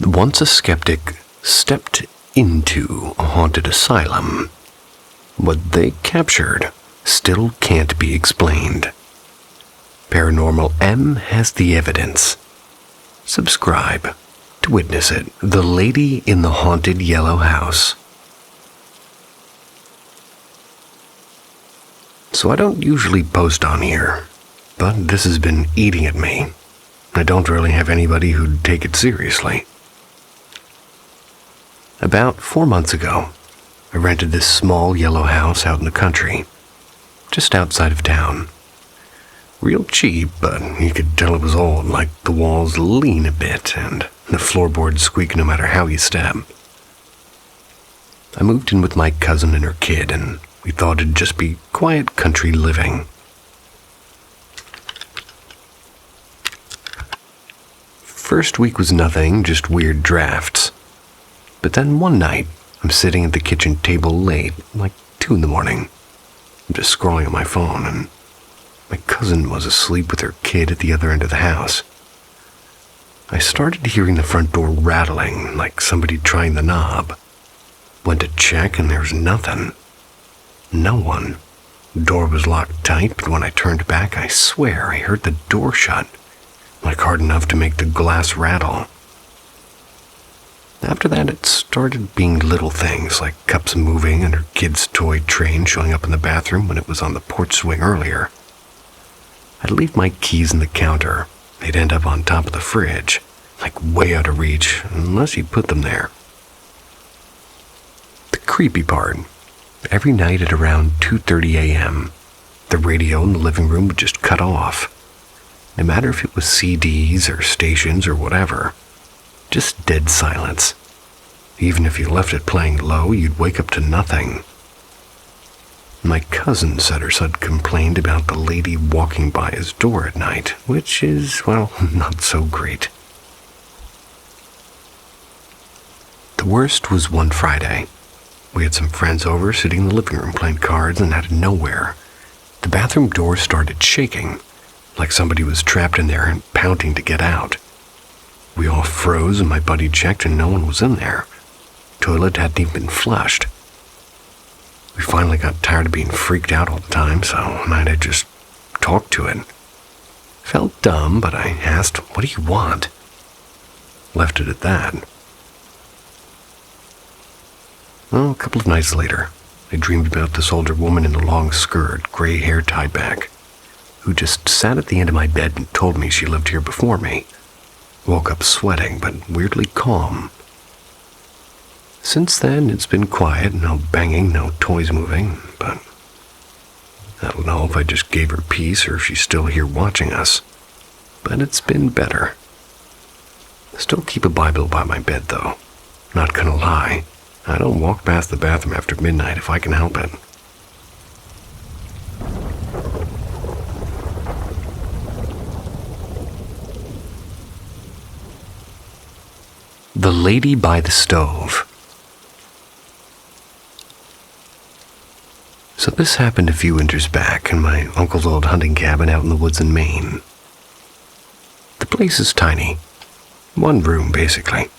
Once a skeptic stepped into a haunted asylum, what they captured still can't be explained. Paranormal M has the evidence. Subscribe to witness it. The Lady in the Haunted Yellow House. So I don't usually post on here, but this has been eating at me. I don't really have anybody who'd take it seriously. About 4 months ago, I rented this small yellow house out in the country, just outside of town. Real cheap, but you could tell it was old, like the walls lean a bit and the floorboards squeak no matter how you step. I moved in with my cousin and her kid, and we thought it'd just be quiet country living. First week was nothing, just weird drafts. But then one night, I'm sitting at the kitchen table late, like 2 in the morning. I'm just scrolling on my phone, and my cousin was asleep with her kid at the other end of the house. I started hearing the front door rattling, like somebody trying the knob. Went to check, and there was nothing. No one. The door was locked tight, but when I turned back, I swear I heard the door shut, like hard enough to make the glass rattle. After that, it started being little things, like cups moving and her kid's toy train showing up in the bathroom when it was on the porch swing earlier. I'd leave my keys in the counter. They'd end up on top of the fridge, like way out of reach, unless you put them there. The creepy part, every night at around 2:30 a.m., the radio in the living room would just cut off. No matter if it was CDs or stations or whatever. Just dead silence. Even if you left it playing low, you'd wake up to nothing. My cousin said her son complained about the lady walking by his door at night, which is, well, not so great. The worst was one Friday. We had some friends over sitting in the living room playing cards, and out of nowhere, the bathroom door started shaking, like somebody was trapped in there and pounding to get out. We all froze, and my buddy checked, and no one was in there. Toilet hadn't even been flushed. We finally got tired of being freaked out all the time, so I might have just talked to it. Felt dumb, but I asked, "What do you want?" Left it at that. Well, a couple of nights later, I dreamed about this older woman in a long skirt, gray hair tied back, who just sat at the end of my bed and told me she lived here before me. Woke up sweating, but weirdly calm. Since then, it's been quiet, no banging, no toys moving, but I don't know if I just gave her peace or if she's still here watching us. But it's been better. Still keep a Bible by my bed, though. Not gonna lie, I don't walk past the bathroom after midnight if I can help it. The Lady by the Stove. So this happened a few winters back in my uncle's old hunting cabin out in the woods in Maine. The place is tiny. 1 room, basically.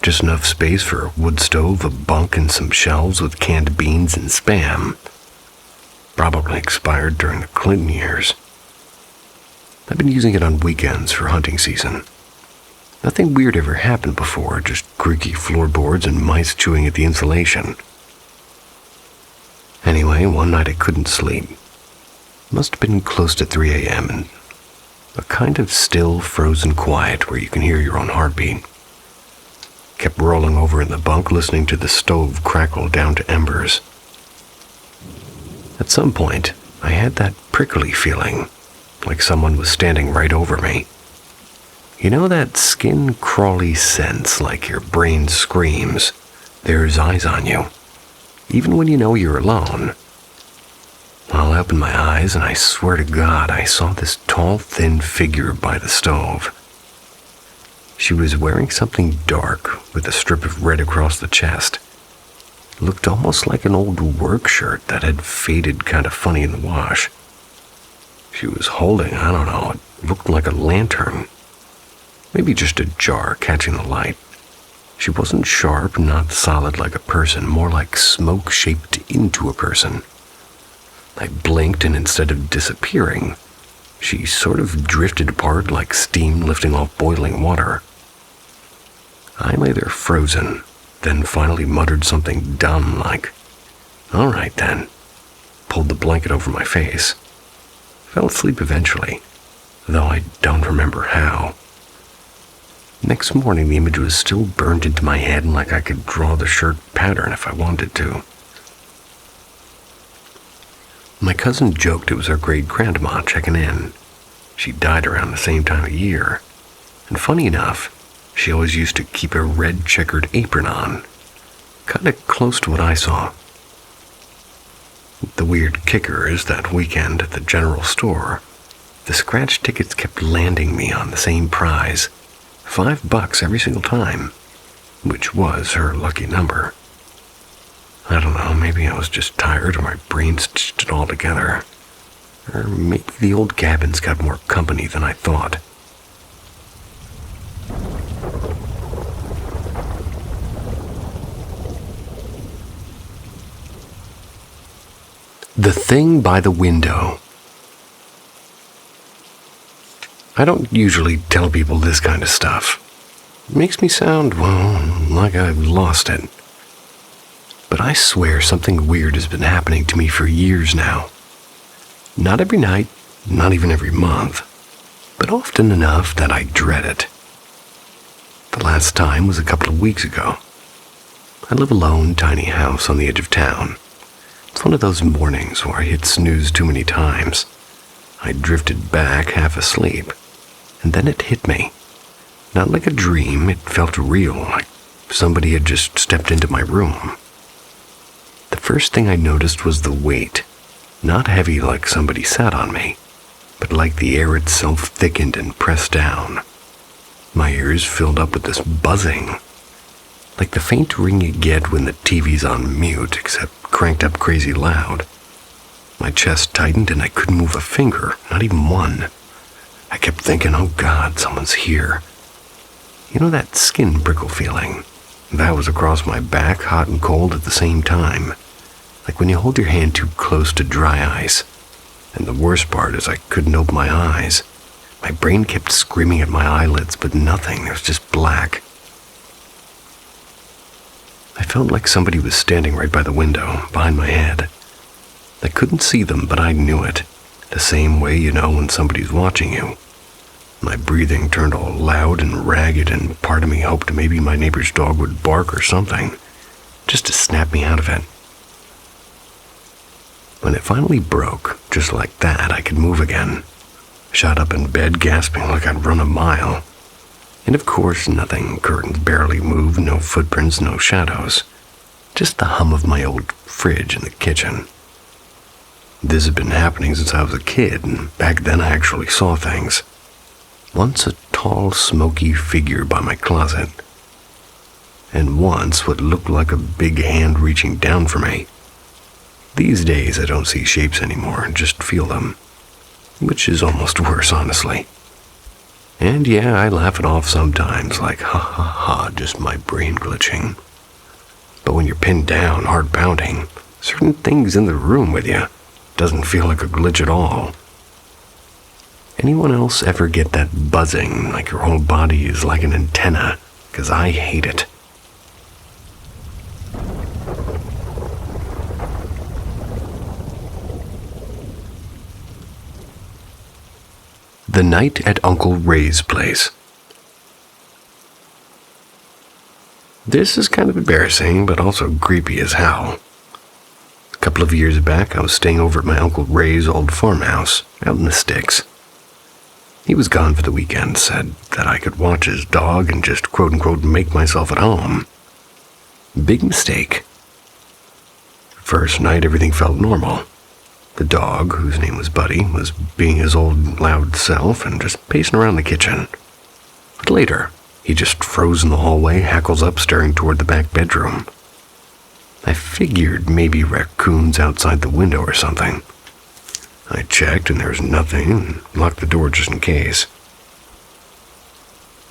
Just enough space for a wood stove, a bunk, and some shelves with canned beans and Spam. Probably expired during the Clinton years. I've been using it on weekends for hunting season. Nothing weird ever happened before, just creaky floorboards and mice chewing at the insulation. Anyway, one night I couldn't sleep. Must have been close to 3 a.m. and a kind of still, frozen quiet where you can hear your own heartbeat. Kept rolling over in the bunk, listening to the stove crackle down to embers. At some point, I had that prickly feeling, like someone was standing right over me. You know that skin-crawly sense, like your brain screams, "There's eyes on you," even when you know you're alone? Well, I opened my eyes, and I swear to God, I saw this tall, thin figure by the stove. She was wearing something dark with a strip of red across the chest. It looked almost like an old work shirt that had faded kind of funny in the wash. She was holding, I don't know, it looked like a lantern. Maybe just a jar catching the light. She wasn't sharp, not solid like a person, more like smoke shaped into a person. I blinked, and instead of disappearing, she sort of drifted apart like steam lifting off boiling water. I lay there frozen, then finally muttered something dumb like, "All right then," pulled the blanket over my face. Fell asleep eventually, though I don't remember how. Next morning, the image was still burned into my head, and like I could draw the shirt pattern if I wanted to. My cousin joked it was our great-grandma checking in. She died around the same time of year, and funny enough, she always used to keep a red checkered apron on, kinda close to what I saw. The weird kicker is that weekend at the general store, the scratch tickets kept landing me on the same prize, $5 every single time, which was her lucky number. I don't know, maybe I was just tired or my brain stitched it all together. Or maybe the old cabin's got more company than I thought. The thing by the window. I don't usually tell people this kind of stuff. It makes me sound, well, like I've lost it. But I swear something weird has been happening to me for years now. Not every night, not even every month, but often enough that I dread it. The last time was a couple of weeks ago. I live alone, tiny house on the edge of town. It's one of those mornings where I hit snooze too many times. I drifted back half asleep, and then it hit me. Not like a dream, it felt real, like somebody had just stepped into my room. The first thing I noticed was the weight, not heavy like somebody sat on me, but like the air itself thickened and pressed down. My ears filled up with this buzzing, like the faint ring you get when the TV's on mute, except cranked up crazy loud. My chest tightened and I couldn't move a finger, not even one. I kept thinking, oh God, someone's here. You know that skin prickle feeling? That was across my back, hot and cold at the same time. Like when you hold your hand too close to dry ice. And the worst part is I couldn't open my eyes. My brain kept screaming at my eyelids, but nothing. There was just black. I felt like somebody was standing right by the window, behind my head. I couldn't see them, but I knew it. The same way you know when somebody's watching you. My breathing turned all loud and ragged, and part of me hoped maybe my neighbor's dog would bark or something, just to snap me out of it. When it finally broke, just like that, I could move again. Shot up in bed, gasping like I'd run a mile. And of course, nothing. Curtains barely moved, no footprints, no shadows. Just the hum of my old fridge in the kitchen. This had been happening since I was a kid, and back then I actually saw things. Once a tall, smoky figure by my closet. And once what looked like a big hand reaching down for me. These days I don't see shapes anymore, just feel them. Which is almost worse, honestly. And yeah, I laugh it off sometimes, like ha ha ha, just my brain glitching. But when you're pinned down, heart pounding, certain things in the room with you doesn't feel like a glitch at all. Anyone else ever get that buzzing, like your whole body is like an antenna? 'Cause I hate it. The night at Uncle Ray's place. This is kind of embarrassing, but also creepy as hell. A couple of years back, I was staying over at my Uncle Ray's old farmhouse, out in the sticks. He was gone for the weekend, said that I could watch his dog and just quote-unquote make myself at home. Big mistake. First night, everything felt normal. The dog, whose name was Buddy, was being his old loud self and just pacing around the kitchen. But later, he just froze in the hallway, hackles up, staring toward the back bedroom. I figured maybe raccoons outside the window or something. I checked and there was nothing, and locked the door just in case.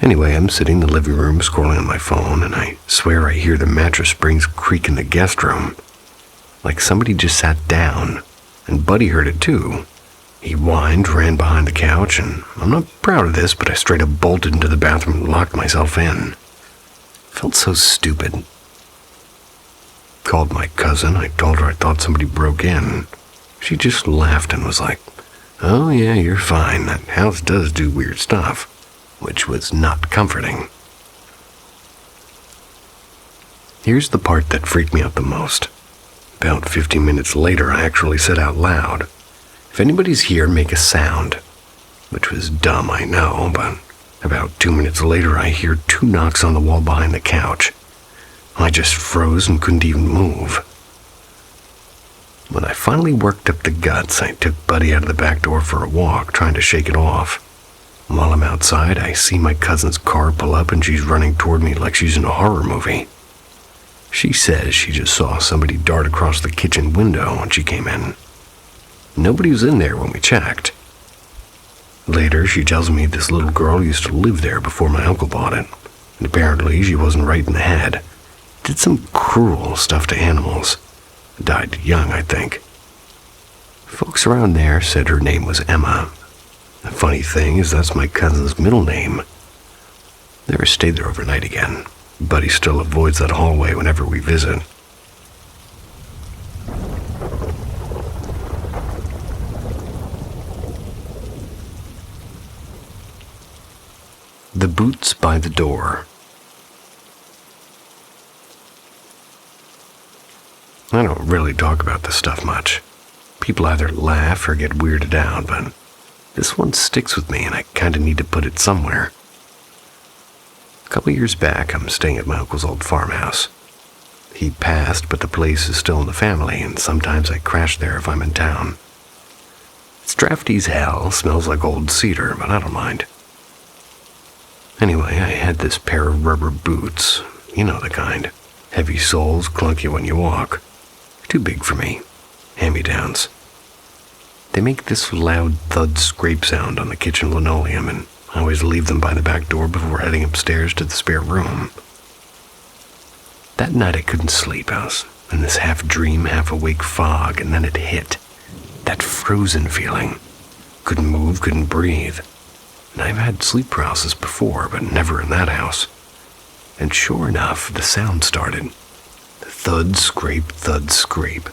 Anyway, I'm sitting in the living room scrolling on my phone, and I swear I hear the mattress springs creak in the guest room. Like somebody just sat down, and Buddy heard it too. He whined, ran behind the couch, and I'm not proud of this, but I straight up bolted into the bathroom and locked myself in. Felt so stupid. Called my cousin. I told her I thought somebody broke in. She just laughed and was like, "Oh yeah, you're fine. That house does do weird stuff," which was not comforting. Here's the part that freaked me out the most. About 15 minutes later, I actually said out loud, "If anybody's here, make a sound," which was dumb, I know, but about 2 minutes later, I hear 2 knocks on the wall behind the couch. I just froze and couldn't even move. When I finally worked up the guts, I took Buddy out of the back door for a walk, trying to shake it off. While I'm outside, I see my cousin's car pull up and she's running toward me like she's in a horror movie. She says she just saw somebody dart across the kitchen window when she came in. Nobody was in there when we checked. Later, she tells me this little girl used to live there before my uncle bought it, and apparently she wasn't right in the head. Did some cruel stuff to animals. Died young, I think. Folks around there said her name was Emma. The funny thing is that's my cousin's middle name. Never stayed there overnight again. Buddy still avoids that hallway whenever we visit. The boots by the door. I don't really talk about this stuff much. People either laugh or get weirded out, but this one sticks with me and I kinda need to put it somewhere. A couple years back, I'm staying at my uncle's old farmhouse. He passed, but the place is still in the family, and sometimes I crash there if I'm in town. It's drafty as hell, smells like old cedar, but I don't mind. Anyway, I had this pair of rubber boots, you know the kind. Heavy soles, clunky when you walk. Too big for me. Hand-me-downs. They make this loud thud scrape sound on the kitchen linoleum, and I always leave them by the back door before heading upstairs to the spare room. That night I couldn't sleep. I was in this half-dream, half-awake fog, and then it hit. That frozen feeling. Couldn't move, couldn't breathe. And I've had sleep paralysis before, but never in that house. And sure enough, the sound started. The thud, scrape, thud, scrape.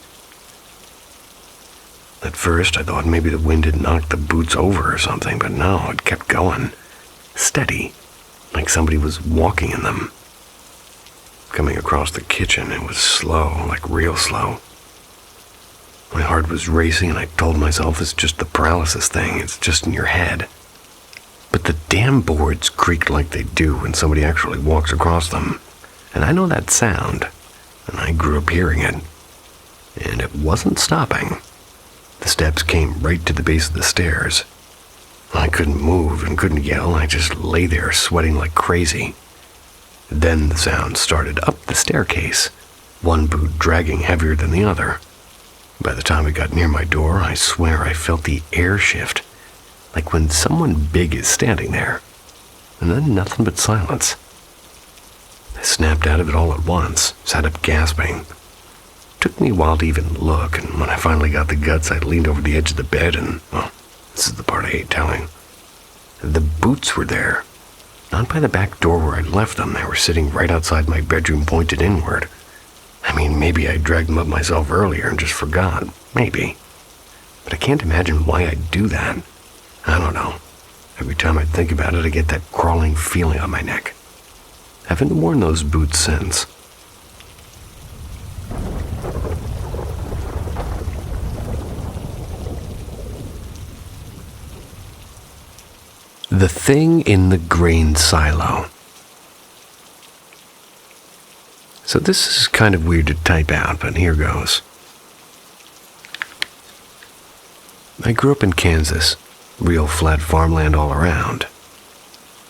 At first, I thought maybe the wind had knocked the boots over or something, but no, it kept going. Steady, like somebody was walking in them. Coming across the kitchen, it was slow, like real slow. My heart was racing, and I told myself it's just the paralysis thing, it's just in your head. But the damn boards creaked like they do when somebody actually walks across them. And I know that sound, and I grew up hearing it. And it wasn't stopping. The steps came right to the base of the stairs. I couldn't move and couldn't yell. I just lay there sweating like crazy. Then the sound started up the staircase, one boot dragging heavier than the other. By the time it got near my door, I swear I felt the air shift, like when someone big is standing there. And then nothing but silence. I snapped out of it all at once, sat up gasping. Took me a while to even look, and when I finally got the guts, I leaned over the edge of the bed and, well, this is the part I hate telling. The boots were there. Not by the back door where I'd left them. They were sitting right outside my bedroom, pointed inward. I mean, maybe I dragged them up myself earlier and just forgot. Maybe. But I can't imagine why I'd do that. I don't know. Every time I think about it, I get that crawling feeling on my neck. I haven't worn those boots since. The thing in the grain silo. So this is kind of weird to type out, but here goes. I grew up in Kansas, real flat farmland all around.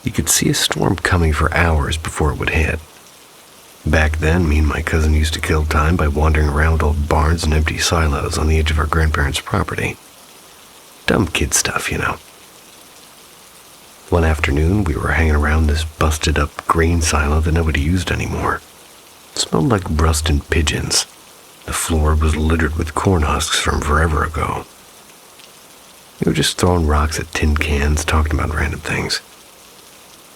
You could see a storm coming for hours before it would hit. Back then, me and my cousin used to kill time by wandering around with old barns and empty silos on the edge of our grandparents' property. Dumb kid stuff, you know. One afternoon, we were hanging around this busted-up grain silo that nobody used anymore. It smelled like rust and pigeons. The floor was littered with corn husks from forever ago. We were just throwing rocks at tin cans, talking about random things.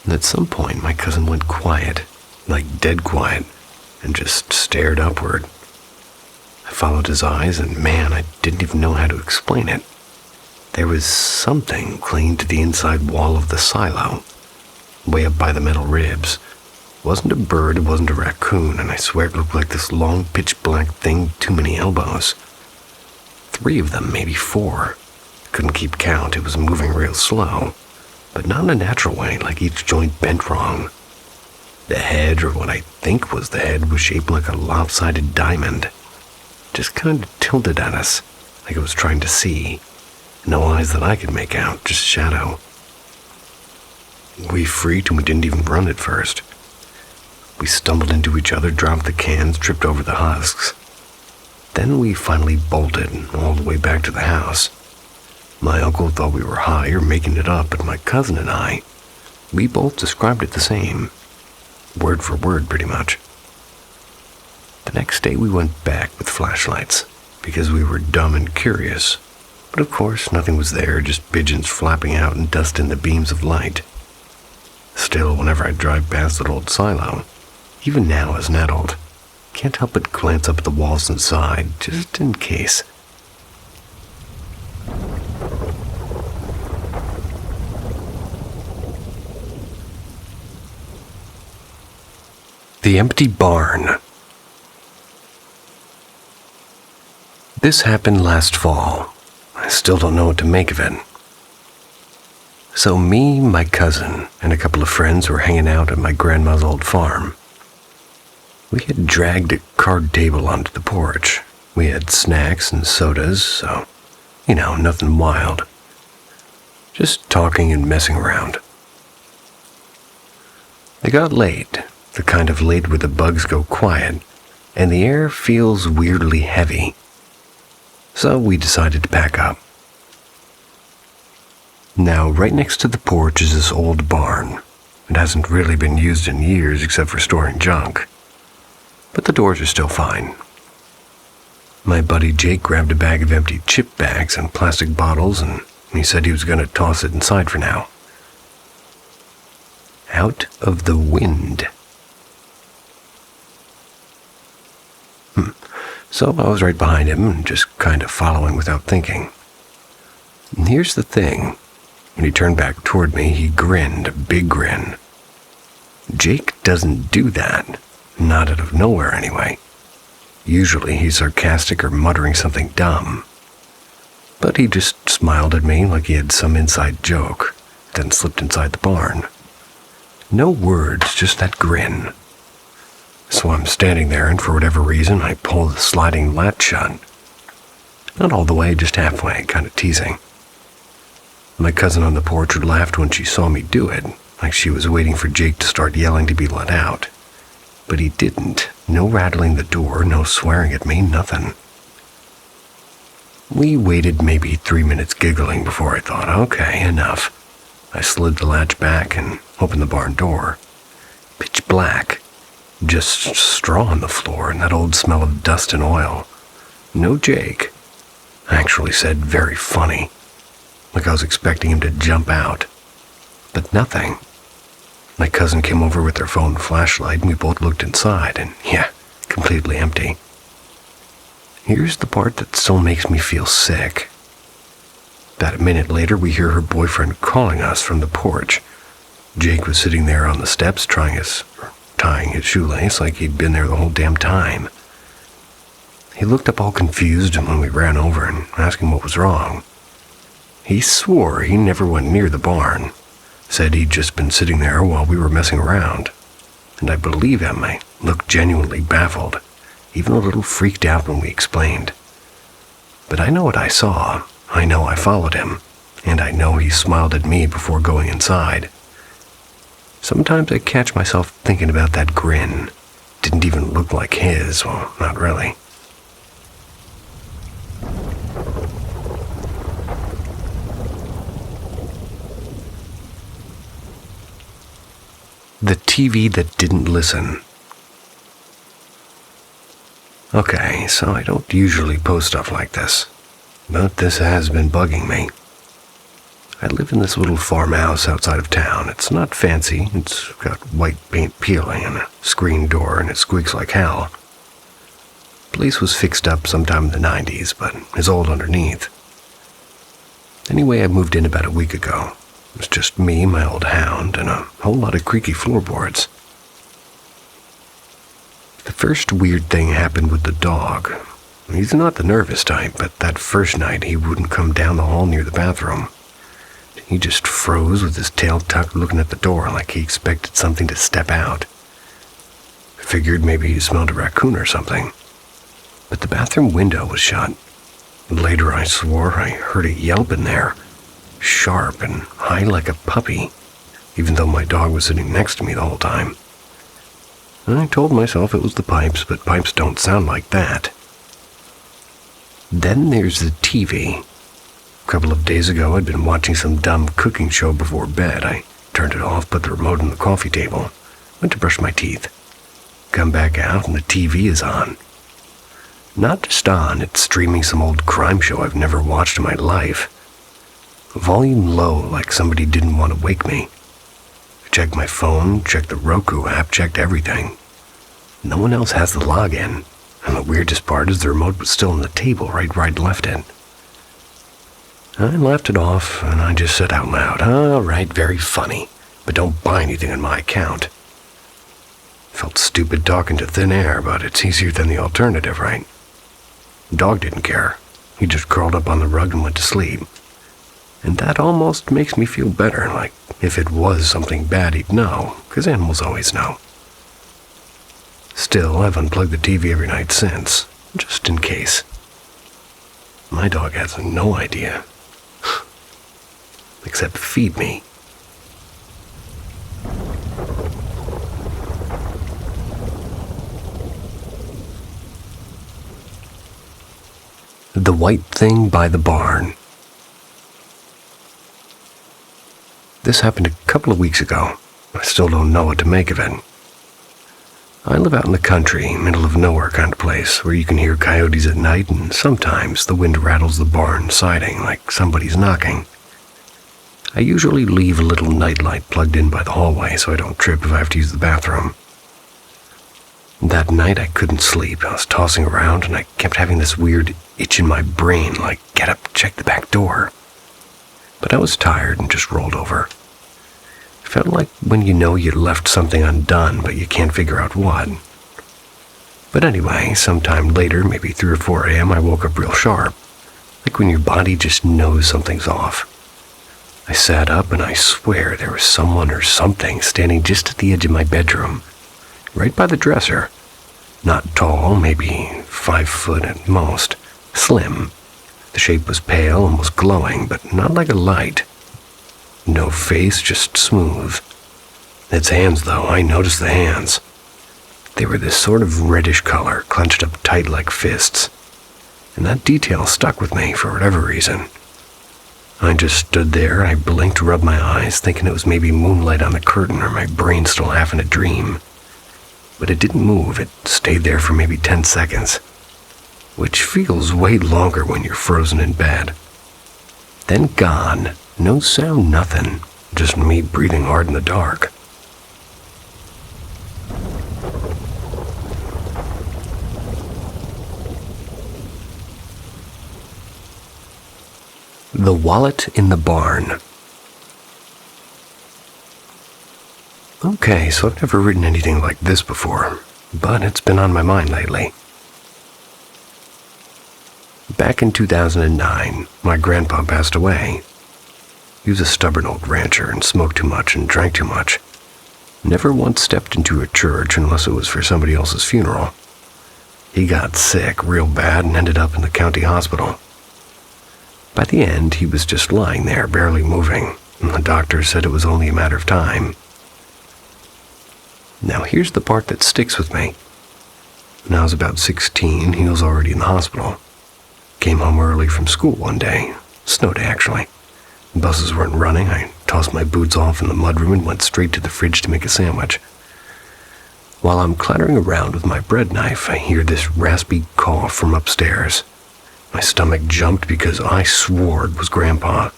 And at some point, my cousin went quiet, like dead quiet, and just stared upward. I followed his eyes, and man, I didn't even know how to explain it. There was something clinging to the inside wall of the silo, way up by the metal ribs. It wasn't a bird, it wasn't a raccoon, and I swear it looked like this long pitch-black thing with too many elbows. 3 of them, maybe 4. I couldn't keep count, it was moving real slow, but not in a natural way, like each joint bent wrong. The head, or what I think was the head, was shaped like a lopsided diamond. Just kind of tilted at us, like it was trying to see. No eyes that I could make out, just shadow. We freaked and we didn't even run at first. We stumbled into each other, dropped the cans, tripped over the husks. Then we finally bolted all the way back to the house. My uncle thought we were high or making it up, but my cousin and I, we both described it the same. Word for word, pretty much. The next day we went back with flashlights, because we were dumb and curious. But of course, nothing was there, just pigeons flapping out and dust in the beams of light. Still, whenever I drive past that old silo, even now as an adult, can't help but glance up at the walls inside, just in case. The empty barn. This happened last fall. I still don't know what to make of it. So me, my cousin, and a couple of friends were hanging out at my grandma's old farm. We had dragged a card table onto the porch. We had snacks and sodas, so, nothing wild. Just talking and messing around. It got late, the kind of late where the bugs go quiet, and the air feels weirdly heavy. So we decided to pack up. Now, right next to the porch is this old barn. It hasn't really been used in years except for storing junk. But the doors are still fine. My buddy Jake grabbed a bag of empty chip bags and plastic bottles, and he said he was going to toss it inside for now. Out of the wind. So I was right behind him and just kind of following without thinking. And here's the thing. When he turned back toward me, he grinned, a big grin. Jake doesn't do that. Not out of nowhere, anyway. Usually he's sarcastic or muttering something dumb. But he just smiled at me like he had some inside joke, then slipped inside the barn. No words, just that grin. So I'm standing there, and for whatever reason, I pull the sliding latch shut. Not all the way, just halfway, kind of teasing. My cousin on the porch laughed when she saw me do it, like she was waiting for Jake to start yelling to be let out. But he didn't. No rattling the door, no swearing at me, nothing. We waited maybe 3 minutes giggling before I thought, okay, enough. I slid the latch back and opened the barn door. Pitch black. Just straw on the floor and that old smell of dust and oil. No Jake. I actually said very funny. Like I was expecting him to jump out. But nothing. My cousin came over with her phone flashlight and we both looked inside and completely empty. Here's the part that still makes me feel sick. About a minute later, we hear her boyfriend calling us from the porch. Jake was sitting there on the steps tying his shoelace like he'd been there the whole damn time. He looked up all confused when we ran over and asked him what was wrong. He swore he never went near the barn, said he'd just been sitting there while we were messing around. And I believe him. I looked genuinely baffled, even a little freaked out when we explained. But I know what I saw. I know I followed him, and I know he smiled at me before going inside. Sometimes I catch myself thinking about that grin. Didn't even look like his. Well, not really. The TV that didn't listen. Okay, so I don't usually post stuff like this, but this has been bugging me. I live in this little farmhouse outside of town. It's not fancy. It's got white paint peeling and a screen door, and it squeaks like hell. The place was fixed up sometime in the 90s, but is old underneath. Anyway, I moved in about a week ago. It was just me, my old hound, and a whole lot of creaky floorboards. The first weird thing happened with the dog. He's not the nervous type, but that first night he wouldn't come down the hall near the bathroom. He just froze with his tail tucked looking at the door like he expected something to step out. I figured maybe he smelled a raccoon or something. But the bathroom window was shut. Later I swore I heard it yelp in there, sharp and high like a puppy, even though my dog was sitting next to me the whole time. I told myself it was the pipes, but pipes don't sound like that. Then there's the TV. A couple of days ago, I'd been watching some dumb cooking show before bed. I turned it off, put the remote on the coffee table, went to brush my teeth. Come back out, and the TV is on. Not just on, it's streaming some old crime show I've never watched in my life. Volume low, like somebody didn't want to wake me. I checked my phone, checked the Roku app, checked everything. No one else has the login, and the weirdest part is the remote was still on the table right where I'd left it. I laughed it off, and I just said out loud, "All right, very funny, but don't buy anything on my account." Felt stupid talking to thin air, but it's easier than the alternative, right? The dog didn't care. He just curled up on the rug and went to sleep. And that almost makes me feel better, like if it was something bad he'd know, because animals always know. Still, I've unplugged the TV every night since, just in case. My dog has no idea. Except feed me. The white thing by the barn. This happened a couple of weeks ago. I still don't know what to make of it. I live out in the country, middle of nowhere kind of place, where you can hear coyotes at night, and sometimes the wind rattles the barn siding like somebody's knocking. I usually leave a little nightlight plugged in by the hallway so I don't trip if I have to use the bathroom. That night I couldn't sleep. I was tossing around and I kept having this weird itch in my brain, like, get up, check the back door. But I was tired and just rolled over. It felt like when you know you left something undone, but you can't figure out what. But anyway, sometime later, maybe 3 or 4 a.m., I woke up real sharp, like when your body just knows something's off. I sat up and I swear there was someone or something standing just at the edge of my bedroom, right by the dresser. Not tall, maybe 5 foot at most, slim. The shape was pale and was glowing, but not like a light. No face, just smooth. Its hands, though, I noticed the hands. They were this sort of reddish color, clenched up tight like fists. And that detail stuck with me for whatever reason. I just stood there, I blinked, rubbed my eyes, thinking it was maybe moonlight on the curtain or my brain still half in a dream. But it didn't move, it stayed there for maybe 10 seconds, which feels way longer when you're frozen in bed. Then gone, no sound, nothing, just me breathing hard in the dark. The wallet in the barn. Okay, so I've never written anything like this before, but it's been on my mind lately. Back in 2009, my grandpa passed away. He was a stubborn old rancher and smoked too much and drank too much. Never once stepped into a church unless it was for somebody else's funeral. He got sick real bad and ended up in the county hospital. By the end, he was just lying there, barely moving, and the doctor said it was only a matter of time. Now here's the part that sticks with me. When I was about 16, he was already in the hospital. Came home early from school one day. Snow day, actually. Buses weren't running. I tossed my boots off in the mudroom and went straight to the fridge to make a sandwich. While I'm clattering around with my bread knife, I hear this raspy cough from upstairs. My stomach jumped because I swore it was Grandpa.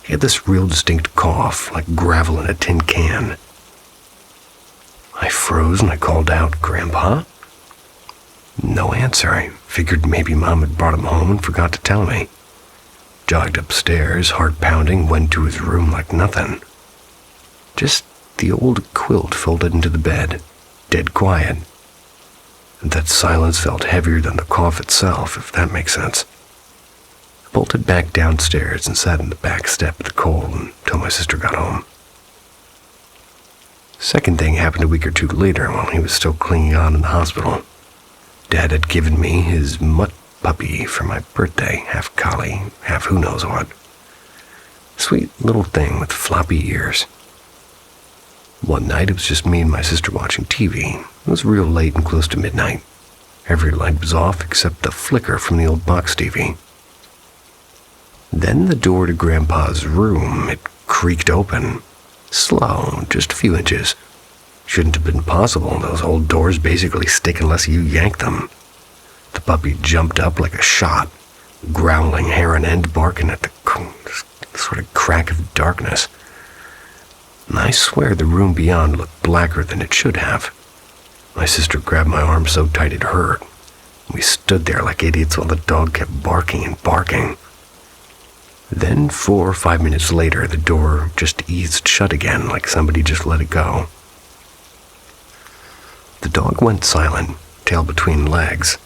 He had this real distinct cough, like gravel in a tin can. I froze and I called out, "Grandpa?" No answer. I figured maybe Mom had brought him home and forgot to tell me. Jogged upstairs, heart pounding, went to his room like nothing. Just the old quilt folded into the bed, dead quiet. And that silence felt heavier than the cough itself, if that makes sense. I bolted back downstairs and sat in the back step of the cold until my sister got home. Second thing happened a week or two later while he was still clinging on in the hospital. Dad had given me his mutt puppy for my birthday, half collie, half who knows what. Sweet little thing with floppy ears. One night it was just me and my sister watching TV. It was real late and close to midnight. Every light was off except the flicker from the old box TV. Then the door to Grandpa's room, it creaked open. Slow, just a few inches. Shouldn't have been possible. Those old doors basically stick unless you yank them. The puppy jumped up like a shot, growling hair on end, barking at the sort of crack of darkness. And I swear the room beyond looked blacker than it should have. My sister grabbed my arm so tight it hurt. We stood there like idiots while the dog kept barking and barking. Then 4 or 5 minutes later, the door just eased shut again, like somebody just let it go. The dog went silent, tail between legs,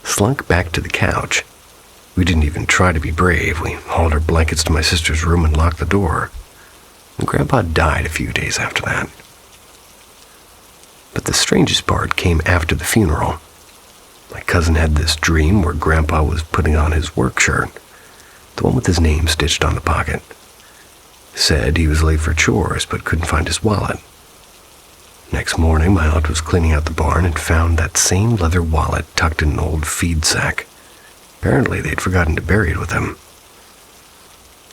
slunk back to the couch. We didn't even try to be brave. We hauled our blankets to my sister's room and locked the door. And Grandpa died a few days after that. But the strangest part came after the funeral. My cousin had this dream where Grandpa was putting on his work shirt, the one with his name stitched on the pocket. Said he was late for chores but couldn't find his wallet. Next morning, my aunt was cleaning out the barn and found that same leather wallet tucked in an old feed sack. Apparently, they'd forgotten to bury it with him.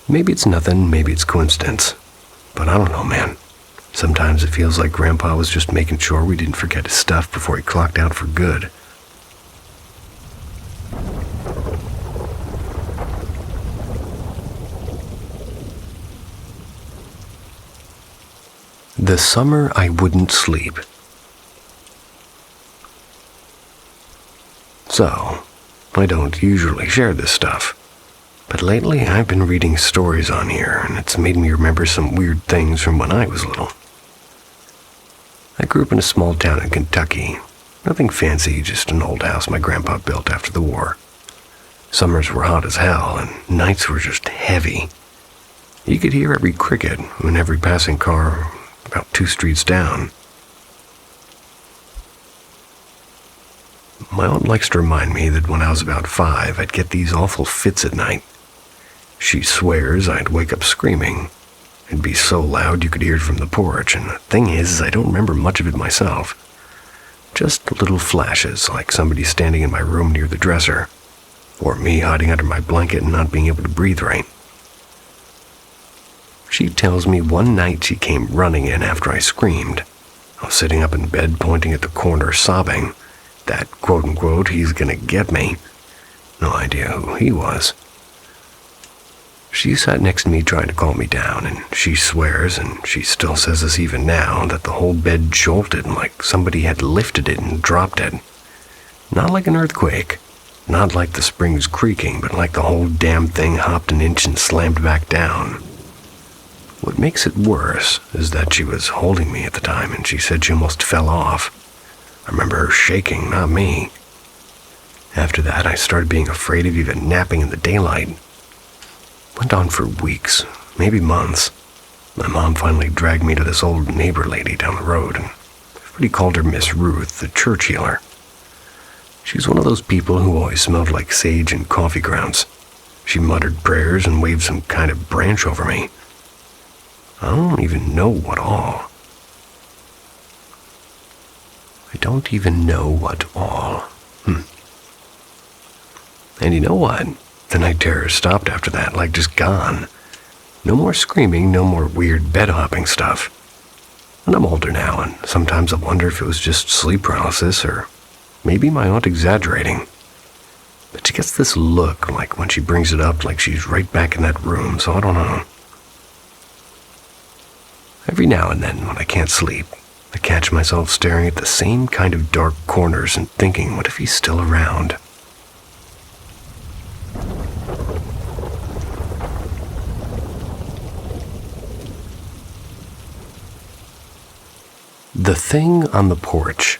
Maybe it's nothing, maybe it's coincidence. But I don't know, man. Sometimes it feels like Grandpa was just making sure we didn't forget his stuff before he clocked out for good. The summer I wouldn't sleep. So, I don't usually share this stuff, but lately I've been reading stories on here, and it's made me remember some weird things from when I was little. I grew up in a small town in Kentucky. Nothing fancy, just an old house my grandpa built after the war. Summers were hot as hell, and nights were just heavy. You could hear every cricket and every passing car about 2 streets down. My aunt likes to remind me that when I was about 5, I'd get these awful fits at night. She swears I'd wake up screaming. It'd be so loud you could hear it from the porch, and the thing is I don't remember much of it myself. Just little flashes, like somebody standing in my room near the dresser, or me hiding under my blanket and not being able to breathe right. She tells me one night she came running in after I screamed. I was sitting up in bed pointing at the corner sobbing that, quote-unquote, he's gonna get me. No idea who he was. She sat next to me trying to calm me down, and she swears, and she still says this even now, that the whole bed jolted like somebody had lifted it and dropped it. Not like an earthquake, not like the springs creaking, but like the whole damn thing hopped an inch and slammed back down. What makes it worse is that she was holding me at the time, and she said she almost fell off. I remember her shaking, not me. After that, I started being afraid of even napping in the daylight. Went on for weeks, maybe months. My mom finally dragged me to this old neighbor lady down the road, and everybody called her Miss Ruth, the church healer. She's one of those people who always smelled like sage and coffee grounds. She muttered prayers and waved some kind of branch over me. I don't even know what all. I don't even know what all. And you know what? The night terror stopped after that, like just gone. No more screaming, no more weird bed hopping stuff. And I'm older now, and sometimes I wonder if it was just sleep paralysis or maybe my aunt exaggerating. But she gets this look like when she brings it up like she's right back in that room, so I don't know. Every now and then when I can't sleep, I catch myself staring at the same kind of dark corners and thinking, what if he's still around? The thing on the porch.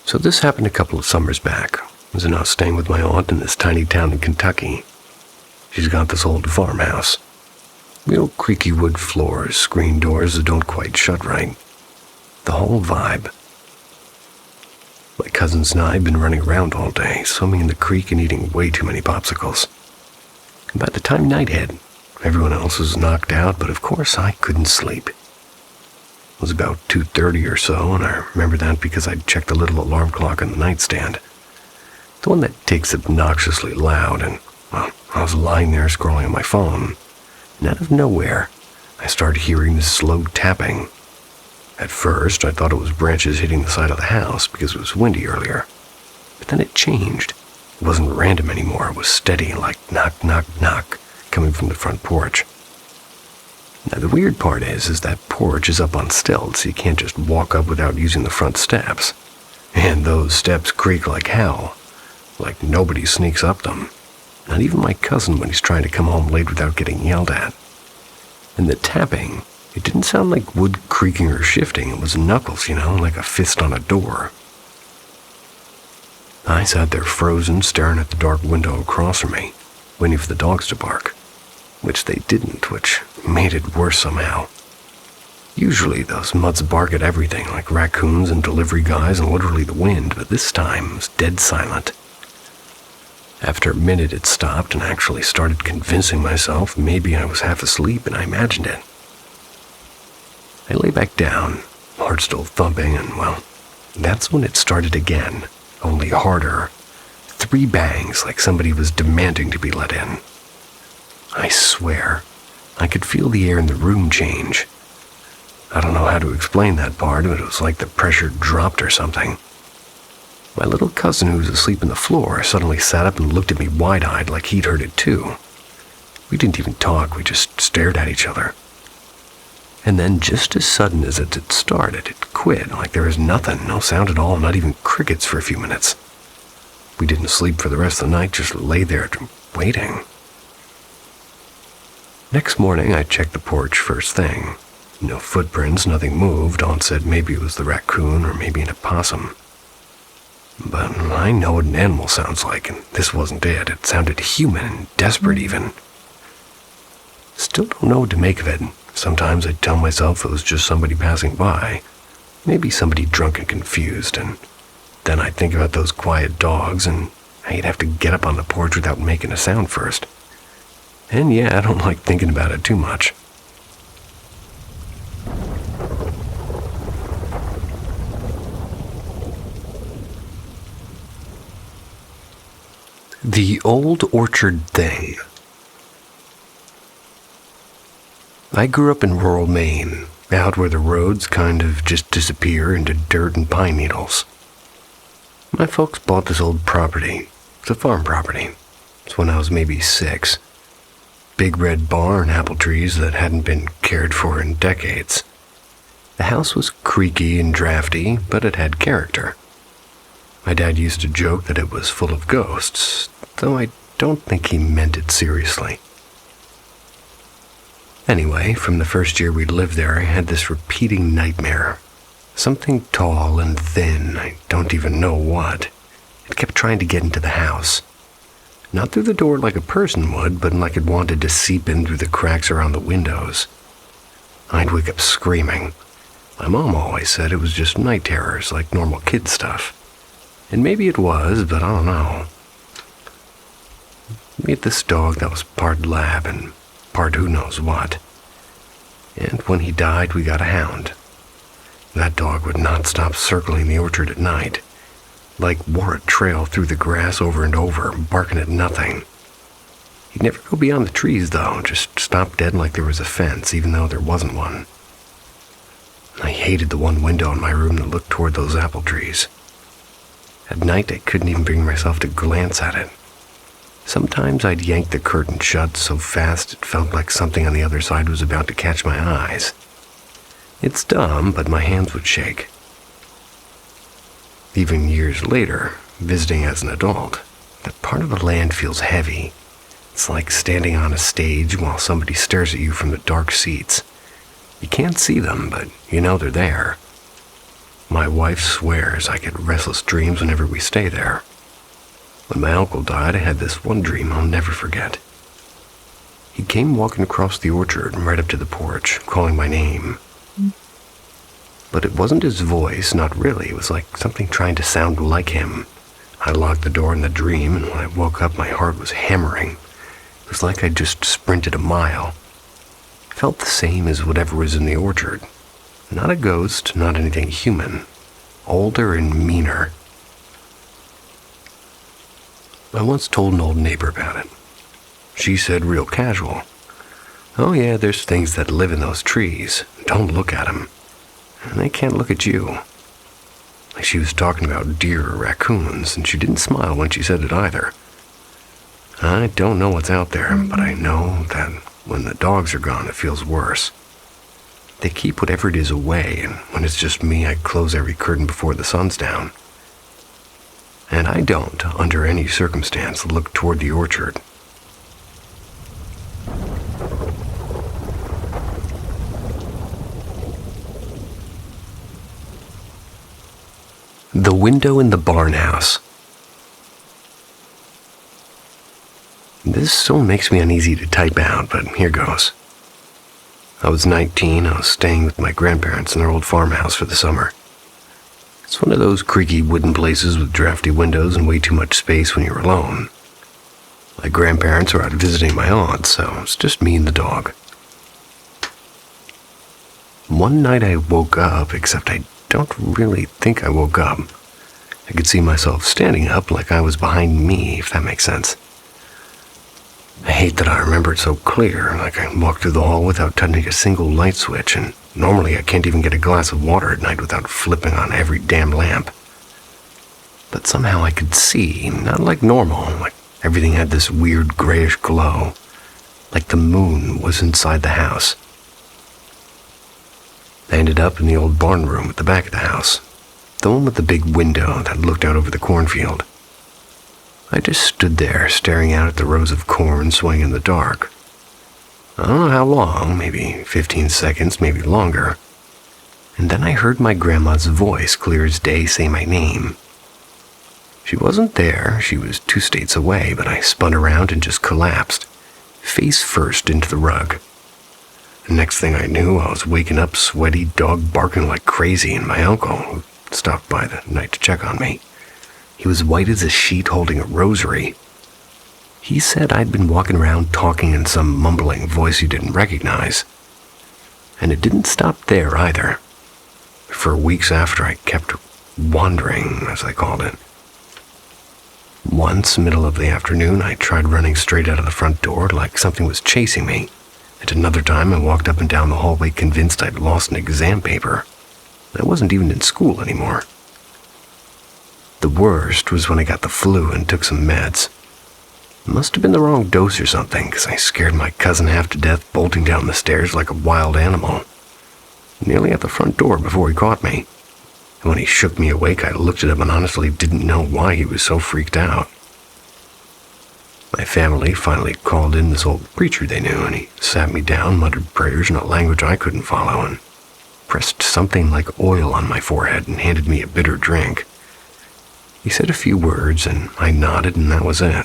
So this happened a couple of summers back. I was now staying with my aunt in this tiny town in Kentucky. She's got this old farmhouse. Real creaky wood floors, screen doors that don't quite shut right. The whole vibe. My cousins and I had been running around all day, swimming in the creek and eating way too many popsicles. And by the time night hit, everyone else was knocked out, but of course I couldn't sleep. It was about 2:30 or so, and I remember that because I'd checked the little alarm clock on the nightstand. The one that takes obnoxiously loud, and, well, I was lying there scrolling on my phone, and out of nowhere, I started hearing this slow tapping. At first, I thought it was branches hitting the side of the house because it was windy earlier. But then it changed. It wasn't random anymore. It was steady, like knock, knock, knock, coming from the front porch. Now, the weird part is that porch is up on stilts, so you can't just walk up without using the front steps. And those steps creak like hell, like nobody sneaks up them. Not even my cousin when he's trying to come home late without getting yelled at. And the tapping, it didn't sound like wood creaking or shifting. It was knuckles, like a fist on a door. I sat there frozen, staring at the dark window across from me, waiting for the dogs to bark. Which they didn't, which made it worse somehow. Usually those mutts bark at everything, like raccoons and delivery guys and literally the wind, but this time it was dead silent. After a minute it stopped and I actually started convincing myself maybe I was half asleep and I imagined it. I lay back down, heart still thumping, and well, that's when it started again, only harder. 3 bangs like somebody was demanding to be let in. I swear, I could feel the air in the room change. I don't know how to explain that part, but it was like the pressure dropped or something. My little cousin, who was asleep on the floor, suddenly sat up and looked at me wide-eyed like he'd heard it too. We didn't even talk, we just stared at each other. And then, just as sudden as it had started, it quit, like there was nothing, no sound at all, not even crickets for a few minutes. We didn't sleep for the rest of the night, just lay there waiting. Next morning, I checked the porch first thing. No footprints, nothing moved. Aunt said maybe it was the raccoon or maybe an opossum. But I know what an animal sounds like, and this wasn't it. It sounded human and desperate even. Still don't know what to make of it. Sometimes I tell myself it was just somebody passing by. Maybe somebody drunk and confused, and then I'd think about those quiet dogs, and I'd have to get up on the porch without making a sound first. And yeah, I don't like thinking about it too much. The Old Orchard Thing. I grew up in rural Maine, out where the roads kind of just disappear into dirt and pine needles. My folks bought this old property. It's a farm property. It's when I was maybe 6. Big red barn, apple trees that hadn't been cared for in decades. The house was creaky and drafty, but it had character. My dad used to joke that it was full of ghosts, though I don't think he meant it seriously. Anyway, from the first year we'd lived there, I had this repeating nightmare. Something tall and thin, I don't even know what. It kept trying to get into the house. Not through the door like a person would, but like it wanted to seep in through the cracks around the windows. I'd wake up screaming. My mom always said it was just night terrors, like normal kid stuff. And maybe it was, but I don't know. We had this dog that was part lab and part who knows what. And when he died, we got a hound. That dog would not stop circling the orchard at night. Like wore a trail through the grass over and over, barking at nothing. He'd never go beyond the trees, though, just stop dead like there was a fence, even though there wasn't one. I hated the one window in my room that looked toward those apple trees. At night, I couldn't even bring myself to glance at it. Sometimes I'd yank the curtain shut so fast it felt like something on the other side was about to catch my eyes. It's dumb, but my hands would shake. Even years later, visiting as an adult, that part of the land feels heavy. It's like standing on a stage while somebody stares at you from the dark seats. You can't see them, but you know they're there. My wife swears I get restless dreams whenever we stay there. When my uncle died, I had this one dream I'll never forget. He came walking across the orchard right up to the porch, calling my name. But it wasn't his voice, not really. It was like something trying to sound like him. I locked the door in the dream, and when I woke up, my heart was hammering. It was like I'd just sprinted a mile. It felt the same as whatever was in the orchard. Not a ghost, not anything human. Older and meaner. I once told an old neighbor about it. She said real casual, "Oh yeah, there's things that live in those trees. Don't look at them. And they can't look at you." Like she was talking about deer or raccoons, and she didn't smile when she said it either. I don't know what's out there, but I know that when the dogs are gone, it feels worse. They keep whatever it is away, and when it's just me, I close every curtain before the sun's down. And I don't, under any circumstance, look toward the orchard. The window in the barn house. This still makes me uneasy to type out, but here goes. I was 19, I was staying with my grandparents in their old farmhouse for the summer. It's one of those creaky wooden places with drafty windows and way too much space when you're alone. My grandparents were out visiting my aunt, so it's just me and the dog. One night I woke up, except I don't really think I woke up. I could see myself standing up like I was behind me, if that makes sense. I hate that I remember it so clear, like I walked through the hall without touching a single light switch, and normally I can't even get a glass of water at night without flipping on every damn lamp. But somehow I could see, not like normal, like everything had this weird grayish glow, like the moon was inside the house. I ended up in the old barn room at the back of the house, the one with the big window that looked out over the cornfield. I just stood there staring out at the rows of corn swaying in the dark. I don't know how long, maybe 15 seconds, maybe longer. And then I heard my grandma's voice clear as day say my name. She wasn't there, she was 2 states away, but I spun around and just collapsed, face first into the rug. The next thing I knew, I was waking up sweaty, dog barking like crazy, and my uncle, who stopped by the night to check on me. He was white as a sheet holding a rosary. He said I'd been walking around talking in some mumbling voice he didn't recognize. And it didn't stop there either. For weeks after, I kept wandering, as I called it. Once, middle of the afternoon, I tried running straight out of the front door like something was chasing me. At another time, I walked up and down the hallway convinced I'd lost an exam paper. I wasn't even in school anymore. The worst was when I got the flu and took some meds. It must have been the wrong dose or something, because I scared my cousin half to death bolting down the stairs like a wild animal. Nearly at the front door before he caught me. And when he shook me awake, I looked at him and honestly didn't know why he was so freaked out. My family finally called in this old preacher they knew, and he sat me down, muttered prayers in a language I couldn't follow, and pressed something like oil on my forehead and handed me a bitter drink. He said a few words, and I nodded, and that was it.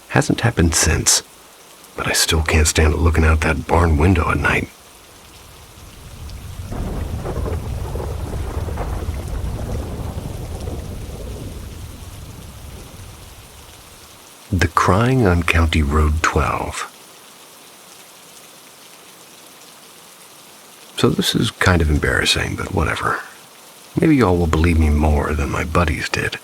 Hasn't happened since, but I still can't stand looking out that barn window at night. The crying on County Road 12. So this is kind of embarrassing, but whatever. Maybe y'all will believe me more than my buddies did.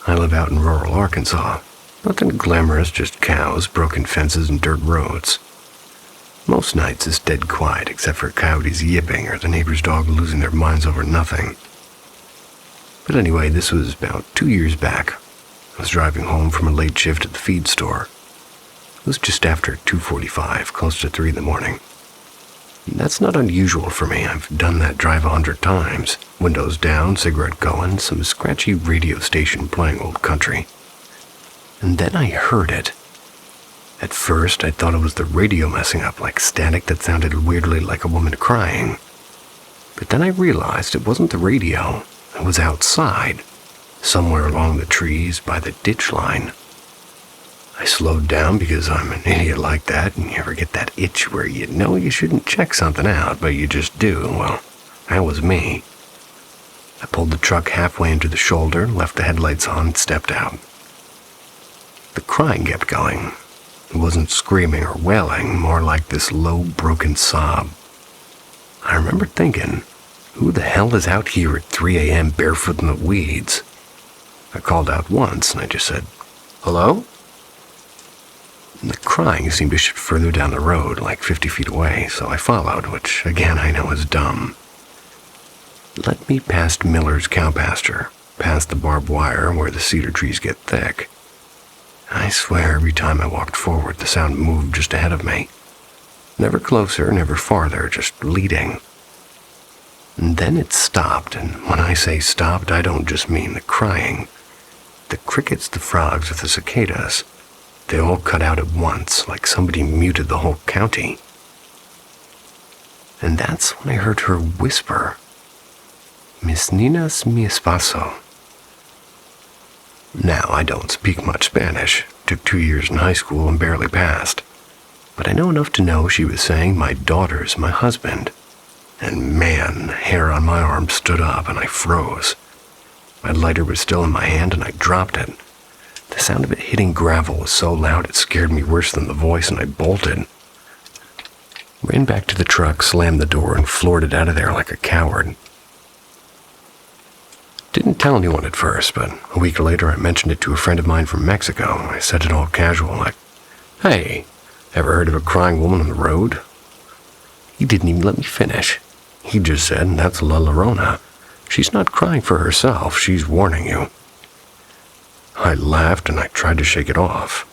I live out in rural Arkansas. Nothing glamorous, just cows, broken fences, and dirt roads. Most nights it's dead quiet except for coyotes yipping or the neighbor's dog losing their minds over nothing. But anyway, this was about 2 years back. I was driving home from a late shift at the feed store. It was just after 2:45, close to 3 in the morning. That's not unusual for me. I've done that drive 100 times. Windows down, cigarette going, some scratchy radio station playing old country. And then I heard it. At first, I thought it was the radio messing up, like static that sounded weirdly like a woman crying. But then I realized it wasn't the radio. It was outside, somewhere along the trees by the ditch line. I slowed down because I'm an idiot like that, and you ever get that itch where you know you shouldn't check something out, but you just do. Well, that was me. I pulled the truck halfway into the shoulder, left the headlights on, and stepped out. The crying kept going. It wasn't screaming or wailing, more like this low, broken sob. I remember thinking, who the hell is out here at 3 a.m. barefoot in the weeds? I called out once, and I just said, "Hello?" And the crying seemed to shift further down the road, like 50 feet away, so I followed, which, again, I know is dumb. It led me past Miller's cow pasture, past the barbed wire where the cedar trees get thick. I swear every time I walked forward, the sound moved just ahead of me. Never closer, never farther, just leading. And then it stopped, and when I say stopped, I don't just mean the crying. The crickets, the frogs, or the cicadas, they all cut out at once, like somebody muted the whole county. And that's when I heard her whisper, "Mis niñas, mi esposo." Now, I don't speak much Spanish, took 2 years in high school and barely passed, but I know enough to know she was saying my daughter's my husband. And man, the hair on my arm stood up and I froze. My lighter was still in my hand and I dropped it. The sound of it hitting gravel was so loud it scared me worse than the voice and I bolted. Ran back to the truck, slammed the door, and floored it out of there like a coward. Didn't tell anyone at first, but a week later I mentioned it to a friend of mine from Mexico. I said it all casual, like, "Hey, ever heard of a crying woman on the road?" He didn't even let me finish. He just said, "That's La Llorona. She's not crying for herself, she's warning you." I laughed and I tried to shake it off.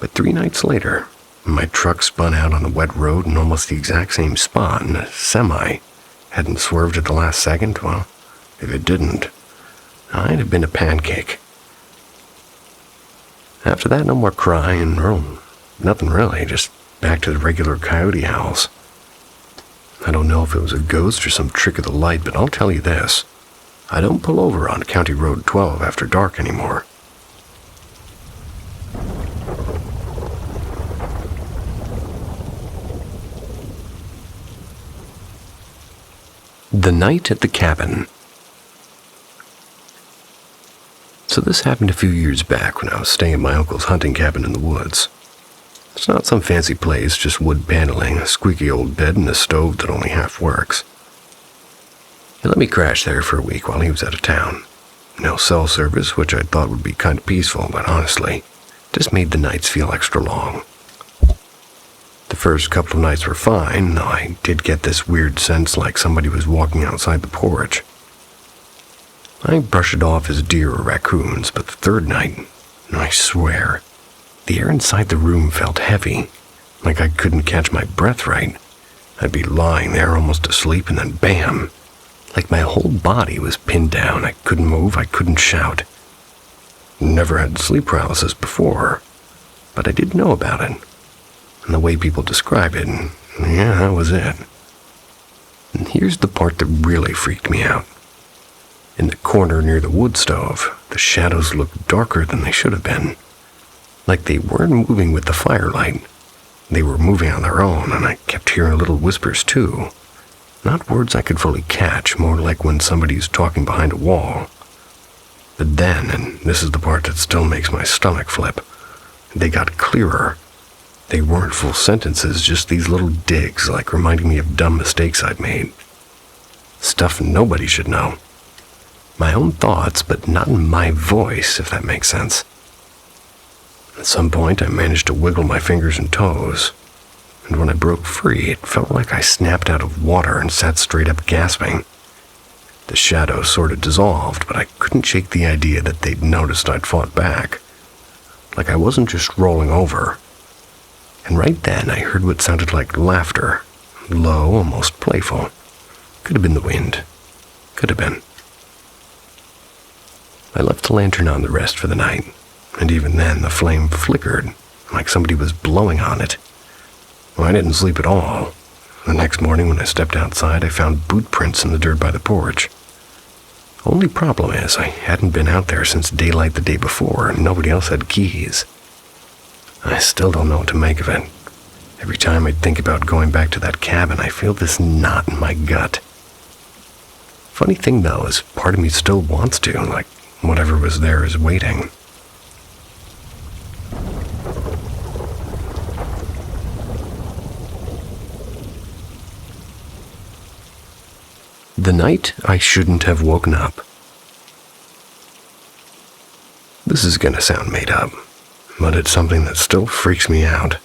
But 3 nights later, my truck spun out on the wet road in almost the exact same spot, and a semi hadn't swerved at the last second. Well, if it didn't, I'd have been a pancake. After that, no more crying, or nothing really, just back to the regular coyote howls. I don't know if it was a ghost or some trick of the light, but I'll tell you this. I don't pull over on County Road 12 after dark anymore. The night at the cabin. So this happened a few years back when I was staying at my uncle's hunting cabin in the woods. It's not some fancy place, just wood paneling, a squeaky old bed, and a stove that only half works. He let me crash there for a week while he was out of town. No cell service, which I thought would be kind of peaceful, but honestly, just made the nights feel extra long. The first couple of nights were fine, though I did get this weird sense like somebody was walking outside the porch. I brushed it off as deer or raccoons, but the third night, I swear, the air inside the room felt heavy, like I couldn't catch my breath right. I'd be lying there almost asleep and then bam, like my whole body was pinned down. I couldn't move, I couldn't shout. Never had sleep paralysis before, but I did know about it. And the way people describe it, yeah, that was it. And here's the part that really freaked me out. In the corner near the wood stove, the shadows looked darker than they should have been. Like they weren't moving with the firelight. They were moving on their own, and I kept hearing little whispers too. Not words I could fully catch, more like when somebody's talking behind a wall. But then, and this is the part that still makes my stomach flip, they got clearer. They weren't full sentences, just these little digs, like reminding me of dumb mistakes I'd made. Stuff nobody should know. My own thoughts, but not in my voice, if that makes sense. At some point, I managed to wiggle my fingers and toes, and when I broke free, it felt like I snapped out of water and sat straight up gasping. The shadows sort of dissolved, but I couldn't shake the idea that they'd noticed I'd fought back. Like I wasn't just rolling over. And right then, I heard what sounded like laughter, low, almost playful. Could have been the wind. Could have been. I left the lantern on the rest for the night, and even then the flame flickered, like somebody was blowing on it. Well, I didn't sleep at all. The next morning when I stepped outside, I found boot prints in the dirt by the porch. Only problem is, I hadn't been out there since daylight the day before, and nobody else had keys. I still don't know what to make of it. Every time I think about going back to that cabin, I feel this knot in my gut. Funny thing, though, is part of me still wants to, like whatever was there is waiting. The night I shouldn't have woken up. This is gonna sound made up, but it's something that still freaks me out.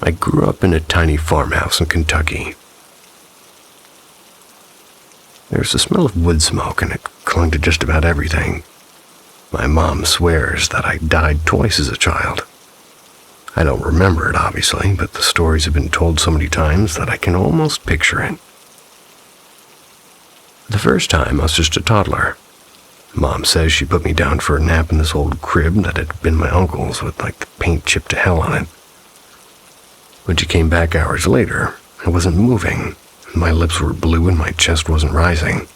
I grew up in a tiny farmhouse in Kentucky. There's a smell of wood smoke and it clung to just about everything. My mom swears that I died twice as a child. I don't remember it, obviously, but the stories have been told so many times that I can almost picture it. The first time, I was just a toddler. Mom says she put me down for a nap in this old crib that had been my uncle's with like the paint chipped to hell on it. When she came back hours later, I wasn't moving. My lips were blue and my chest wasn't rising.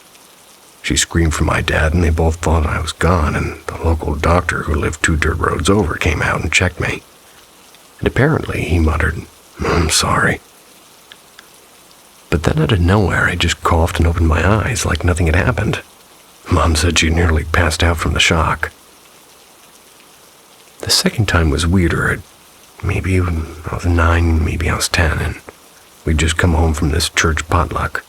She screamed for my dad and they both thought I was gone, and the local doctor who lived 2 dirt roads over came out and checked me. And apparently he muttered, "I'm sorry." But then out of nowhere, I just coughed and opened my eyes like nothing had happened. Mom said she nearly passed out from the shock. The second time was weirder. Maybe I was 9, maybe I was 10, and we'd just come home from this church potluck.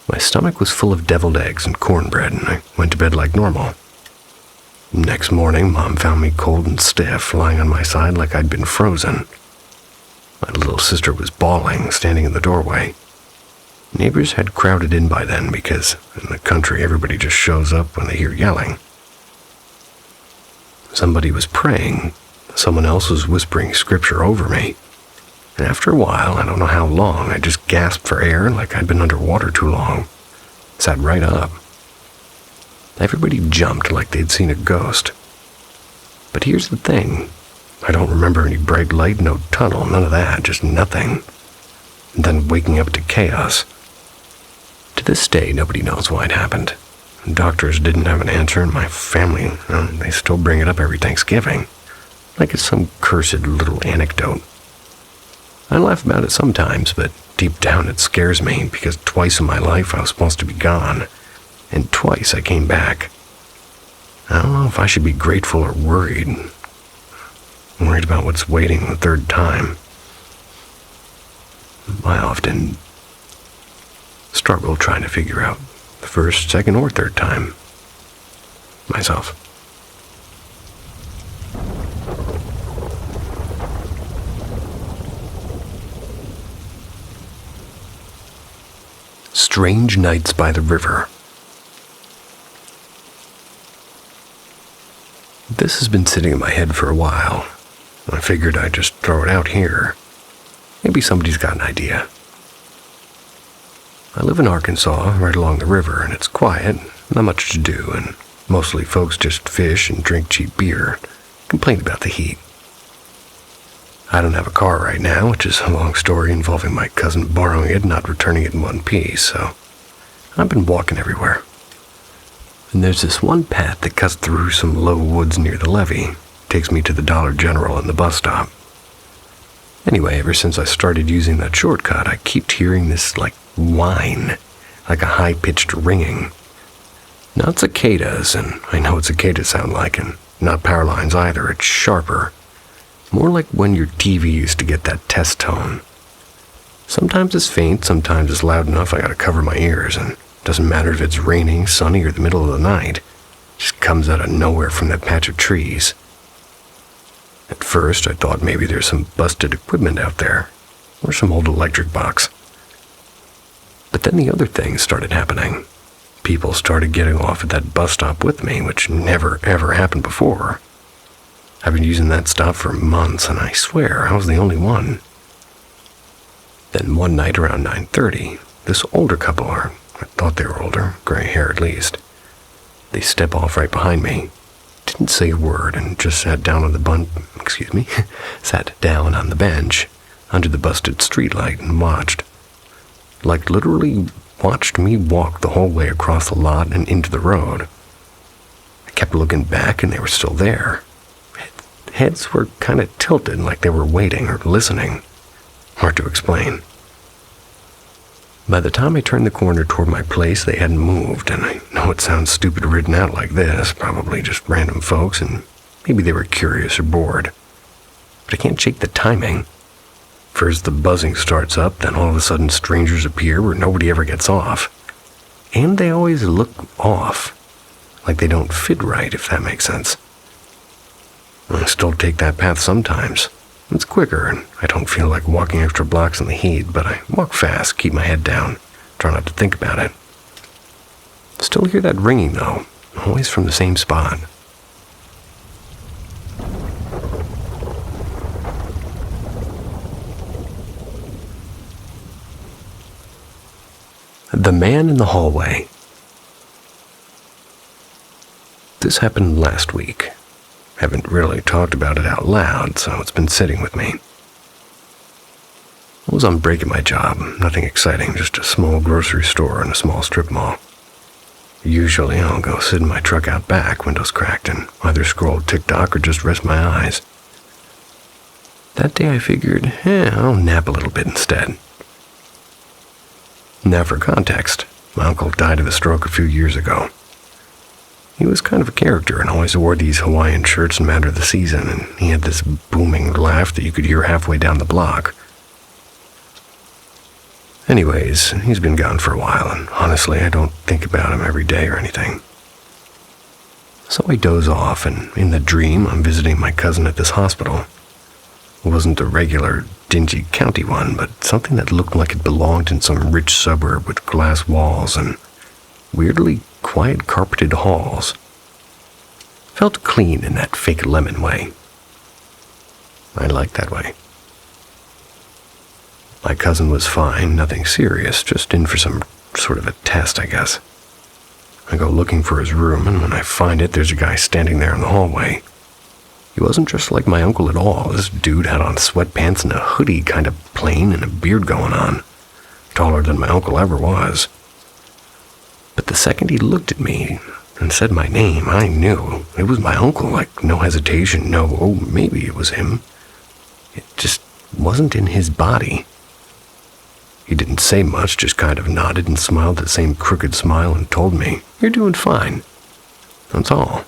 My stomach was full of deviled eggs and cornbread, and I went to bed like normal. Next morning, Mom found me cold and stiff, lying on my side like I'd been frozen. My little sister was bawling, standing in the doorway. Neighbors had crowded in by then because in the country everybody just shows up when they hear yelling. Somebody was praying. Someone else was whispering scripture over me. And after a while, I don't know how long, I just gasped for air like I'd been underwater too long. Sat right up. Everybody jumped like they'd seen a ghost. But here's the thing. I don't remember any bright light, no tunnel, none of that, just nothing. And then waking up to chaos. To this day, nobody knows why it happened. Doctors didn't have an answer, and my family, they still bring it up every Thanksgiving. Like it's some cursed little anecdote. I laugh about it sometimes, but deep down it scares me because twice in my life I was supposed to be gone, and twice I came back. I don't know if I should be grateful or worried. I'm worried about what's waiting the third time. I often struggle trying to figure out the first, second, or third time myself. Strange nights by the river. This has been sitting in my head for a while. I figured I'd just throw it out here. Maybe somebody's got an idea. I live in Arkansas, right along the river, and it's quiet, not much to do, and mostly folks just fish and drink cheap beer, complain about the heat. I don't have a car right now, which is a long story involving my cousin borrowing it and not returning it in one piece, so I've been walking everywhere. And there's this one path that cuts through some low woods near the levee. Takes me to the Dollar General and the bus stop. Anyway, ever since I started using that shortcut, I keep hearing this, whine, like a high-pitched ringing. Not cicadas, and I know what cicadas sound like, and not power lines either, it's sharper. More like when your TV used to get that test tone. Sometimes it's faint, sometimes it's loud enough I gotta cover my ears, and it doesn't matter if it's raining, sunny, or the middle of the night. It just comes out of nowhere from that patch of trees. At first, I thought maybe there's some busted equipment out there, or some old electric box. But then the other things started happening. People started getting off at that bus stop with me, which never ever happened before. I've been using that stop for months, and I swear I was the only one. Then one night around 9:30, this older couple, or I thought they were older, gray hair at least, they step off right behind me, didn't say a word, and just sat down on the bench under the busted streetlight and watched. Like literally watched me walk the whole way across the lot and into the road. I kept looking back and they were still there. Heads were kind of tilted like they were waiting or listening. Hard to explain. By the time I turned the corner toward my place, they hadn't moved, and I know it sounds stupid written out like this, probably just random folks, and maybe they were curious or bored. But I can't shake the timing. First the buzzing starts up, then all of a sudden strangers appear where nobody ever gets off. And they always look off, like they don't fit right, if that makes sense. I still take that path sometimes. It's quicker, and I don't feel like walking extra blocks in the heat, but I walk fast, keep my head down, try not to think about it. Still hear that ringing, though, always from the same spot. The man in the hallway. This happened last week. Haven't really talked about it out loud, so it's been sitting with me. I was on break at my job, nothing exciting, just a small grocery store and a small strip mall. Usually I'll go sit in my truck out back, windows cracked, and either scroll TikTok or just rest my eyes. That day I figured, I'll nap a little bit instead. Now for context, my uncle died of a stroke a few years ago. He was kind of a character and always wore these Hawaiian shirts no matter the season, and he had this booming laugh that you could hear halfway down the block. Anyways, he's been gone for a while, and honestly, I don't think about him every day or anything. So I doze off, and in the dream, I'm visiting my cousin at this hospital. It wasn't a regular, dingy county one, but something that looked like it belonged in some rich suburb with glass walls and weirdly quiet carpeted halls. Felt clean in that fake lemon way. I liked that way. My cousin was fine, nothing serious, just in for some sort of a test, I guess. I go looking for his room, and when I find it, there's a guy standing there in the hallway. He wasn't just like my uncle at all. This dude had on sweatpants and a hoodie, kind of plain, and a beard going on. Taller than my uncle ever was. But the second he looked at me and said my name, I knew it was my uncle, like no hesitation, maybe it was him. It just wasn't in his body. He didn't say much, just kind of nodded and smiled that same crooked smile and told me, "You're doing fine." That's all.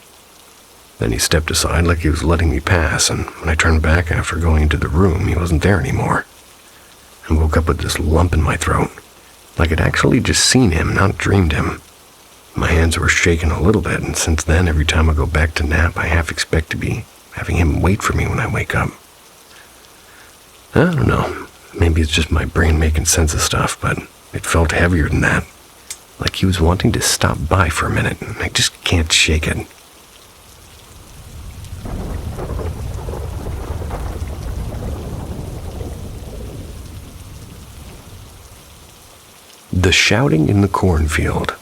Then he stepped aside like he was letting me pass, and when I turned back after going into the room, he wasn't there anymore. I woke up with this lump in my throat, like I'd actually just seen him, not dreamed him. My hands were shaking a little bit, and since then, every time I go back to nap, I half expect to be having him wait for me when I wake up. I don't know, maybe it's just my brain making sense of stuff, but it felt heavier than that. Like he was wanting to stop by for a minute, and I just can't shake it. The shouting in the cornfield.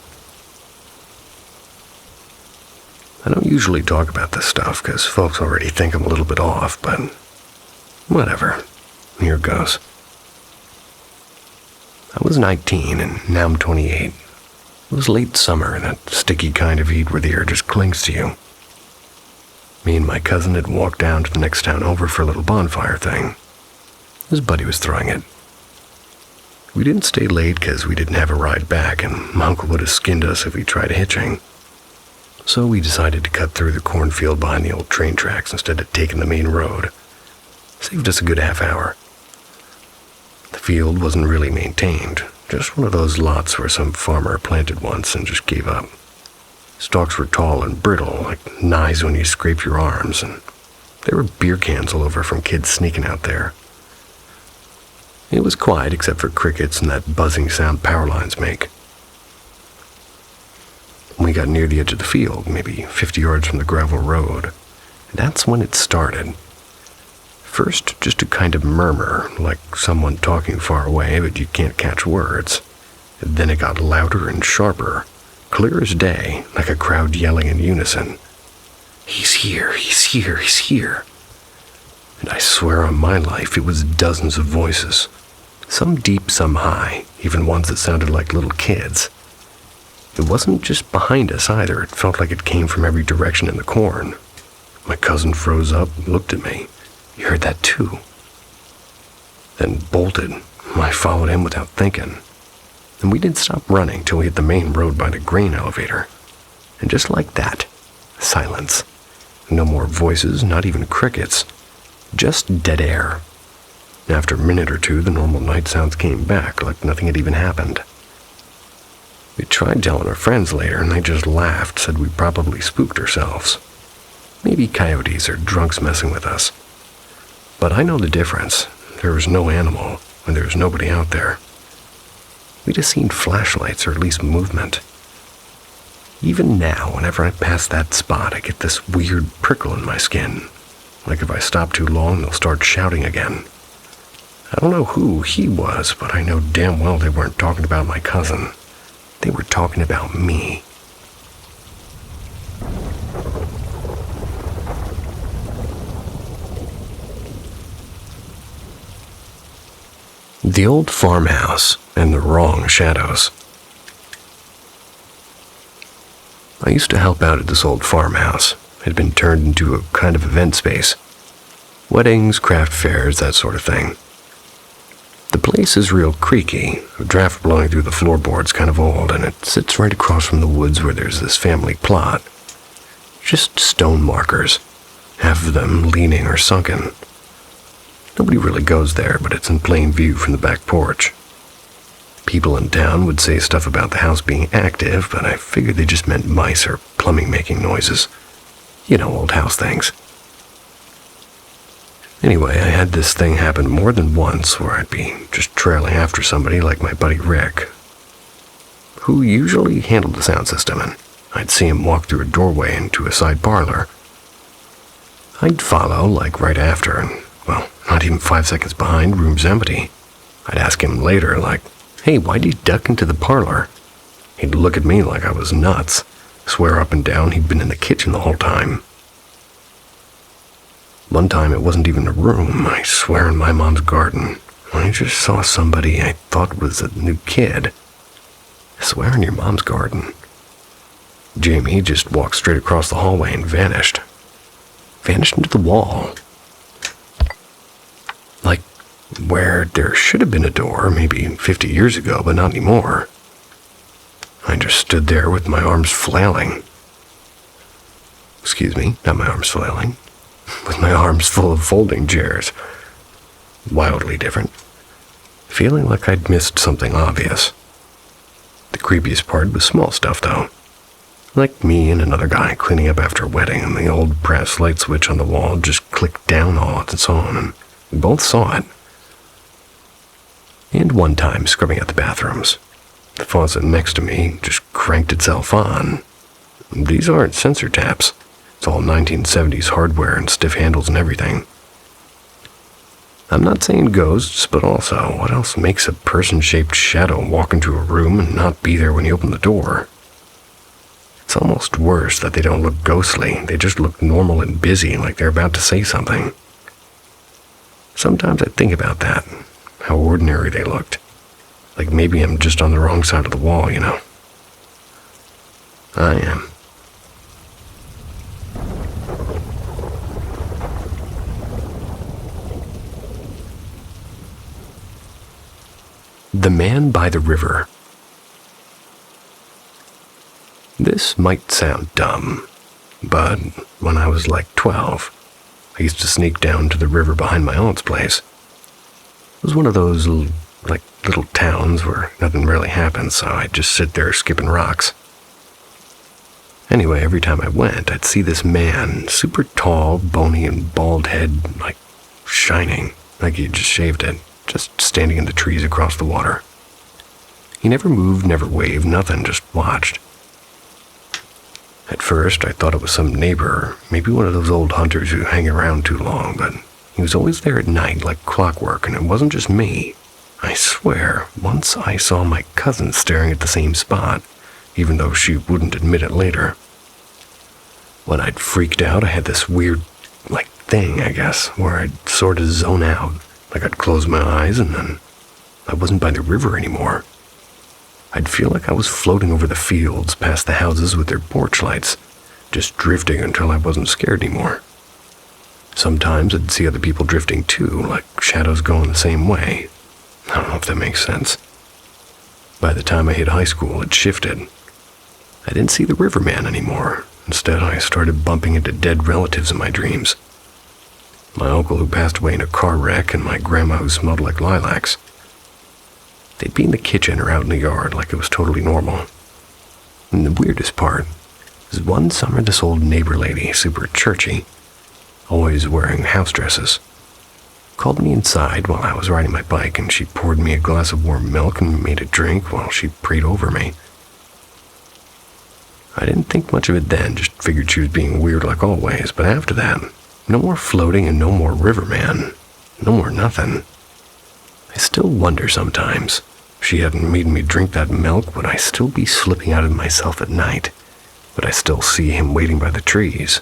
I don't usually talk about this stuff because folks already think I'm a little bit off, but whatever. Here goes. I was 19 and now I'm 28. It was late summer, that sticky kind of heat where the air just clings to you. Me and my cousin had walked down to the next town over for a little bonfire thing. His buddy was throwing it. We didn't stay late because we didn't have a ride back, and my uncle would have skinned us if we tried hitching. So we decided to cut through the cornfield behind the old train tracks instead of taking the main road. Saved us a good half hour. The field wasn't really maintained, just one of those lots where some farmer planted once and just gave up. Stalks were tall and brittle, like knives when you scrape your arms, and There were beer cans all over from kids sneaking out there. It was quiet except for crickets and that buzzing sound power lines make. When we got near the edge of the field, maybe 50 yards from the gravel road, that's when it started. First, just a kind of murmur, like someone talking far away, but you can't catch words. Then it got louder and sharper, clear as day, like a crowd yelling in unison. "He's here, he's here, he's here." And I swear on my life it was dozens of voices. Some deep, some high, even ones that sounded like little kids. It wasn't just behind us either. It felt like it came from every direction in the corn. My cousin froze up and looked at me. He heard that too. Then bolted. I followed him without thinking. And we didn't stop running till we hit the main road by the grain elevator. And just like that, silence. No more voices, not even crickets. Just dead air. After a minute or two, the normal night sounds came back, like nothing had even happened. We tried telling our friends later, and they just laughed, said we probably spooked ourselves. Maybe coyotes or drunks messing with us. But I know the difference. There was no animal, and there was nobody out there. We just seen flashlights, or at least movement. Even now, whenever I pass that spot, I get this weird prickle in my skin. Like if I stop too long, they'll start shouting again. I don't know who he was, but I know damn well they weren't talking about my cousin. They were talking about me. The old farmhouse and the wrong shadows. I used to help out at this old farmhouse. It had been turned into a kind of event space. Weddings, craft fairs, that sort of thing. The place is real creaky, a draft blowing through the floorboards kind of old, and it sits right across from the woods where there's this family plot. Just stone markers, half of them leaning or sunken. Nobody really goes there, but it's in plain view from the back porch. People in town would say stuff about the house being active, but I figured they just meant mice or plumbing making noises. You know, old house things. Anyway, I had this thing happen more than once where I'd be just trailing after somebody like my buddy Rick, who usually handled the sound system, and I'd see him walk through a doorway into a side parlor. I'd follow, like right after, and, well, not even 5 seconds behind, room's empty. I'd ask him later, like, "Hey, why'd you duck into the parlor?" He'd look at me like I was nuts, swear up and down he'd been in the kitchen the whole time. One time it wasn't even a room, I swear, in my mom's garden. I just saw somebody I thought was a new kid. I swear, in your mom's garden. Jamie just walked straight across the hallway and vanished. Vanished into the wall. Like where there should have been a door, maybe 50 years ago, but not anymore. I just stood there with my arms flailing. Excuse me, not my arms flailing. With my arms full of folding chairs. Wildly different. Feeling like I'd missed something obvious. The creepiest part was small stuff, though. Like me and another guy cleaning up after a wedding, and the old brass light switch on the wall just clicked down all on its own, and we both saw it. And one time, scrubbing at the bathrooms, the faucet next to me just cranked itself on. These aren't sensor taps. It's all 1970s hardware and stiff handles and everything. I'm not saying ghosts, but also, what else makes a person-shaped shadow walk into a room and not be there when you open the door? It's almost worse that they don't look ghostly. They just look normal and busy, like they're about to say something. Sometimes I think about that, how ordinary they looked. Like maybe I'm just on the wrong side of the wall, you know. I am. The Man by the River. This might sound dumb, but when I was like 12, I used to sneak down to the river behind my aunt's place. It was one of those, like, little towns where nothing really happens, so I'd just sit there skipping rocks. Anyway, every time I went, I'd see this man, super tall, bony, and bald head, like shining, like he'd just shaved it, just standing in the trees across the water. He never moved, never waved, nothing, just watched. At first, I thought it was some neighbor, maybe one of those old hunters who hang around too long, but he was always there at night like clockwork, and it wasn't just me. I swear, once I saw my cousin staring at the same spot, even though she wouldn't admit it later. When I'd freaked out, I had this weird, thing, I guess, where I'd sort of zone out, like I'd close my eyes and then I wasn't by the river anymore. I'd feel like I was floating over the fields past the houses with their porch lights, just drifting until I wasn't scared anymore. Sometimes I'd see other people drifting too, like shadows going the same way. I don't know if that makes sense. By the time I hit high school, it shifted. I didn't see the riverman anymore. Instead, I started bumping into dead relatives in my dreams. My uncle who passed away in a car wreck and my grandma who smelled like lilacs. They'd be in the kitchen or out in the yard like it was totally normal. And the weirdest part is one summer this old neighbor lady, super churchy, always wearing house dresses, called me inside while I was riding my bike and she poured me a glass of warm milk and made a drink while she prayed over me. I didn't think much of it then, just figured she was being weird like always, but after that, no more floating and no more riverman, no more nothing. I still wonder sometimes, if she hadn't made me drink that milk, would I still be slipping out of myself at night? Would I still see him waiting by the trees?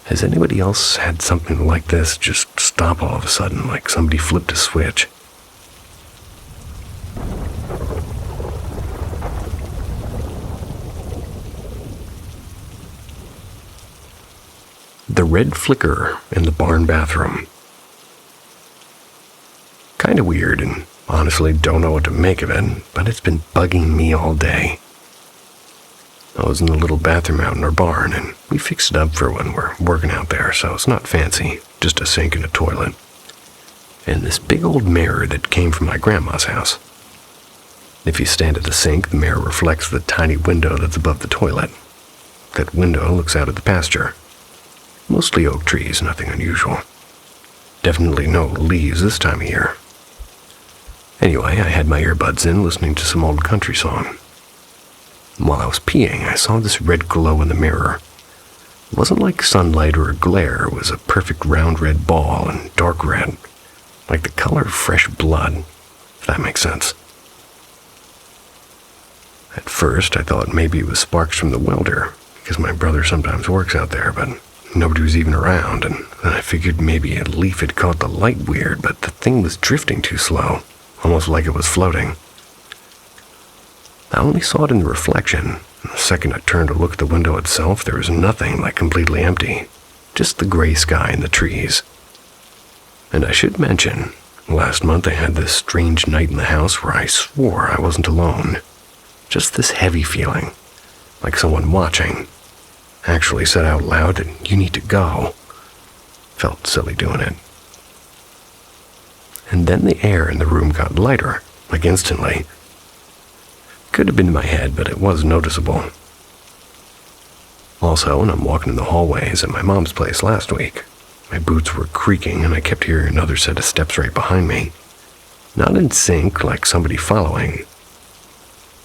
Has anybody else had something like this just stop all of a sudden, like somebody flipped a switch? The red flicker in the barn bathroom. Kinda weird, and honestly don't know what to make of it, but it's been bugging me all day. I was in the little bathroom out in our barn, and we fixed it up for when we're working out there, so it's not fancy, just a sink and a toilet. And this big old mirror that came from my grandma's house. If you stand at the sink, the mirror reflects the tiny window that's above the toilet. That window looks out at the pasture. Mostly oak trees, nothing unusual. Definitely no leaves this time of year. Anyway, I had my earbuds in listening to some old country song. While I was peeing, I saw this red glow in the mirror. It wasn't like sunlight or a glare, it was a perfect round red ball and dark red, like the color of fresh blood, if that makes sense. At first, I thought maybe it was sparks from the welder, because my brother sometimes works out there, but nobody was even around, and then I figured maybe a leaf had caught the light weird, but the thing was drifting too slow, almost like it was floating. I only saw it in the reflection. The second I turned to look at the window itself, there was nothing, like completely empty. Just the gray sky and the trees. And I should mention, last month I had this strange night in the house where I swore I wasn't alone. Just this heavy feeling, like someone watching. Actually said out loud that you need to go. Felt silly doing it. And then the air in the room got lighter, like instantly. Could have been in my head, but it was noticeable. Also, when I'm walking in the hallways at my mom's place last week, my boots were creaking and I kept hearing another set of steps right behind me. Not in sync, like somebody following.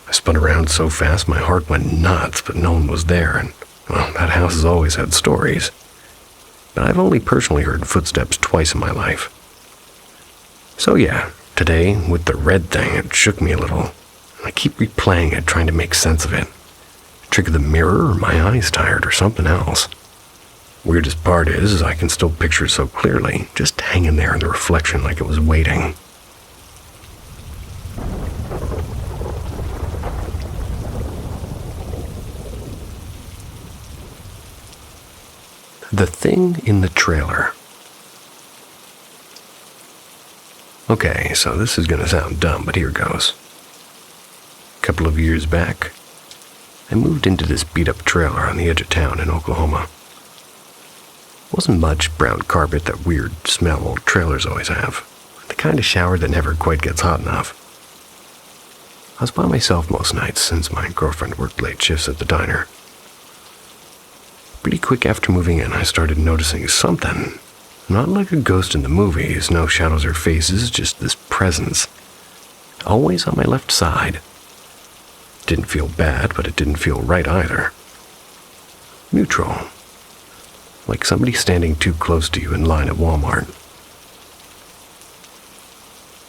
I spun around so fast my heart went nuts, but no one was there, and well, that house has always had stories. But I've only personally heard footsteps twice in my life. So yeah, today, with the red thing, it shook me a little. I keep replaying it, trying to make sense of it. Trick of the mirror, or my eyes tired, or something else. Weirdest part is I can still picture it so clearly, just hanging there in the reflection like it was waiting. The thing in the trailer. Okay, so this is gonna sound dumb, but here goes. A couple of years back, I moved into this beat-up trailer on the edge of town in Oklahoma. Wasn't much brown carpet, that weird smell old trailers always have. The kind of shower that never quite gets hot enough. I was by myself most nights since my girlfriend worked late shifts at the diner. Pretty quick after moving in, I started noticing something. Not like a ghost in the movies, no shadows or faces, just this presence. Always on my left side. Didn't feel bad, but it didn't feel right either. Neutral. Like somebody standing too close to you in line at Walmart.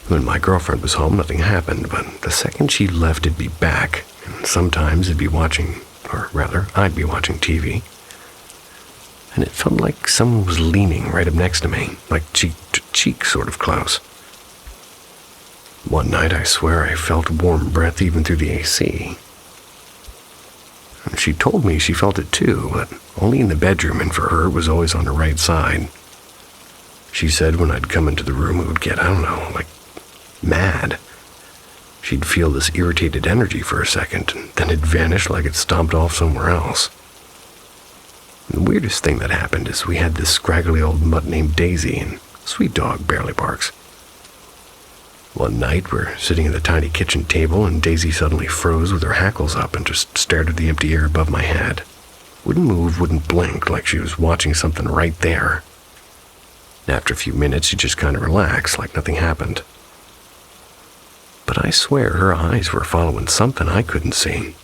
When my girlfriend was home, nothing happened, but the second she left, it'd be back, and sometimes it'd be watching, or rather, I'd be watching TV. And it felt like someone was leaning right up next to me, like cheek to cheek sort of close. One night, I swear I felt warm breath even through the AC. She told me she felt it too, but only in the bedroom, and for her it was always on her right side. She said when I'd come into the room, it would get, like mad. She'd feel this irritated energy for a second, and then it'd vanish like it stomped off somewhere else. The weirdest thing that happened is we had this scraggly old mutt named Daisy, and sweet dog barely barks. One night, we're sitting at the tiny kitchen table, and Daisy suddenly froze with her hackles up and just stared at the empty air above my head. Wouldn't move, wouldn't blink, like she was watching something right there. After a few minutes, she just kind of relaxed, like nothing happened. But I swear her eyes were following something I couldn't see.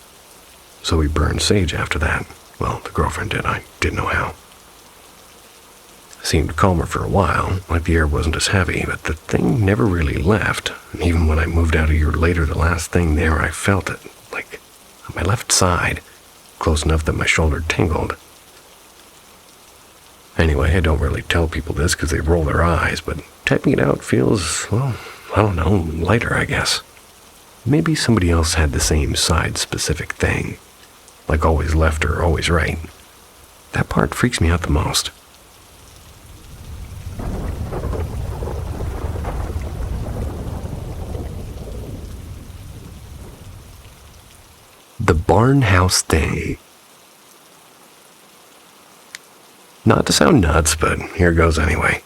So we burned sage after that. Well, the girlfriend did. I didn't know how. Seemed calmer for a while, like the air wasn't as heavy, but the thing never really left. And even when I moved out a year later, the last thing there, I felt it, like on my left side, close enough that my shoulder tingled. Anyway, I don't really tell people this because they roll their eyes, but typing it out feels, lighter, I guess. Maybe somebody else had the same side-specific thing, like always left or always right. That part freaks me out the most. The barn house thing. Not to sound nuts, but here goes anyway.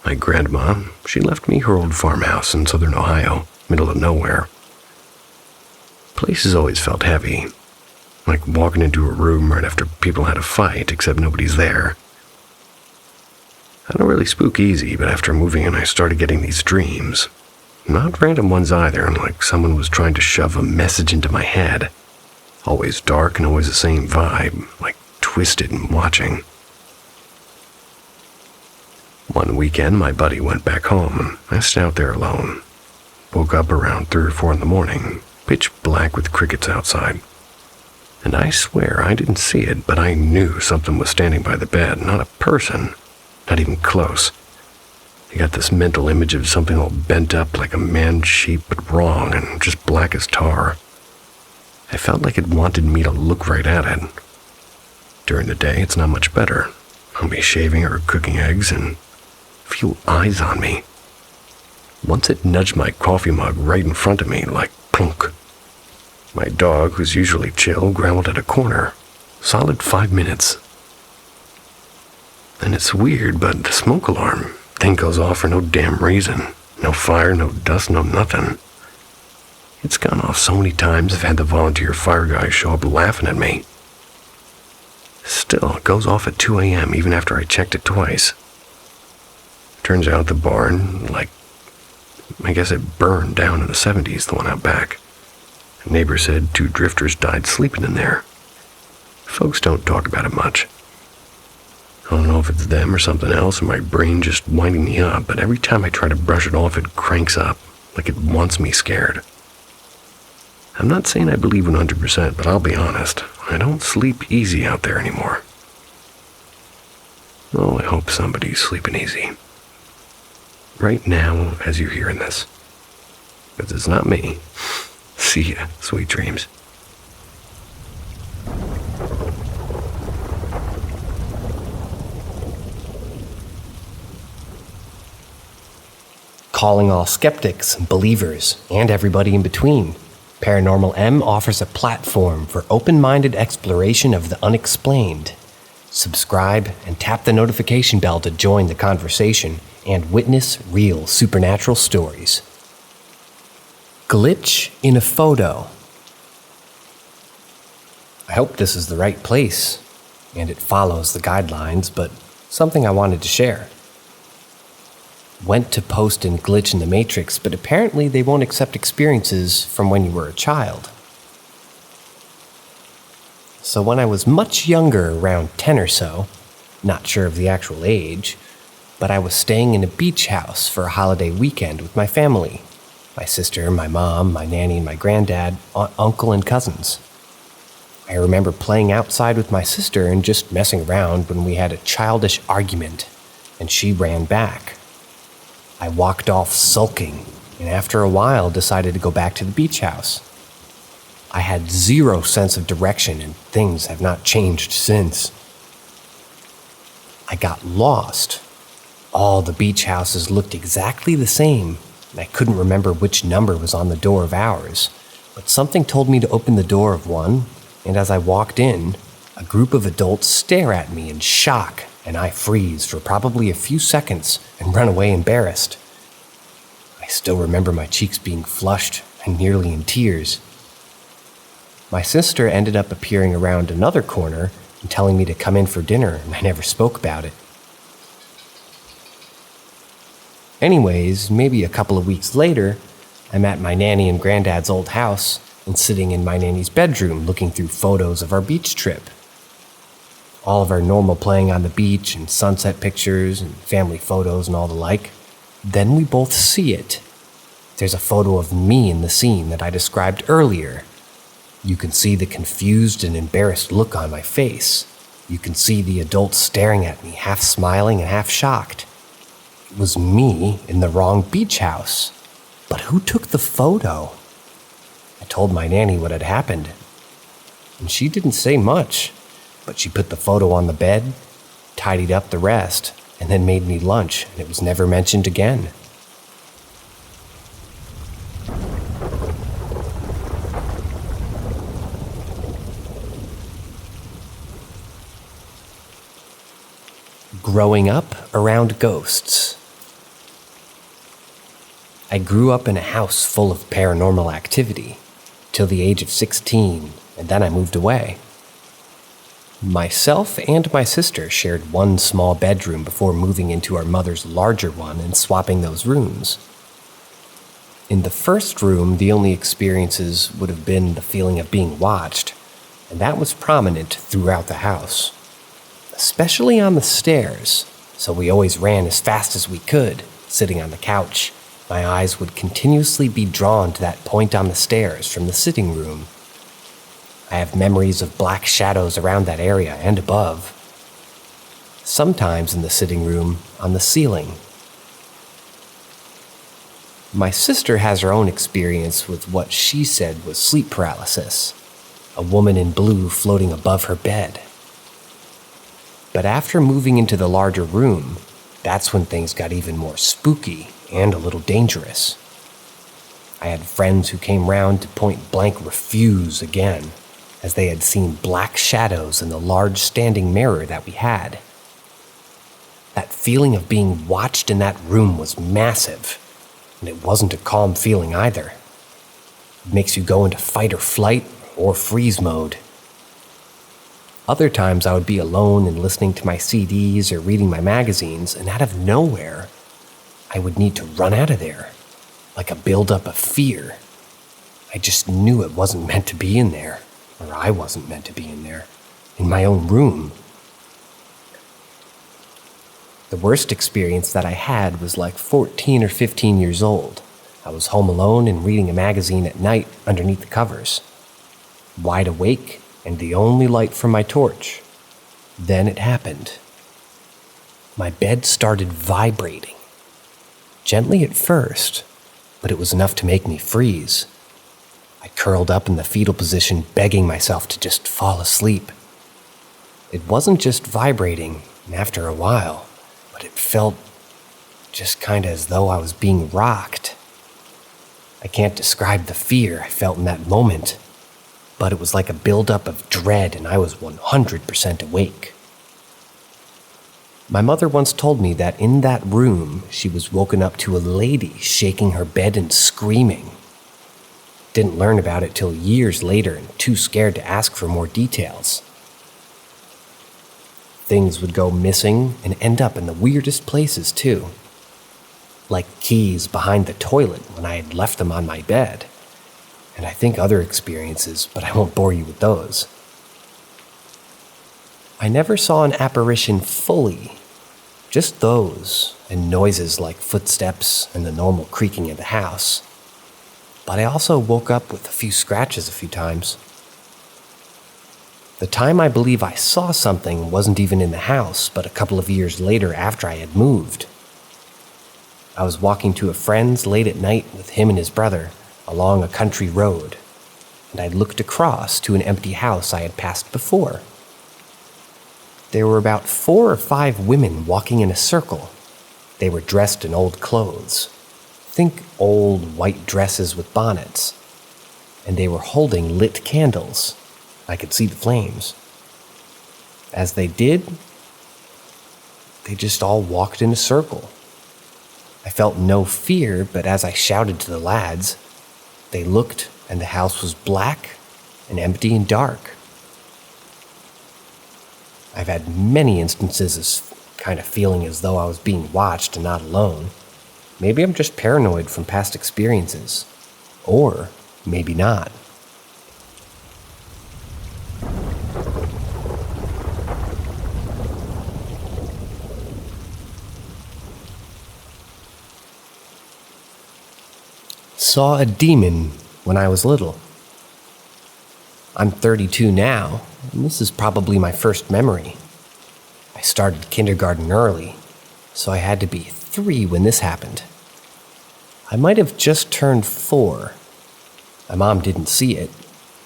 My grandma, she left me her old farmhouse in southern Ohio, middle of nowhere. Place has always felt heavy, like walking into a room right after people had a fight, except nobody's there. I don't really spook easy, but after moving in, I started getting these dreams. Not random ones either, like someone was trying to shove a message into my head. Always dark and always the same vibe, like twisted and watching. One weekend, my buddy went back home, and I sat out there alone. Woke up around 3 or 4 in the morning, pitch black with crickets outside. And I swear I didn't see it, but I knew something was standing by the bed, not a person, not even close. I got this mental image of something all bent up like a man's sheep, but wrong and just black as tar. I felt like it wanted me to look right at it. During the day, it's not much better. I'll be shaving or cooking eggs and feel eyes on me. Once it nudged my coffee mug right in front of me, like plunk. My dog, who's usually chill, growled at a corner. Solid 5 minutes. And it's weird, but the smoke alarm thing goes off for no damn reason. No fire, no dust, no nothing. It's gone off so many times I've had the volunteer fire guy show up laughing at me. Still, it goes off at 2 a.m. even after I checked it twice. Turns out the barn, I guess it burned down in the 70s, the one out back. A neighbor said 2 drifters died sleeping in there. Folks don't talk about it much. I don't know if it's them or something else, or my brain just winding me up, but every time I try to brush it off, it cranks up, like it wants me scared. I'm not saying I believe 100%, but I'll be honest, I don't sleep easy out there anymore. Oh, I hope somebody's sleeping easy. Right now, as you're hearing this. Because it's not me. See ya, sweet dreams. Calling all skeptics, believers, and everybody in between, Paranormal M offers a platform for open-minded exploration of the unexplained. Subscribe and tap the notification bell to join the conversation and witness real supernatural stories. Glitch in a photo. I hope this is the right place. and it follows the guidelines, but something I wanted to share. Went to post and glitch in the Matrix, but apparently they won't accept experiences from when you were a child. So when I was much younger, around 10 or so, not sure of the actual age, but I was staying in a beach house for a holiday weekend with my family. My sister, my mom, my nanny, and my granddad, uncle, and cousins. I remember playing outside with my sister and just messing around when we had a childish argument, and she ran back. I walked off sulking, and after a while decided to go back to the beach house. I had zero sense of direction, and things have not changed since. I got lost. All the beach houses looked exactly the same, and I couldn't remember which number was on the door of ours, but something told me to open the door of one, and as I walked in, a group of adults stare at me in shock, and I freeze for probably a few seconds and run away embarrassed. I still remember my cheeks being flushed and nearly in tears. My sister ended up appearing around another corner and telling me to come in for dinner, and I never spoke about it. Anyways, maybe a couple of weeks later, I'm at my nanny and granddad's old house and sitting in my nanny's bedroom looking through photos of our beach trip. All of our normal playing on the beach and sunset pictures and family photos and all the like. Then we both see it. There's a photo of me in the scene that I described earlier. You can see the confused and embarrassed look on my face. You can see the adults staring at me, half smiling and half shocked. It was me in the wrong beach house. But who took the photo? I told my nanny what had happened, and she didn't say much, but she put the photo on the bed, tidied up the rest, and then made me lunch, and it was never mentioned again. Growing up around ghosts. I grew up in a house full of paranormal activity till the age of 16, and then I moved away. Myself and my sister shared one small bedroom before moving into our mother's larger one and swapping those rooms. In the first room, the only experiences would have been the feeling of being watched, and that was prominent throughout the house, especially on the stairs, so we always ran as fast as we could, sitting on the couch. My eyes would continuously be drawn to that point on the stairs from the sitting room. I have memories of black shadows around that area and above. Sometimes in the sitting room, on the ceiling. My sister has her own experience with what she said was sleep paralysis, a woman in blue floating above her bed. But after moving into the larger room, that's when things got even more spooky and a little dangerous. I had friends who came round to point blank refuse again, as they had seen black shadows in the large standing mirror that we had. That feeling of being watched in that room was massive, and it wasn't a calm feeling either. It makes you go into fight or flight or freeze mode. Other times I would be alone and listening to my CDs or reading my magazines, and out of nowhere, I would need to run out of there, like a buildup of fear. I just knew it wasn't meant to be in there, or I wasn't meant to be in there, in my own room. The worst experience that I had was like 14 or 15 years old. I was home alone and reading a magazine at night underneath the covers, wide awake and the only light from my torch. Then it happened. My bed started vibrating. Gently at first, but it was enough to make me freeze. I curled up in the fetal position, begging myself to just fall asleep. It wasn't just vibrating, and after a while, but it felt just kind of as though I was being rocked. I can't describe the fear I felt in that moment, but it was like a buildup of dread, and I was 100% awake. My mother once told me that in that room, she was woken up to a lady shaking her bed and screaming. Didn't learn about it till years later and too scared to ask for more details. Things would go missing and end up in the weirdest places, too. Like keys behind the toilet when I had left them on my bed. And I think other experiences, but I won't bore you with those. I never saw an apparition fully, just those and noises like footsteps and the normal creaking of the house. But I also woke up with a few scratches a few times. The time I believe I saw something wasn't even in the house, but a couple of years later after I had moved. I was walking to a friend's late at night with him and his brother along a country road, and I looked across to an empty house I had passed before. There were about 4 or 5 women walking in a circle. They were dressed in old clothes. Think old white dresses with bonnets. And they were holding lit candles. I could see the flames. As they did, they just all walked in a circle. I felt no fear, but as I shouted to the lads, they looked and the house was black and empty and dark. I've had many instances of kind of feeling as though I was being watched and not alone. Maybe I'm just paranoid from past experiences. Or maybe not. Saw a demon when I was little. I'm 32 now, and this is probably my first memory. I started kindergarten early, so I had to be 3 when this happened. I might have just turned 4. My mom didn't see it,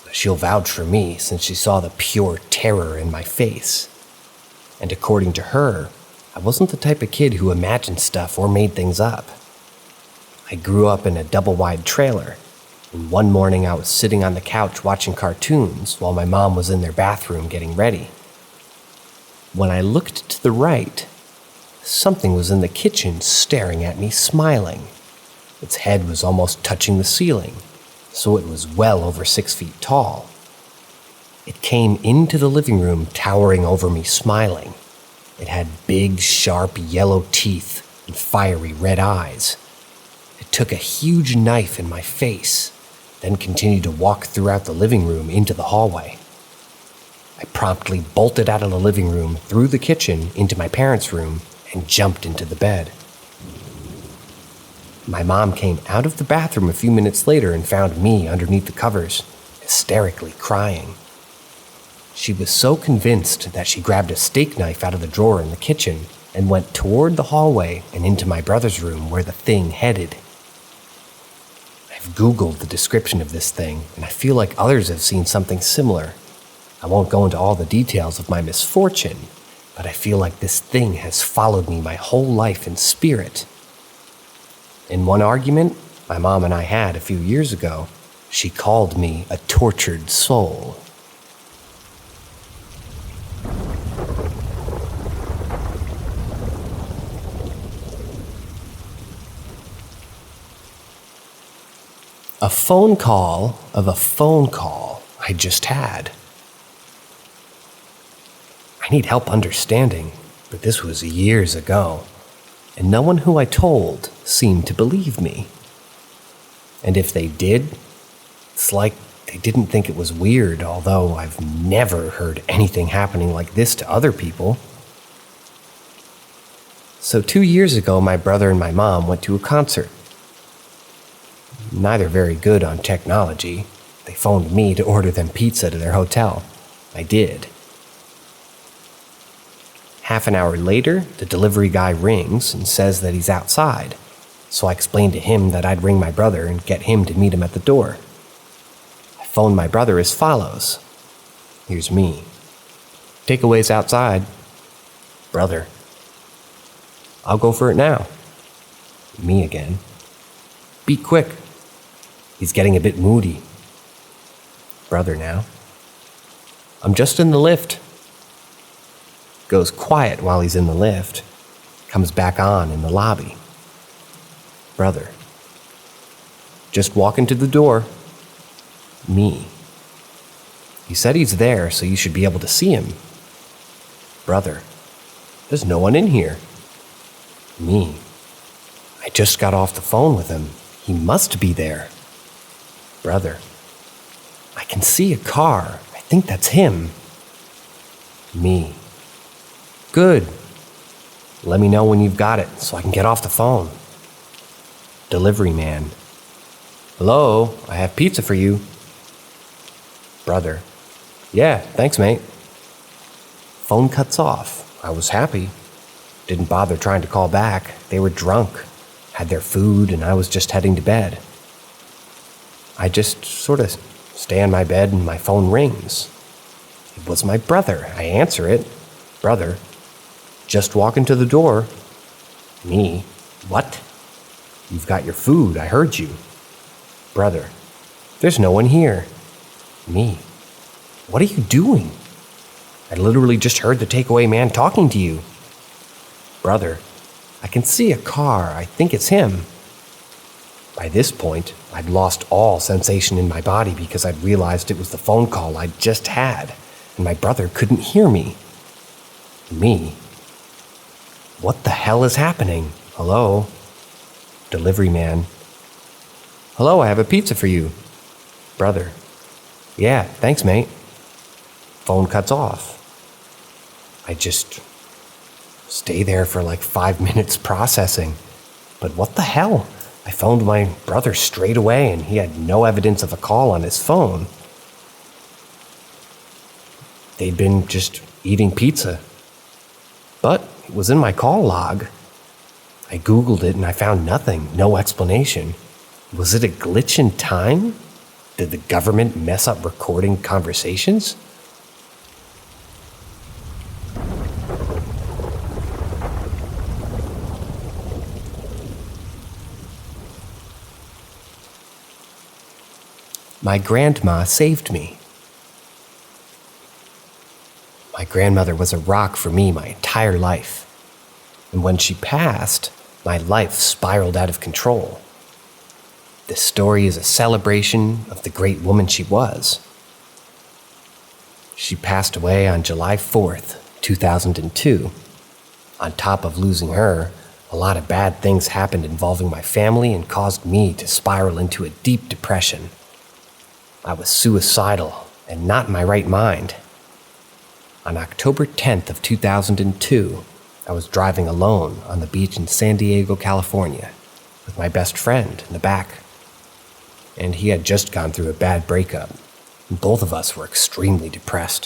but she'll vouch for me since she saw the pure terror in my face. And according to her, I wasn't the type of kid who imagined stuff or made things up. I grew up in a double-wide trailer, and one morning I was sitting on the couch watching cartoons while my mom was in their bathroom getting ready. When I looked to the right, something was in the kitchen staring at me, smiling. Its head was almost touching the ceiling, so it was well over 6 feet tall. It came into the living room, towering over me, smiling. It had big, sharp yellow teeth and fiery red eyes. It took a huge knife in my face, then continued to walk throughout the living room into the hallway. I promptly bolted out of the living room, through the kitchen, into my parents' room, and jumped into the bed. My mom came out of the bathroom a few minutes later and found me underneath the covers, hysterically crying. She was so convinced that she grabbed a steak knife out of the drawer in the kitchen and went toward the hallway and into my brother's room where the thing headed. I've Googled the description of this thing, and I feel like others have seen something similar. I won't go into all the details of my misfortune, but I feel like this thing has followed me my whole life in spirit. In one argument my mom and I had a few years ago, she called me a tortured soul. A phone call of a phone call I just had. I need help understanding, but this was years ago, and no one who I told seemed to believe me. And if they did, it's like they didn't think it was weird, although I've never heard anything happening like this to other people. So 2 years ago, my brother and my mom went to a concert. Neither very good on technology. They phoned me to order them pizza to their hotel. I did. Half an hour later, the delivery guy rings and says that he's outside, so I explained to him that I'd ring my brother and get him to meet him at the door. I phoned my brother as follows. Here's me. Takeaway's outside. Brother. I'll go for it now. Me again. Be quick. He's getting a bit moody. Brother now. I'm just in the lift. Goes quiet while he's in the lift. Comes back on in the lobby. Brother. Just walking to the door. Me. He said he's there, so you should be able to see him. Brother. There's no one in here. Me. I just got off the phone with him. He must be there. Brother. I can see a car. I think that's him. Me. Good. Let me know when you've got it so I can get off the phone. Delivery man. Hello, I have pizza for you. Brother. Yeah, thanks, mate. Phone cuts off. I was happy. Didn't bother trying to call back. They were drunk, had their food, and I was just heading to bed. I just sort of stay in my bed and my phone rings. It was my brother. I answer it. Brother. Just walking to the door. Me. What? You've got your food. I heard you. Brother. There's no one here. Me. What are you doing? I literally just heard the takeaway man talking to you. Brother. I can see a car. I think it's him. By this point, I'd lost all sensation in my body because I'd realized it was the phone call I'd just had, and my brother couldn't hear me. Me. What the hell is happening? Hello? Delivery man. Hello, I have a pizza for you. Brother. Yeah, thanks, mate. Phone cuts off. I just stay there for like 5 minutes processing. But what the hell? I phoned my brother straight away and he had no evidence of a call on his phone. They'd been just eating pizza. But it was in my call log. I Googled it and I found nothing, no explanation. Was it a glitch in time? Did the government mess up recording conversations? My grandma saved me. My grandmother was a rock for me my entire life. And when she passed, my life spiraled out of control. This story is a celebration of the great woman she was. She passed away on July 4th, 2002. On top of losing her, a lot of bad things happened involving my family and caused me to spiral into a deep depression. I was suicidal and not in my right mind. On October 10th of 2002, I was driving alone on the beach in San Diego, California, with my best friend in the back. And he had just gone through a bad breakup, and both of us were extremely depressed.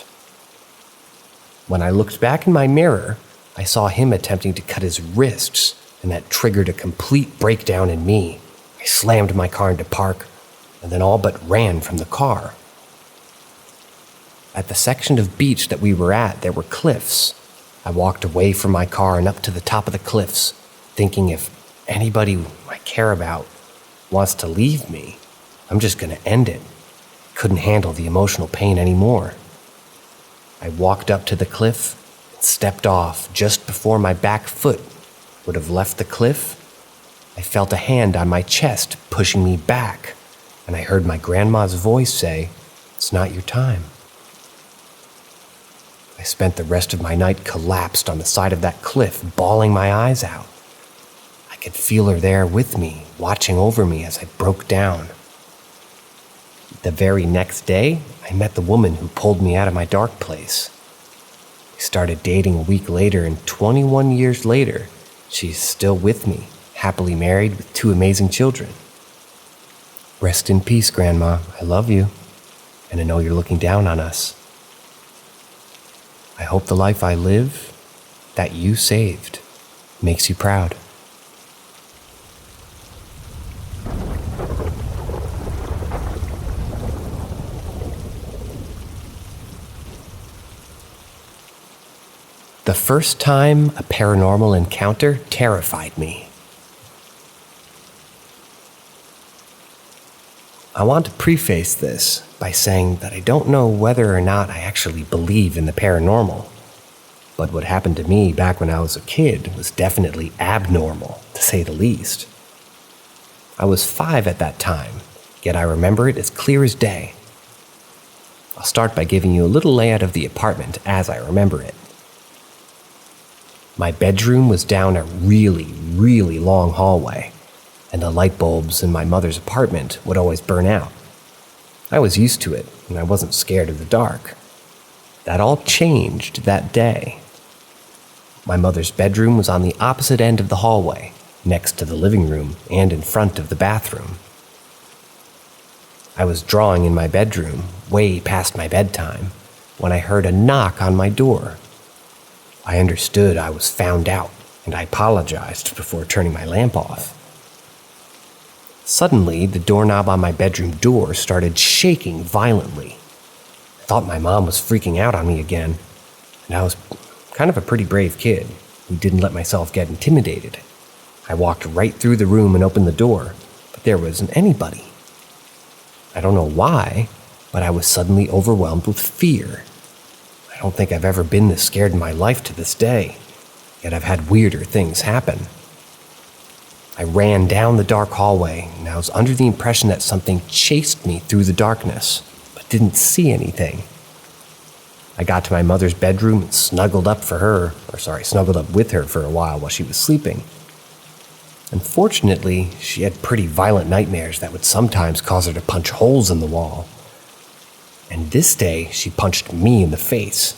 When I looked back in my mirror, I saw him attempting to cut his wrists, and that triggered a complete breakdown in me. I slammed my car into park, and then all but ran from the car. At the section of beach that we were at, there were cliffs. I walked away from my car and up to the top of the cliffs, thinking if anybody I care about wants to leave me, I'm just going to end it. Couldn't handle the emotional pain anymore. I walked up to the cliff and stepped off just before my back foot would have left the cliff. I felt a hand on my chest pushing me back, and I heard my grandma's voice say, "It's not your time." I spent the rest of my night collapsed on the side of that cliff, bawling my eyes out. I could feel her there with me, watching over me as I broke down. The very next day, I met the woman who pulled me out of my dark place. We started dating a week later, and 21 years later, she's still with me, happily married with 2 amazing children. Rest in peace, Grandma. I love you, and I know you're looking down on us. I hope the life I live, that you saved, makes you proud. The first time a paranormal encounter terrified me. I want to preface this by saying that I don't know whether or not I actually believe in the paranormal, but what happened to me back when I was a kid was definitely abnormal, to say the least. I was 5 at that time, yet I remember it as clear as day. I'll start by giving you a little layout of the apartment as I remember it. My bedroom was down a really, really long hallway, and the light bulbs in my mother's apartment would always burn out. I was used to it, and I wasn't scared of the dark. That all changed that day. My mother's bedroom was on the opposite end of the hallway, next to the living room and in front of the bathroom. I was drawing in my bedroom, way past my bedtime, when I heard a knock on my door. I understood I was found out, and I apologized before turning my lamp off. Suddenly, the doorknob on my bedroom door started shaking violently. I thought my mom was freaking out on me again, and I was kind of a pretty brave kid who didn't let myself get intimidated. I walked right through the room and opened the door, but there wasn't anybody. I don't know why, but I was suddenly overwhelmed with fear. I don't think I've ever been this scared in my life to this day, yet I've had weirder things happen. I ran down the dark hallway, and I was under the impression that something chased me through the darkness, but didn't see anything. I got to my mother's bedroom and snuggled up with her for a while she was sleeping. Unfortunately, she had pretty violent nightmares that would sometimes cause her to punch holes in the wall. And this day, she punched me in the face.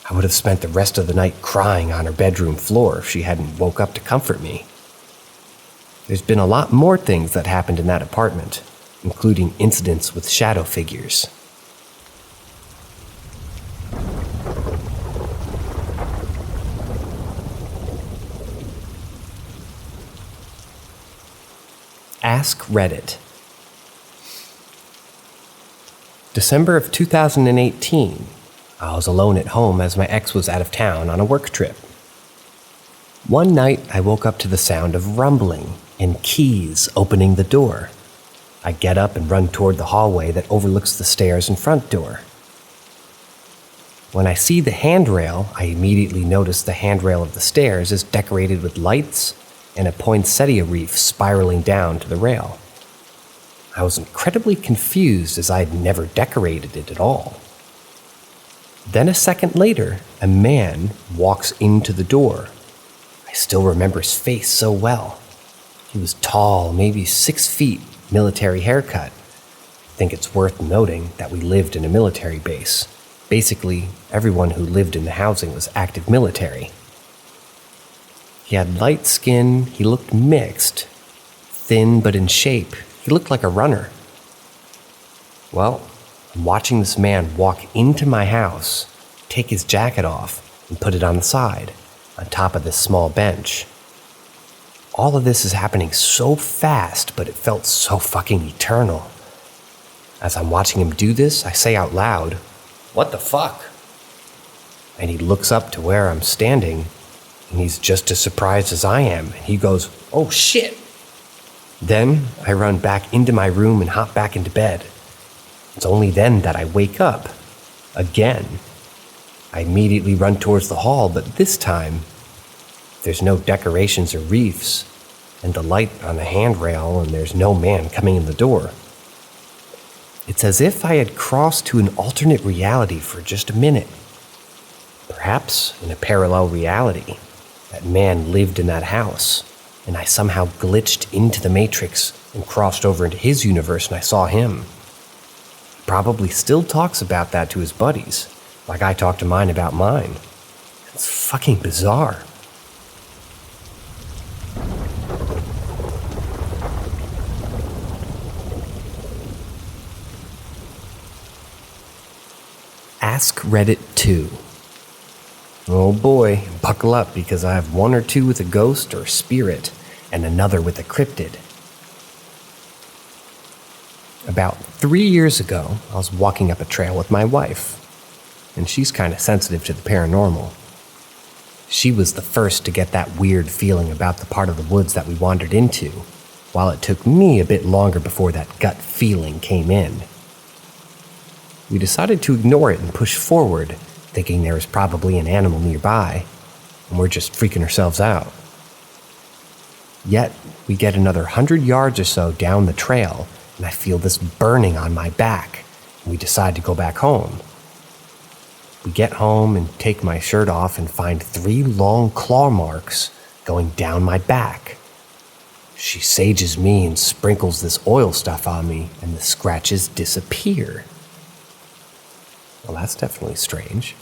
I would have spent the rest of the night crying on her bedroom floor if she hadn't woke up to comfort me. There's been a lot more things that happened in that apartment, including incidents with shadow figures. Ask Reddit. December of 2018, I was alone at home as my ex was out of town on a work trip. One night, I woke up to the sound of rumbling and keys opening the door. I get up and run toward the hallway that overlooks the stairs and front door. When I see the handrail, I immediately notice the handrail of the stairs is decorated with lights and a poinsettia wreath spiraling down to the rail. I was incredibly confused as I had never decorated it at all. Then a second later, a man walks into the door. I still remember his face so well. He was tall, maybe 6 feet, military haircut. I think it's worth noting that we lived in a military base. Basically, everyone who lived in the housing was active military. He had light skin, he looked mixed, thin but in shape. He looked like a runner. Well, I'm watching this man walk into my house, take his jacket off, and put it on the side, on top of this small bench. All of this is happening so fast, but it felt so fucking eternal. As I'm watching him do this, I say out loud, "What the fuck?" And he looks up to where I'm standing, and he's just as surprised as I am. He goes, "Oh shit." Then I run back into my room and hop back into bed. It's only then that I wake up. Again. I immediately run towards the hall, but this time, there's no decorations or wreaths, and the light on the handrail, and there's no man coming in the door. It's as if I had crossed to an alternate reality for just a minute. Perhaps in a parallel reality, that man lived in that house, and I somehow glitched into the Matrix and crossed over into his universe and I saw him. He probably still talks about that to his buddies, like I talk to mine about mine. It's fucking bizarre. Ask Reddit 2. Oh boy, buckle up because I have one or two with a ghost or spirit and another with a cryptid. About 3 years ago, I was walking up a trail with my wife, and she's kind of sensitive to the paranormal. She was the first to get that weird feeling about the part of the woods that we wandered into, while it took me a bit longer before that gut feeling came in. We decided to ignore it and push forward, thinking there was probably an animal nearby, and we're just freaking ourselves out. Yet, we get another 100 yards or so down the trail, and I feel this burning on my back, and we decide to go back home. We get home and take my shirt off and find 3 long claw marks going down my back. She sages me and sprinkles this oil stuff on me, and the scratches disappear. Well, that's definitely strange.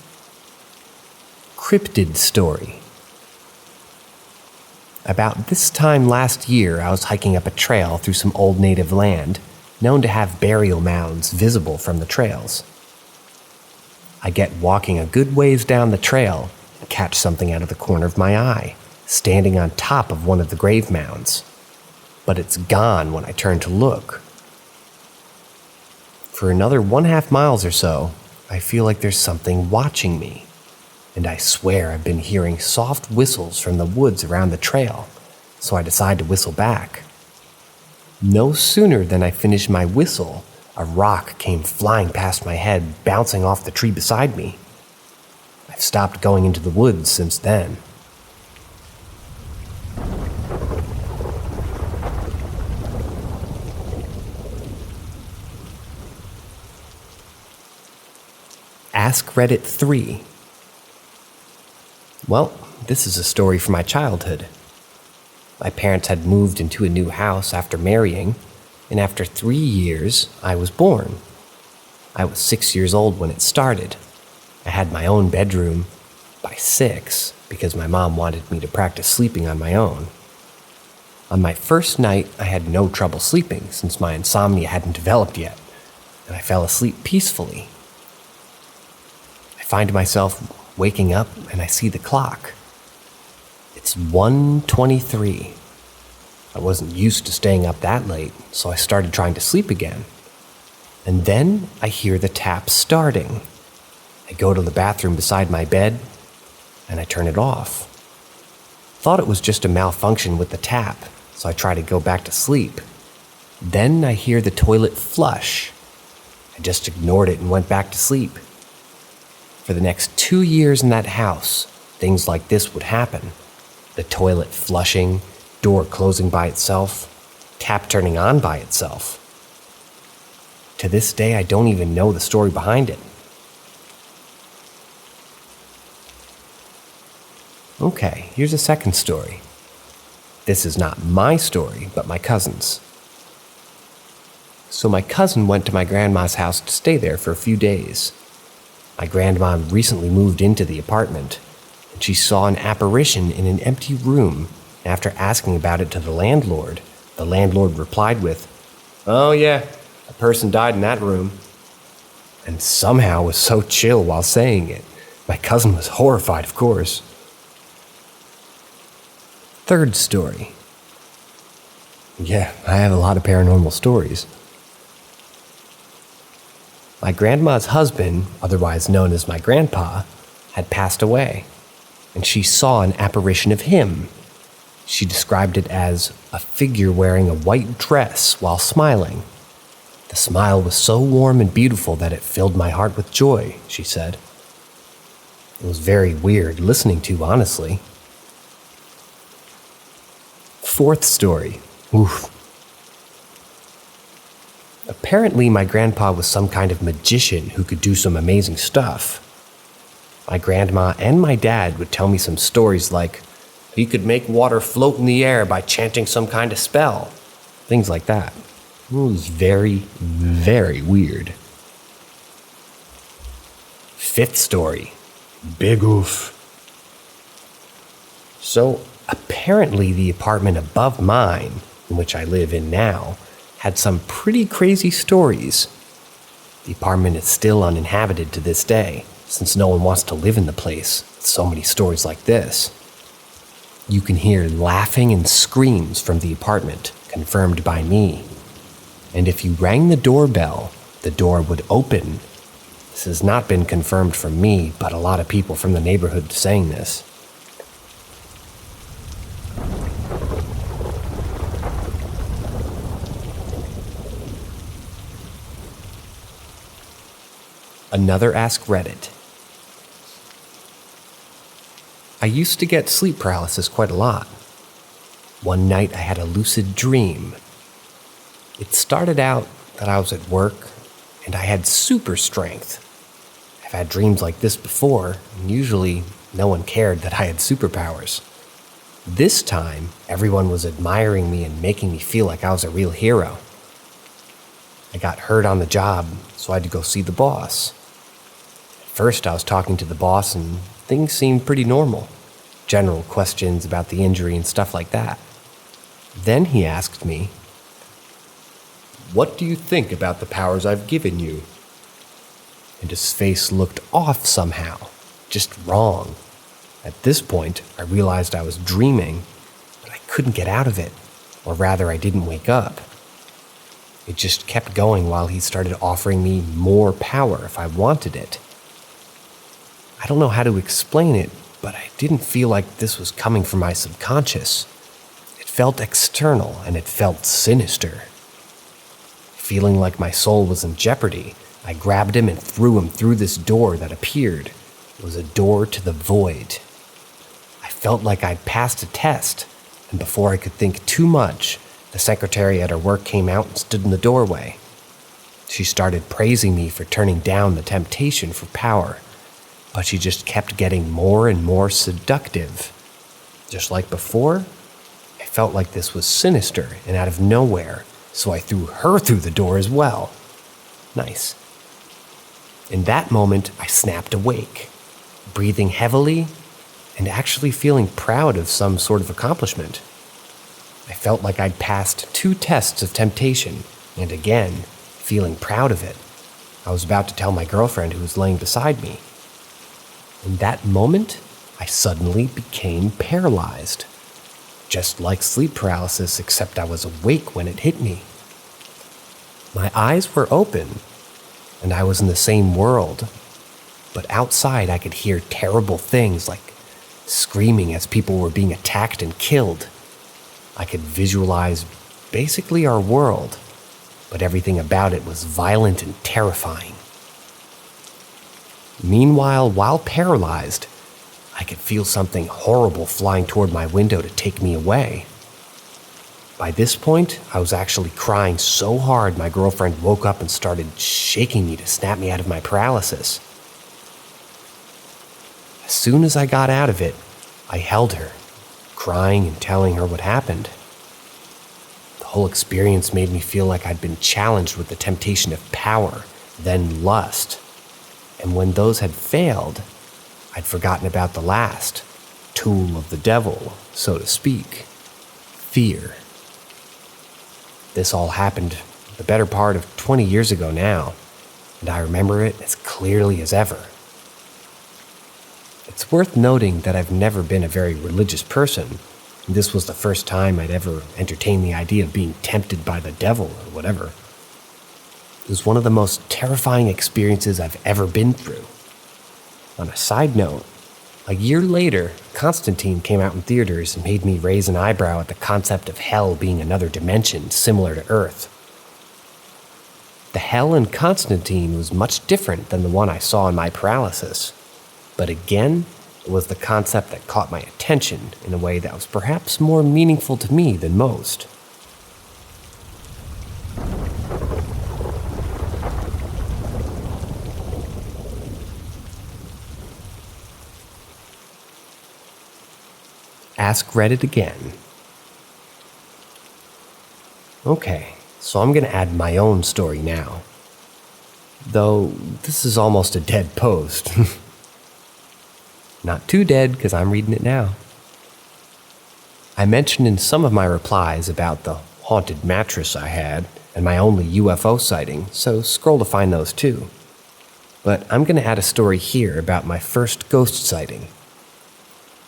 Cryptid story. About this time last year, I was hiking up a trail through some old native land, known to have burial mounds visible from the trails. I get walking a good ways down the trail and catch something out of the corner of my eye, standing on top of one of the grave mounds. But it's gone when I turn to look. For another 1/2 miles or so, I feel like there's something watching me, and I swear I've been hearing soft whistles from the woods around the trail, so I decide to whistle back. No sooner than I finish my whistle, a rock came flying past my head, bouncing off the tree beside me. I've stopped going into the woods since then. Ask Reddit 3. Well, this is a story from my childhood. My parents had moved into a new house after marrying, and after 3 years, I was born. I was 6 years old when it started. I had my own bedroom by 6 because my mom wanted me to practice sleeping on my own. On my first night, I had no trouble sleeping since my insomnia hadn't developed yet, and I fell asleep peacefully. I find myself waking up and I see the clock. It's 1:23. I wasn't used to staying up that late, so I started trying to sleep again. And then I hear the tap starting. I go to the bathroom beside my bed and I turn it off. Thought it was just a malfunction with the tap, so I try to go back to sleep. Then I hear the toilet flush. I just ignored it and went back to sleep. For the next 2 years in that house, things like this would happen. The toilet flushing, door closing by itself, tap turning on by itself. To this day, I don't even know the story behind it. Okay, here's a second story. This is not my story, but my cousin's. So my cousin went to my grandma's house to stay there for a few days. My grandma recently moved into the apartment, and she saw an apparition in an empty room. After asking about it to the landlord replied with, "Oh yeah, a person died in that room," and somehow was so chill while saying it. My cousin was horrified, of course. Third story. Yeah, I have a lot of paranormal stories. My grandma's husband, otherwise known as my grandpa, had passed away, and she saw an apparition of him. She described it as a figure wearing a white dress while smiling. The smile was so warm and beautiful that it filled my heart with joy, she said. It was very weird listening to, honestly. Fourth story. Oof. Apparently, my grandpa was some kind of magician who could do some amazing stuff. My grandma and my dad would tell me some stories like, he could make water float in the air by chanting some kind of spell. Things like that. It was very, very weird. Fifth story. Big oof. So, apparently the apartment above mine, in which I live in now, had some pretty crazy stories. The apartment is still uninhabited to this day, since no one wants to live in the place with so many stories like this. You can hear laughing and screams from the apartment, confirmed by me. And if you rang the doorbell, the door would open. This has not been confirmed from me, but a lot of people from the neighborhood saying this. Another Ask Reddit. I used to get sleep paralysis quite a lot. One night I had a lucid dream. It started out that I was at work and I had super strength. I've had dreams like this before, and usually no one cared that I had superpowers. This time, everyone was admiring me and making me feel like I was a real hero. I got hurt on the job, so I had to go see the boss. At first, I was talking to the boss and things seemed pretty normal. General questions about the injury and stuff like that. Then he asked me, "What do you think about the powers I've given you?" And his face looked off somehow, just wrong. At this point, I realized I was dreaming, but I couldn't get out of it, or rather I didn't wake up. It just kept going while he started offering me more power if I wanted it. I don't know how to explain it, but I didn't feel like this was coming from my subconscious. It felt external and it felt sinister. Feeling like my soul was in jeopardy, I grabbed him and threw him through this door that appeared. It was a door to the void. I felt like I'd passed a test, and before I could think too much, the secretary at her work came out and stood in the doorway. She started praising me for turning down the temptation for power, but she just kept getting more and more seductive. Just like before, I felt like this was sinister and out of nowhere, so I threw her through the door as well. Nice. In that moment, I snapped awake, breathing heavily and actually feeling proud of some sort of accomplishment. I felt like I'd passed 2 tests of temptation, and again, feeling proud of it. I was about to tell my girlfriend who was laying beside me. In that moment, I suddenly became paralyzed. Just like sleep paralysis, except I was awake when it hit me. My eyes were open, and I was in the same world, but outside I could hear terrible things like screaming as people were being attacked and killed. I could visualize basically our world, but everything about it was violent and terrifying. Meanwhile, while paralyzed, I could feel something horrible flying toward my window to take me away. By this point, I was actually crying so hard my girlfriend woke up and started shaking me to snap me out of my paralysis. As soon as I got out of it, I held her, crying and telling her what happened. The whole experience made me feel like I'd been challenged with the temptation of power, then lust. And when those had failed, I'd forgotten about the last tool of the devil, so to speak, fear. This all happened the better part of 20 years ago now, and I remember it as clearly as ever. It's worth noting that I've never been a very religious person, and this was the first time I'd ever entertained the idea of being tempted by the devil or whatever. It was one of the most terrifying experiences I've ever been through. On a side note, a year later, Constantine came out in theaters and made me raise an eyebrow at the concept of hell being another dimension similar to Earth. The hell in Constantine was much different than the one I saw in my paralysis. But again, it was the concept that caught my attention in a way that was perhaps more meaningful to me than most. Ask Reddit again. Okay, so I'm going to add my own story now. Though, this is almost a dead post. Not too dead, because I'm reading it now. I mentioned in some of my replies about the haunted mattress I had and my only UFO sighting, so scroll to find those too. But I'm going to add a story here about my first ghost sighting.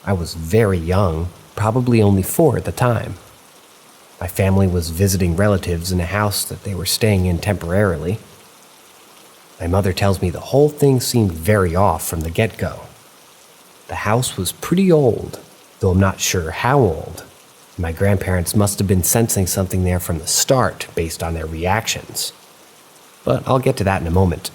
I was very young, probably only 4 at the time. My family was visiting relatives in a house that they were staying in temporarily. My mother tells me the whole thing seemed very off from the get-go. The house was pretty old, though I'm not sure how old. My grandparents must have been sensing something there from the start based on their reactions. But I'll get to that in a moment.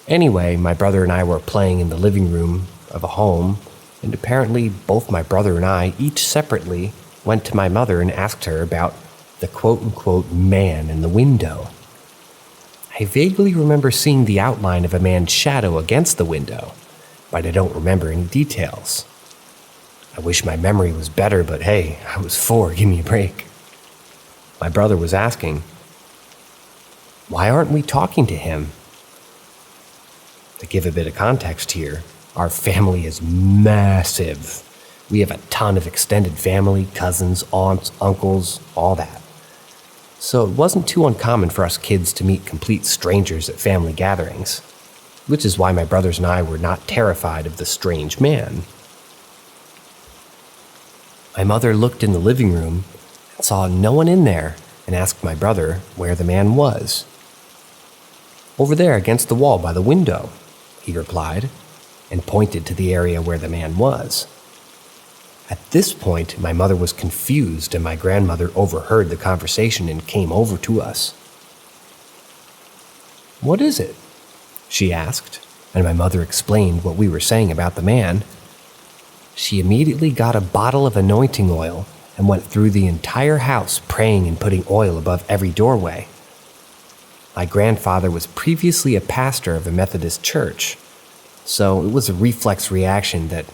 Anyway, my brother and I were playing in the living room of a home, and apparently both my brother and I, each separately, went to my mother and asked her about the quote-unquote man in the window. I vaguely remember seeing the outline of a man's shadow against the window, but I don't remember any details. I wish my memory was better, but hey, I was 4, give me a break. My brother was asking, why aren't we talking to him? To give a bit of context here, our family is massive. We have a ton of extended family, cousins, aunts, uncles, all that. So it wasn't too uncommon for us kids to meet complete strangers at family gatherings, which is why my brothers and I were not terrified of the strange man. My mother looked in the living room and saw no one in there and asked my brother where the man was. Over there against the wall by the window, he replied, and pointed to the area where the man was. At this point, my mother was confused and my grandmother overheard the conversation and came over to us. "What is it?" she asked, and my mother explained what we were saying about the man. She immediately got a bottle of anointing oil and went through the entire house praying and putting oil above every doorway. My grandfather was previously a pastor of a Methodist church, so it was a reflex reaction that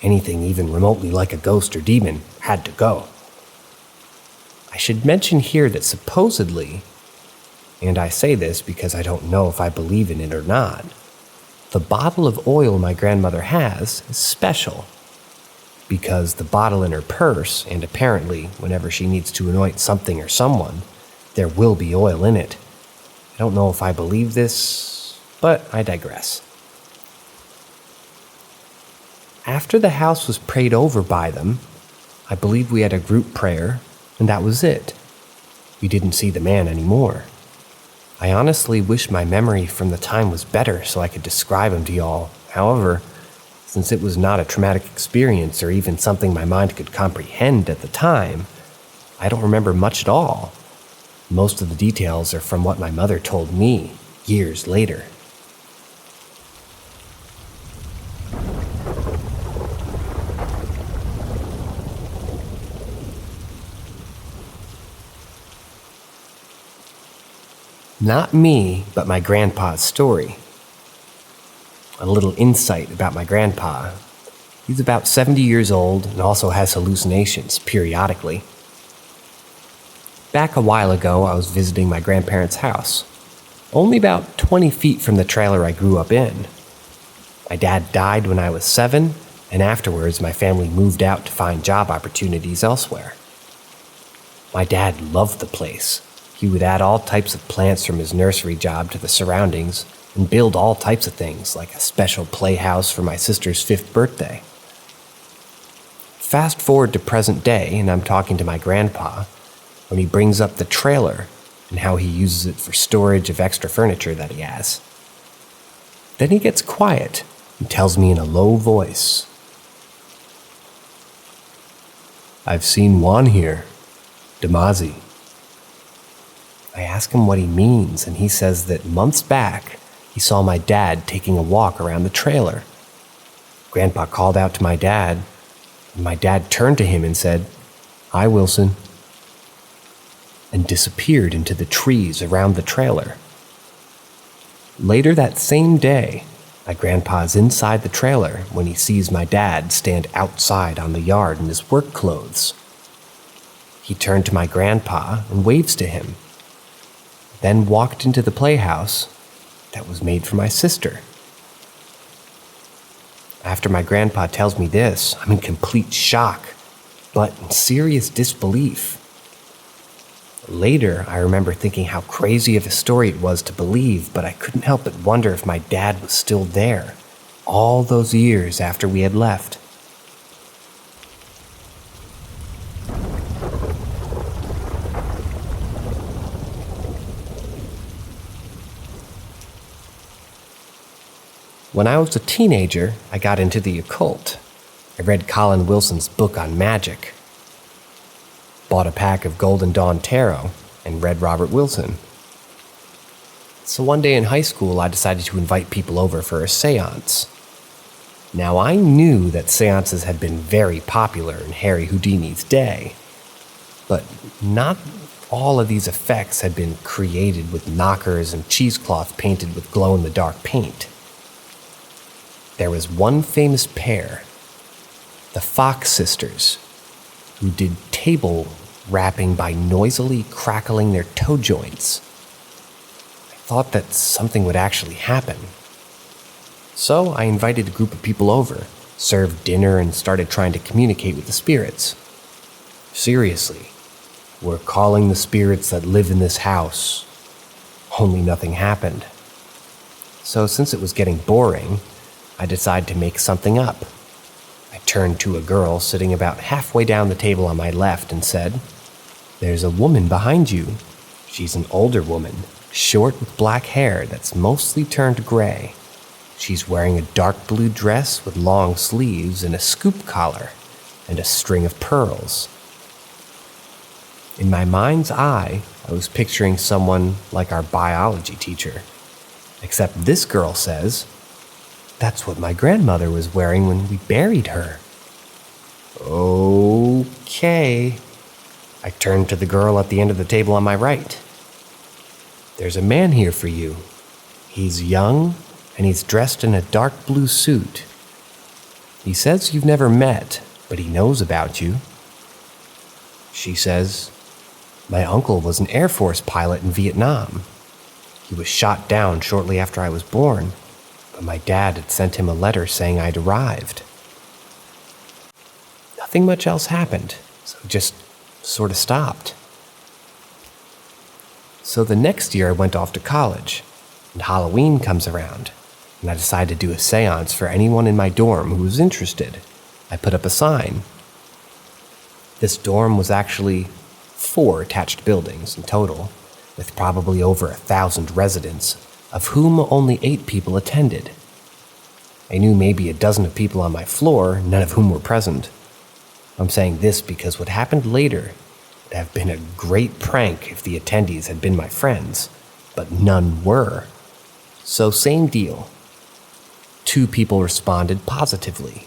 anything even remotely like a ghost or demon had to go. I should mention here that supposedly, and I say this because I don't know if I believe in it or not, the bottle of oil my grandmother has is special, because the bottle in her purse, and apparently whenever she needs to anoint something or someone, there will be oil in it. I don't know if I believe this, but I digress. After the house was prayed over by them, I believe we had a group prayer, and that was it. We didn't see the man anymore. I honestly wish my memory from the time was better so I could describe him to y'all. However, since it was not a traumatic experience or even something my mind could comprehend at the time, I don't remember much at all. Most of the details are from what my mother told me years later. Not me, but my grandpa's story. A little insight about my grandpa. He's about 70 years old and also has hallucinations periodically. Back a while ago, I was visiting my grandparents' house, only about 20 feet from the trailer I grew up in. My dad died when I was 7, and afterwards my family moved out to find job opportunities elsewhere. My dad loved the place. He would add all types of plants from his nursery job to the surroundings and build all types of things, like a special playhouse for my sister's 5th birthday. Fast forward to present day, and I'm talking to my grandpa when he brings up the trailer and how he uses it for storage of extra furniture that he has. Then he gets quiet and tells me in a low voice, "I've seen one here, Damazi." I ask him what he means, and he says that months back, he saw my dad taking a walk around the trailer. Grandpa called out to my dad, and my dad turned to him and said, "Hi, Wilson," and disappeared into the trees around the trailer. Later that same day, my grandpa is inside the trailer when he sees my dad stand outside on the yard in his work clothes. He turned to my grandpa and waves to him, then walked into the playhouse that was made for my sister. After my grandpa tells me this, I'm in complete shock, but in serious disbelief. Later, I remember thinking how crazy of a story it was to believe, but I couldn't help but wonder if my dad was still there, all those years after we had left. When I was a teenager, I got into the occult. I read Colin Wilson's book on magic, bought a pack of Golden Dawn Tarot, and read Robert Wilson. So one day in high school, I decided to invite people over for a seance. Now, I knew that seances had been very popular in Harry Houdini's day. But not all of these effects had been created with knockers and cheesecloth painted with glow-in-the-dark paint. There was one famous pair, the Fox sisters, who did table rapping by noisily crackling their toe joints. I thought that something would actually happen. So I invited a group of people over, served dinner, and started trying to communicate with the spirits. Seriously, we're calling the spirits that live in this house. Only nothing happened. So since it was getting boring, I decided to make something up. I turned to a girl sitting about halfway down the table on my left and said, "There's a woman behind you. She's an older woman, short with black hair that's mostly turned gray. She's wearing a dark blue dress with long sleeves and a scoop collar and a string of pearls." In my mind's eye, I was picturing someone like our biology teacher. Except this girl says, "That's what my grandmother was wearing when we buried her." Okay. I turned to the girl at the end of the table on my right. "There's a man here for you. He's young, and he's dressed in a dark blue suit. He says you've never met, but he knows about you." She says, "My uncle was an Air Force pilot in Vietnam. He was shot down shortly after I was born, but my dad had sent him a letter saying I'd arrived." Nothing much else happened, so it just sort of stopped. So the next year I went off to college, and Halloween comes around, and I decided to do a seance for anyone in my dorm who was interested. I put up a sign. This dorm was actually 4 attached buildings in total, with probably over 1,000 residents, of whom only 8 people attended. I knew maybe a dozen of people on my floor, none of whom were present. I'm saying this because what happened later would have been a great prank if the attendees had been my friends, but none were. So same deal. 2 people responded positively,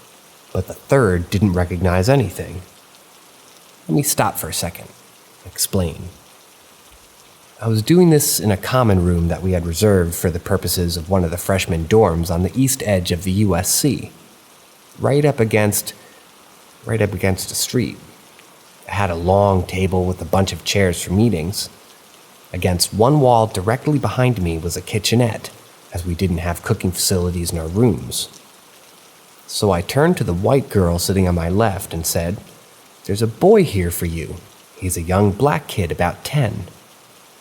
but the third didn't recognize anything. Let me stop for a second. Explain. I was doing this in a common room that we had reserved for the purposes of one of the freshman dorms on the east edge of the USC, right up against a street. I had a long table with a bunch of chairs for meetings. Against one wall directly behind me was a kitchenette, as we didn't have cooking facilities in our rooms. So I turned to the white girl sitting on my left and said, "There's a boy here for you. He's a young black kid about 10.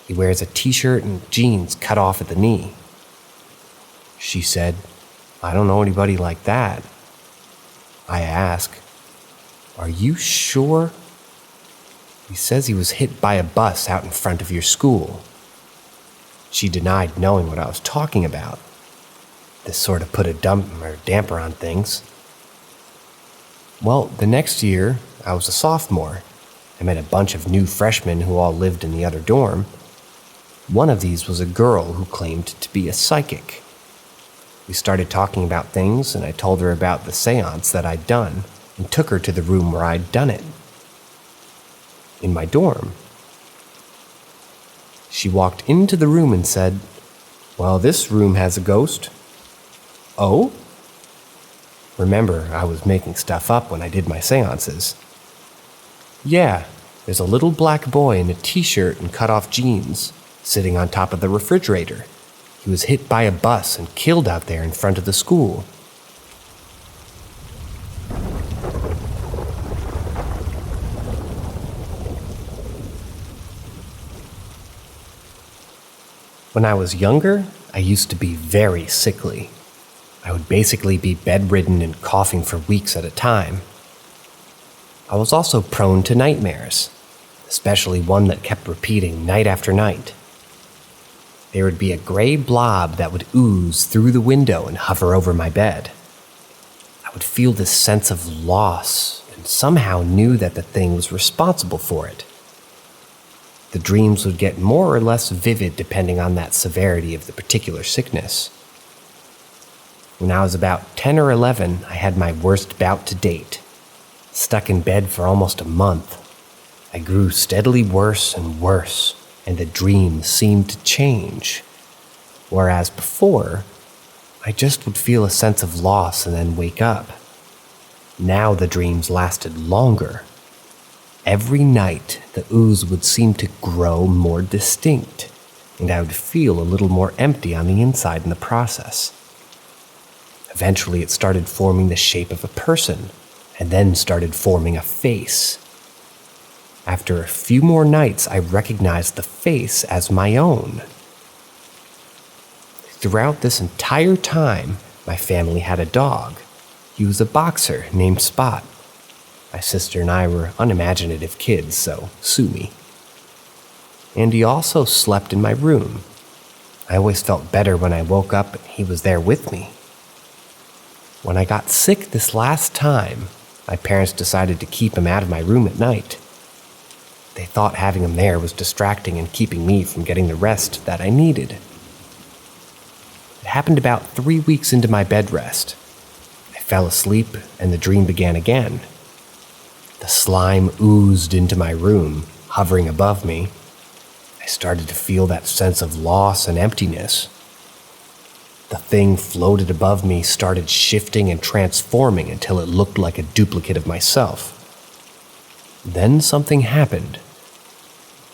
He wears a t-shirt and jeans cut off at the knee." She said, "I don't know anybody like that." I asked, "Are you sure?" "He says he was hit by a bus out in front of your school." She denied knowing what I was talking about. This sort of put a damper on things. Well, the next year, I was a sophomore. I met a bunch of new freshmen who all lived in the other dorm. One of these was a girl who claimed to be a psychic. We started talking about things, and I told her about the seance that I'd done and took her to the room where I'd done it. In my dorm. She walked into the room and said, "Well, this room has a ghost." "Oh?" Remember, I was making stuff up when I did my seances. "Yeah, there's a little black boy in a t-shirt and cut-off jeans, sitting on top of the refrigerator. He was hit by a bus and killed out there in front of the school." When I was younger, I used to be very sickly. I would basically be bedridden and coughing for weeks at a time. I was also prone to nightmares, especially one that kept repeating night after night. There would be a gray blob that would ooze through the window and hover over my bed. I would feel this sense of loss and somehow knew that the thing was responsible for it. The dreams would get more or less vivid depending on that severity of the particular sickness. When I was about 10 or 11, I had my worst bout to date. Stuck in bed for almost a month. I grew steadily worse and worse, and the dream seemed to change. Whereas before, I just would feel a sense of loss and then wake up. Now the dreams lasted longer. Every night, the ooze would seem to grow more distinct, and I would feel a little more empty on the inside in the process. Eventually, it started forming the shape of a person, and then started forming a face. After a few more nights, I recognized the face as my own. Throughout this entire time, my family had a dog. He was a boxer named Spot. My sister and I were unimaginative kids, so sue me. And he also slept in my room. I always felt better when I woke up and he was there with me. When I got sick this last time, my parents decided to keep him out of my room at night. They thought having him there was distracting and keeping me from getting the rest that I needed. It happened about 3 weeks into my bed rest. I fell asleep and the dream began again. The slime oozed into my room, hovering above me. I started to feel that sense of loss and emptiness. The thing floated above me started shifting and transforming until it looked like a duplicate of myself. Then something happened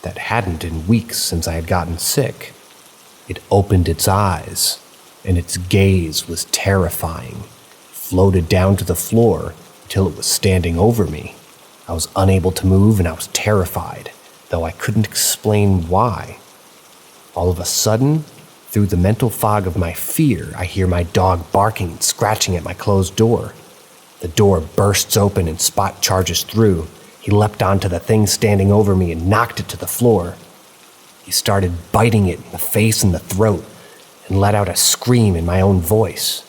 that hadn't in weeks since I had gotten sick. It opened its eyes, and its gaze was terrifying, floated down to the floor until it was standing over me. I was unable to move and I was terrified, though I couldn't explain why. All of a sudden, through the mental fog of my fear, I hear my dog barking and scratching at my closed door. The door bursts open and Spot charges through. He leapt onto the thing standing over me and knocked it to the floor. He started biting it in the face and the throat and let out a scream in my own voice.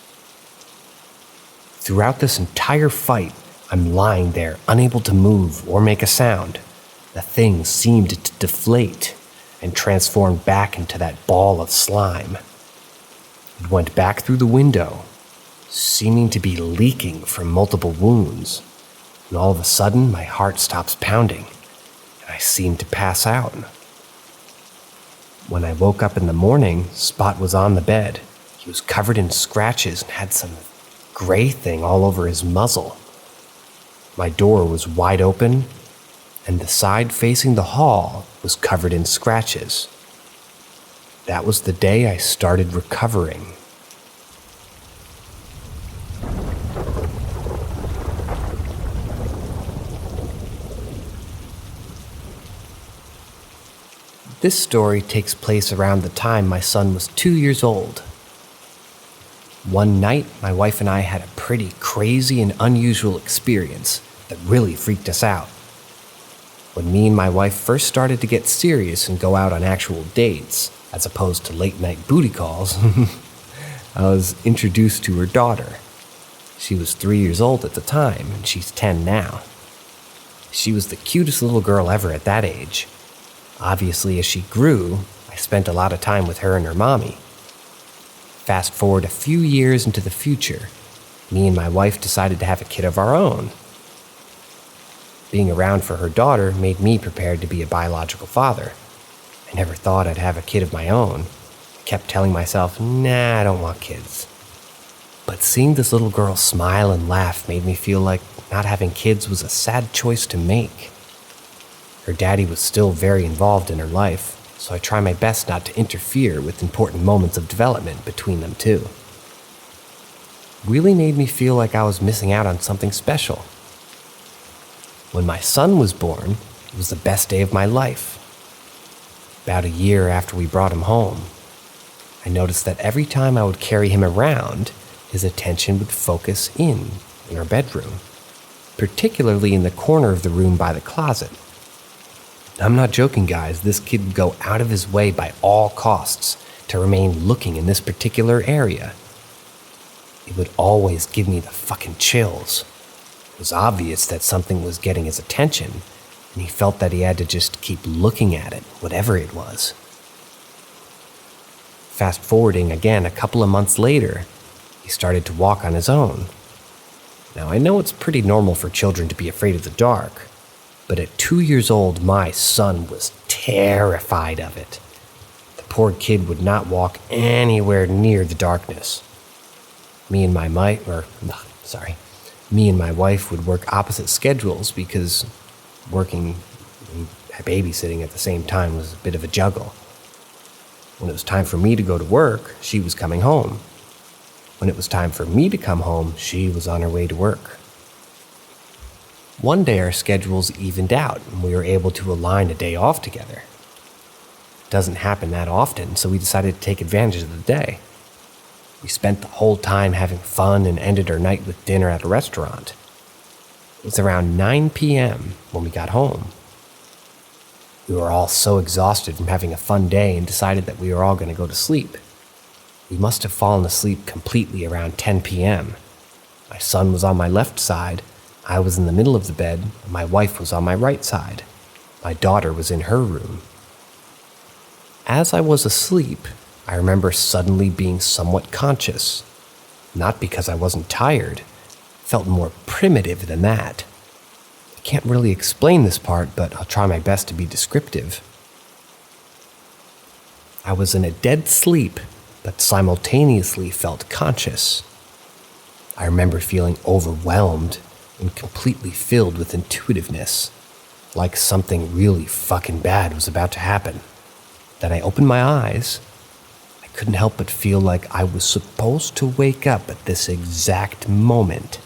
Throughout this entire fight, I'm lying there, unable to move or make a sound. The thing seemed to deflate and transformed back into that ball of slime. It went back through the window, seeming to be leaking from multiple wounds, and all of a sudden my heart stops pounding, and I seem to pass out. When I woke up in the morning, Spot was on the bed. He was covered in scratches and had some gray thing all over his muzzle. My door was wide open, and the side facing the hall was covered in scratches. That was the day I started recovering. This story takes place around the time my son was 2 years old. One night, my wife and I had a pretty crazy and unusual experience that really freaked us out. When me and my wife first started to get serious and go out on actual dates, as opposed to late-night booty calls, I was introduced to her daughter. She was 3 years old at the time, and she's 10 now. She was the cutest little girl ever at that age. Obviously, as she grew, I spent a lot of time with her and her mommy. Fast forward a few years into the future, me and my wife decided to have a kid of our own. Being around for her daughter made me prepared to be a biological father. I never thought I'd have a kid of my own. I kept telling myself, nah, I don't want kids. But seeing this little girl smile and laugh made me feel like not having kids was a sad choice to make. Her daddy was still very involved in her life, so I try my best not to interfere with important moments of development between them two. Really made me feel like I was missing out on something special. When my son was born, it was the best day of my life. About a year after we brought him home, I noticed that every time I would carry him around, his attention would focus in our bedroom, particularly in the corner of the room by the closet. I'm not joking, guys. This kid would go out of his way by all costs to remain looking in this particular area. It would always give me the fucking chills. It was obvious that something was getting his attention, and he felt that he had to just keep looking at it, whatever it was. Fast forwarding again a couple of months later, he started to walk on his own. Now, I know it's pretty normal for children to be afraid of the dark, But at 2 years old, my son was terrified of it. The poor kid would not walk anywhere near the darkness. Me and my wife would work opposite schedules because working and babysitting at the same time was a bit of a juggle. When it was time for me to go to work, she was coming home. When it was time for me to come home, she was on her way to work. One day our schedules evened out and we were able to align a day off together. It doesn't happen that often, so we decided to take advantage of the day. We spent the whole time having fun and ended our night with dinner at a restaurant. It was around 9 p.m. when we got home. We were all so exhausted from having a fun day and decided that we were all going to go to sleep. We must have fallen asleep completely around 10 p.m. My son was on my left side, I was in the middle of the bed, and my wife was on my right side. My daughter was in her room. As I was asleep, I remember suddenly being somewhat conscious. Not because I wasn't tired, felt more primitive than that. I can't really explain this part, but I'll try my best to be descriptive. I was in a dead sleep, but simultaneously felt conscious. I remember feeling overwhelmed and completely filled with intuitiveness, like something really fucking bad was about to happen. Then I opened my eyes. I couldn't help but feel like I was supposed to wake up at this exact moment.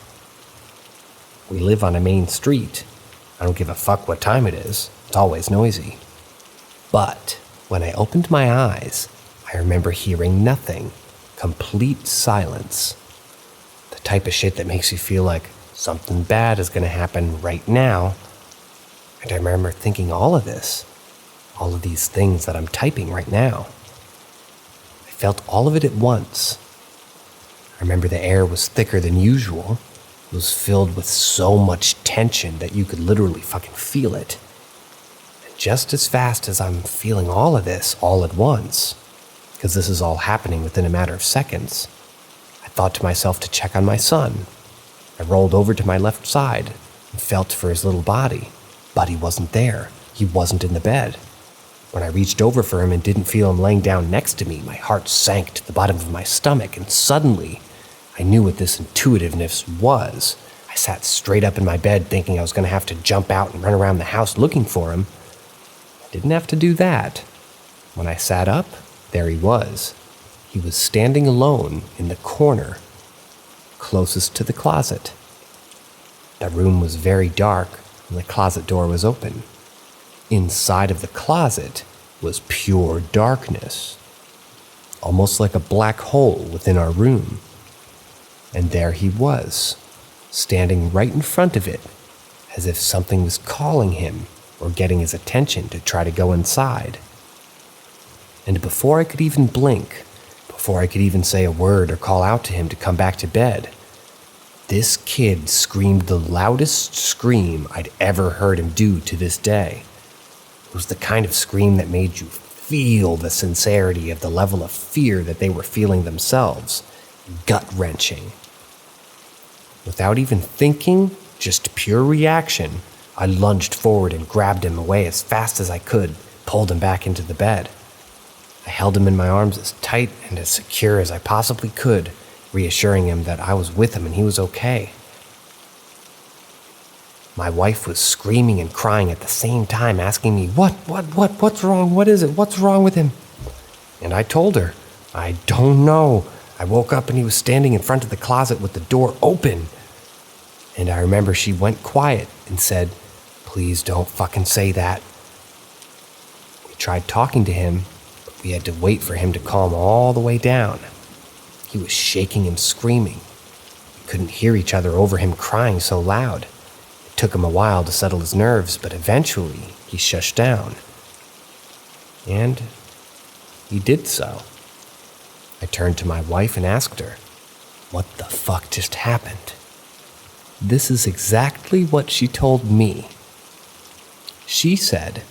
We live on a main street. I don't give a fuck what time it is. It's always noisy. But when I opened my eyes, I remember hearing nothing. Complete silence. The type of shit that makes you feel like something bad is going to happen right now. And I remember thinking all of this. All of these things that I'm typing right now. I felt all of it at once. I remember the air was thicker than usual. It was filled with so much tension that you could literally fucking feel it. And just as fast as I'm feeling all of this all at once, because this is all happening within a matter of seconds, I thought to myself to check on my son. I rolled over to my left side and felt for his little body, but he wasn't there. He wasn't in the bed. When I reached over for him and didn't feel him laying down next to me, my heart sank to the bottom of my stomach, and suddenly, I knew what this intuitiveness was. I sat straight up in my bed thinking I was going to have to jump out and run around the house looking for him. I didn't have to do that. When I sat up, there he was. He was standing alone in the corner, closest to the closet. The room was very dark and the closet door was open. Inside of the closet was pure darkness, almost like a black hole within our room. And there he was, standing right in front of it, as if something was calling him or getting his attention to try to go inside. And before I could even blink, before I could even say a word or call out to him to come back to bed, this kid screamed the loudest scream I'd ever heard him do to this day. It was the kind of scream that made you feel the sincerity of the level of fear that they were feeling themselves. Gut-wrenching. Without even thinking, just pure reaction, I lunged forward and grabbed him away as fast as I could, pulled him back into the bed. I held him in my arms as tight and as secure as I possibly could, reassuring him that I was with him and he was okay. My wife was screaming and crying at the same time, asking me, what's wrong? What is it? What's wrong with him? And I told her, I don't know. I woke up and he was standing in front of the closet with the door open. And I remember she went quiet and said, please don't fucking say that. We tried talking to him, but we had to wait for him to calm all the way down. He was shaking and screaming. We couldn't hear each other over him crying so loud. It took him a while to settle his nerves, but eventually he shushed down. And he did so. I turned to my wife and asked her, what the fuck just happened? This is exactly what she told me. She said,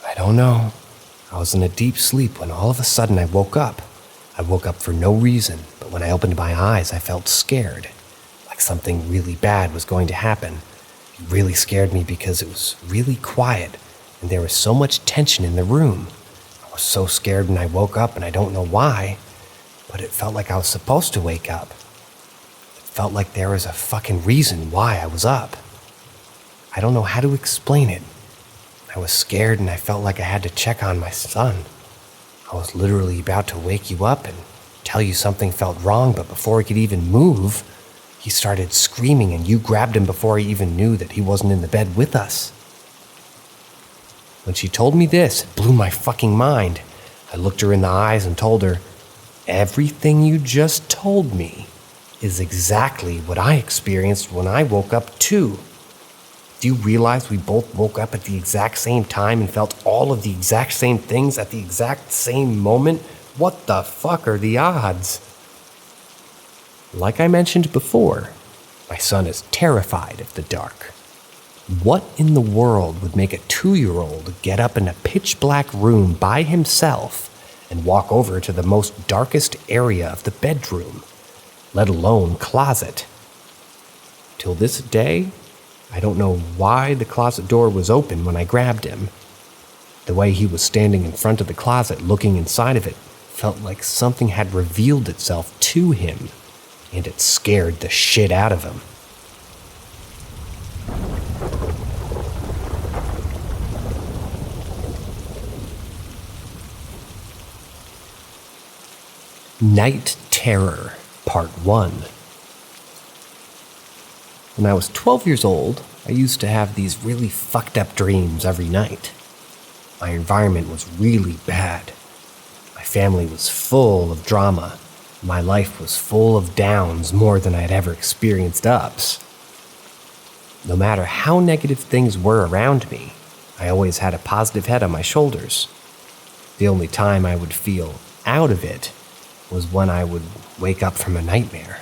I don't know. I was in a deep sleep when all of a sudden I woke up. I woke up for no reason, but when I opened my eyes, I felt scared, like something really bad was going to happen. It really scared me because it was really quiet and there was so much tension in the room. I was so scared when I woke up, and I don't know why, but it felt like I was supposed to wake up. It felt like there was a fucking reason why I was up. I don't know how to explain it. I was scared and I felt like I had to check on my son. I was literally about to wake you up and tell you something felt wrong, but before he could even move, he started screaming and you grabbed him before he even knew that he wasn't in the bed with us. When she told me this, it blew my fucking mind. I looked her in the eyes and told her, everything you just told me is exactly what I experienced when I woke up too. Do you realize we both woke up at the exact same time and felt all of the exact same things at the exact same moment? What the fuck are the odds? Like I mentioned before, my son is terrified of the dark. What in the world would make a 2-year-old get up in a pitch black room by himself and walk over to the most darkest area of the bedroom, let alone closet? Till this day, I don't know why the closet door was open when I grabbed him. The way he was standing in front of the closet looking inside of it felt like something had revealed itself to him, and it scared the shit out of him. Night Terror, Part 1. When I was 12 years old, I used to have these really fucked up dreams every night. My environment was really bad. My family was full of drama. My life was full of downs more than I'd ever experienced ups. No matter how negative things were around me, I always had a positive head on my shoulders. The only time I would feel out of it was when I would wake up from a nightmare.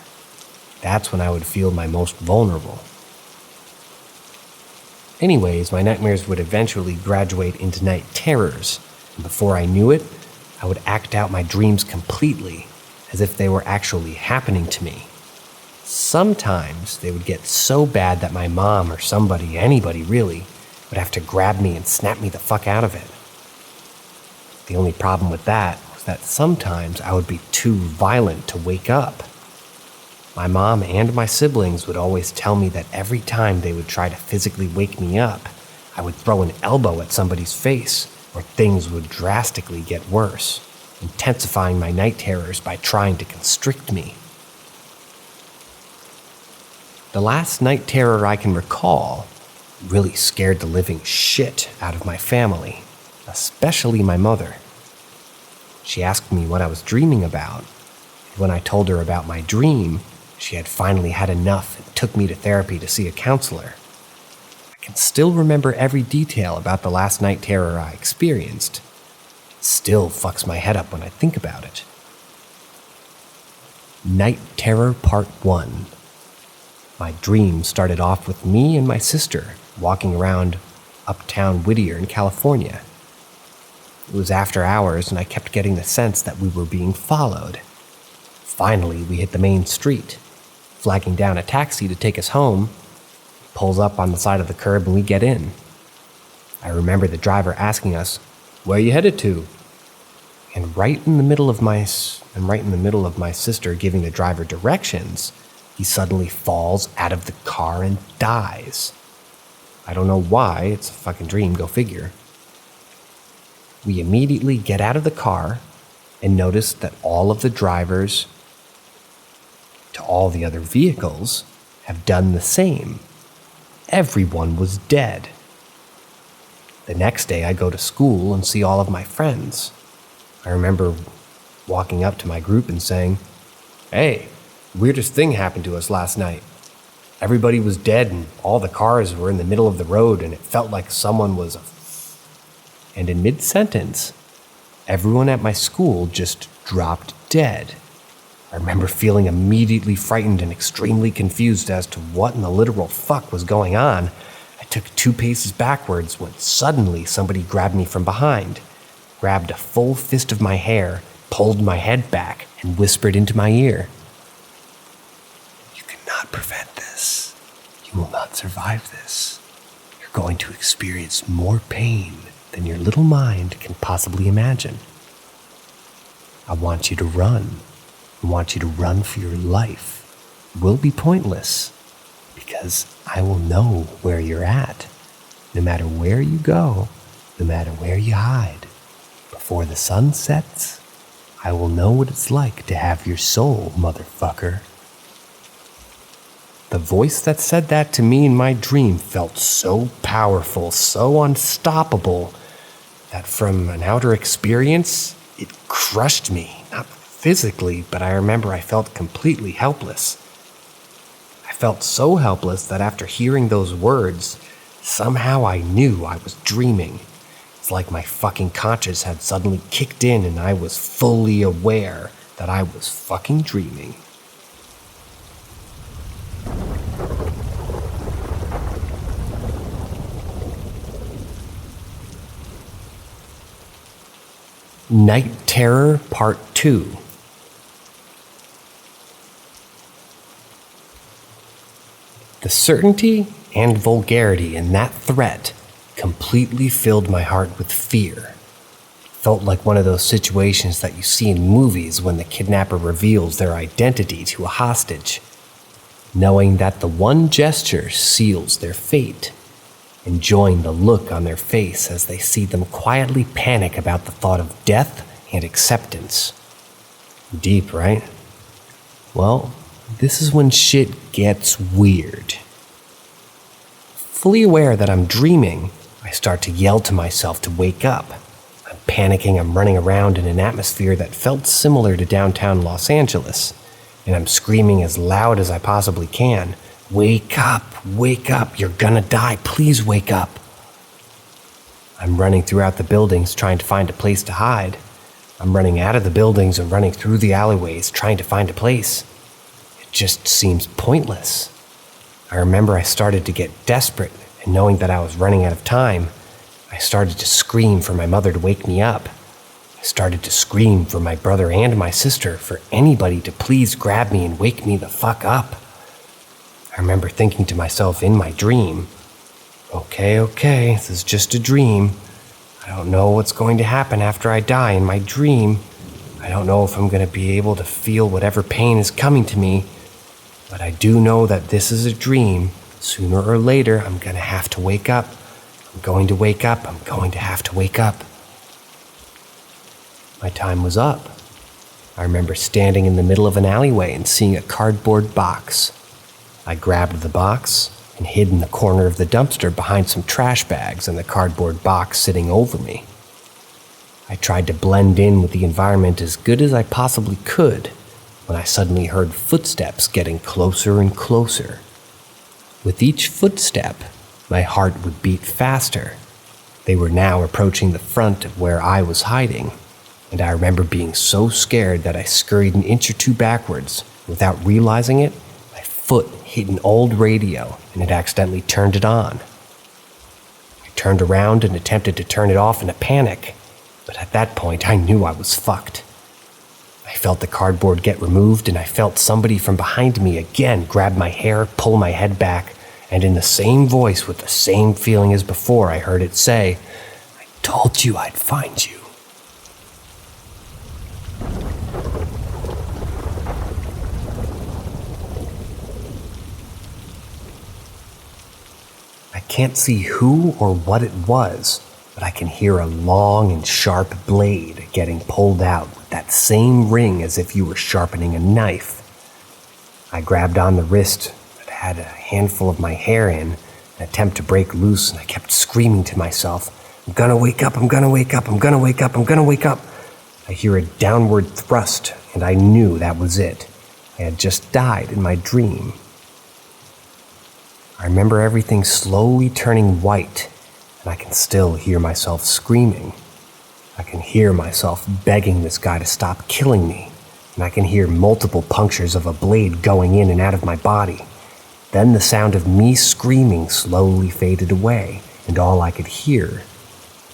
That's when I would feel my most vulnerable. Anyways, my nightmares would eventually graduate into night terrors, and before I knew it, I would act out my dreams completely, as if they were actually happening to me. Sometimes they would get so bad that my mom or somebody, anybody really, would have to grab me and snap me the fuck out of it. The only problem with that was that sometimes I would be too violent to wake up. My mom and my siblings would always tell me that every time they would try to physically wake me up, I would throw an elbow at somebody's face, or things would drastically get worse, intensifying my night terrors by trying to constrict me. The last night terror I can recall really scared the living shit out of my family, especially my mother. She asked me what I was dreaming about, and when I told her about my dream, she had finally had enough and took me to therapy to see a counselor. I can still remember every detail about the last night terror I experienced. It still fucks my head up when I think about it. Night Terror Part 1. My dream started off with me and my sister walking around uptown Whittier in California. It was after hours and I kept getting the sense that we were being followed. Finally, we hit the main street. Flagging down a taxi to take us home, he pulls up on the side of the curb and we get in. I remember the driver asking us, "Where you headed to?" And right in the middle of my sister giving the driver directions, he suddenly falls out of the car and dies. I don't know why, it's a fucking dream, go figure. We immediately get out of the car and notice that all of the drivers to all the other vehicles have done the same. Everyone was dead. The next day I go to school and see all of my friends. I remember walking up to my group and saying, "Hey, weirdest thing happened to us last night. Everybody was dead and all the cars were in the middle of the road and it felt like someone was..." And in mid-sentence, everyone at my school just dropped dead. I remember feeling immediately frightened and extremely confused as to what in the literal fuck was going on. I took 2 paces backwards when suddenly somebody grabbed me from behind, grabbed a full fist of my hair, pulled my head back, and whispered into my ear, "You cannot prevent this. You You will not survive this. You're going to experience more pain than your little mind can possibly imagine. I want you to run. I want you to run for your life. It will be pointless because I will know where you're at. No matter where you go, no matter where you hide, before the sun sets, I will know what it's like to have your soul, motherfucker. The voice that said that to me in my dream felt so powerful, so unstoppable, that from an outer experience, it crushed me. Not physically, but I remember I felt completely helpless. I felt so helpless that after hearing those words, somehow I knew I was dreaming. It's like my fucking conscience had suddenly kicked in and I was fully aware that I was fucking dreaming. Night Terror Part 2. The certainty and vulgarity in that threat completely filled my heart with fear. It felt like one of those situations that you see in movies when the kidnapper reveals their identity to a hostage, knowing that the one gesture seals their fate, enjoying the look on their face as they see them quietly panic about the thought of death and acceptance. Deep, right? Well, this is when shit gets weird. Fully aware that I'm dreaming, I start to yell to myself to wake up. I'm panicking, I'm running around in an atmosphere that felt similar to downtown Los Angeles, and I'm screaming as loud as I possibly can. Wake up, you're gonna die, please wake up. I'm running throughout the buildings trying to find a place to hide. I'm running out of the buildings and running through the alleyways trying to find a place. It just seems pointless. I remember I started to get desperate, and knowing that I was running out of time, I started to scream for my mother to wake me up. I started to scream for my brother and my sister, for anybody to please grab me and wake me the fuck up. I remember thinking to myself in my dream, okay, this is just a dream. I don't know what's going to happen after I die in my dream. I don't know if I'm going to be able to feel whatever pain is coming to me, but I do know that this is a dream. Sooner or later, I'm going to have to wake up. I'm going to wake up. I'm going to have to wake up. My time was up. I remember standing in the middle of an alleyway and seeing a cardboard box. I grabbed the box and hid in the corner of the dumpster behind some trash bags and the cardboard box sitting over me. I tried to blend in with the environment as good as I possibly could when I suddenly heard footsteps getting closer and closer. With each footstep, my heart would beat faster. They were now approaching the front of where I was hiding, and I remember being so scared that I scurried an inch or two backwards. Without realizing it, my foot hit an old radio and it accidentally turned it on. I turned around and attempted to turn it off in a panic, but at that point I knew I was fucked. I felt the cardboard get removed and I felt somebody from behind me again grab my hair, pull my head back, and in the same voice with the same feeling as before I heard it say, "I told you I'd find you." I can't see who or what it was, but I can hear a long and sharp blade getting pulled out with that same ring as if you were sharpening a knife. I grabbed on the wrist that had a handful of my hair in an attempt to break loose, and I kept screaming to myself, "I'm gonna wake up, I'm gonna wake up, I'm gonna wake up, I'm gonna wake up." I hear a downward thrust, and I knew that was it. I had just died in my dream. I remember everything slowly turning white, and I can still hear myself screaming. I can hear myself begging this guy to stop killing me, and I can hear multiple punctures of a blade going in and out of my body. Then the sound of me screaming slowly faded away, and all I could hear,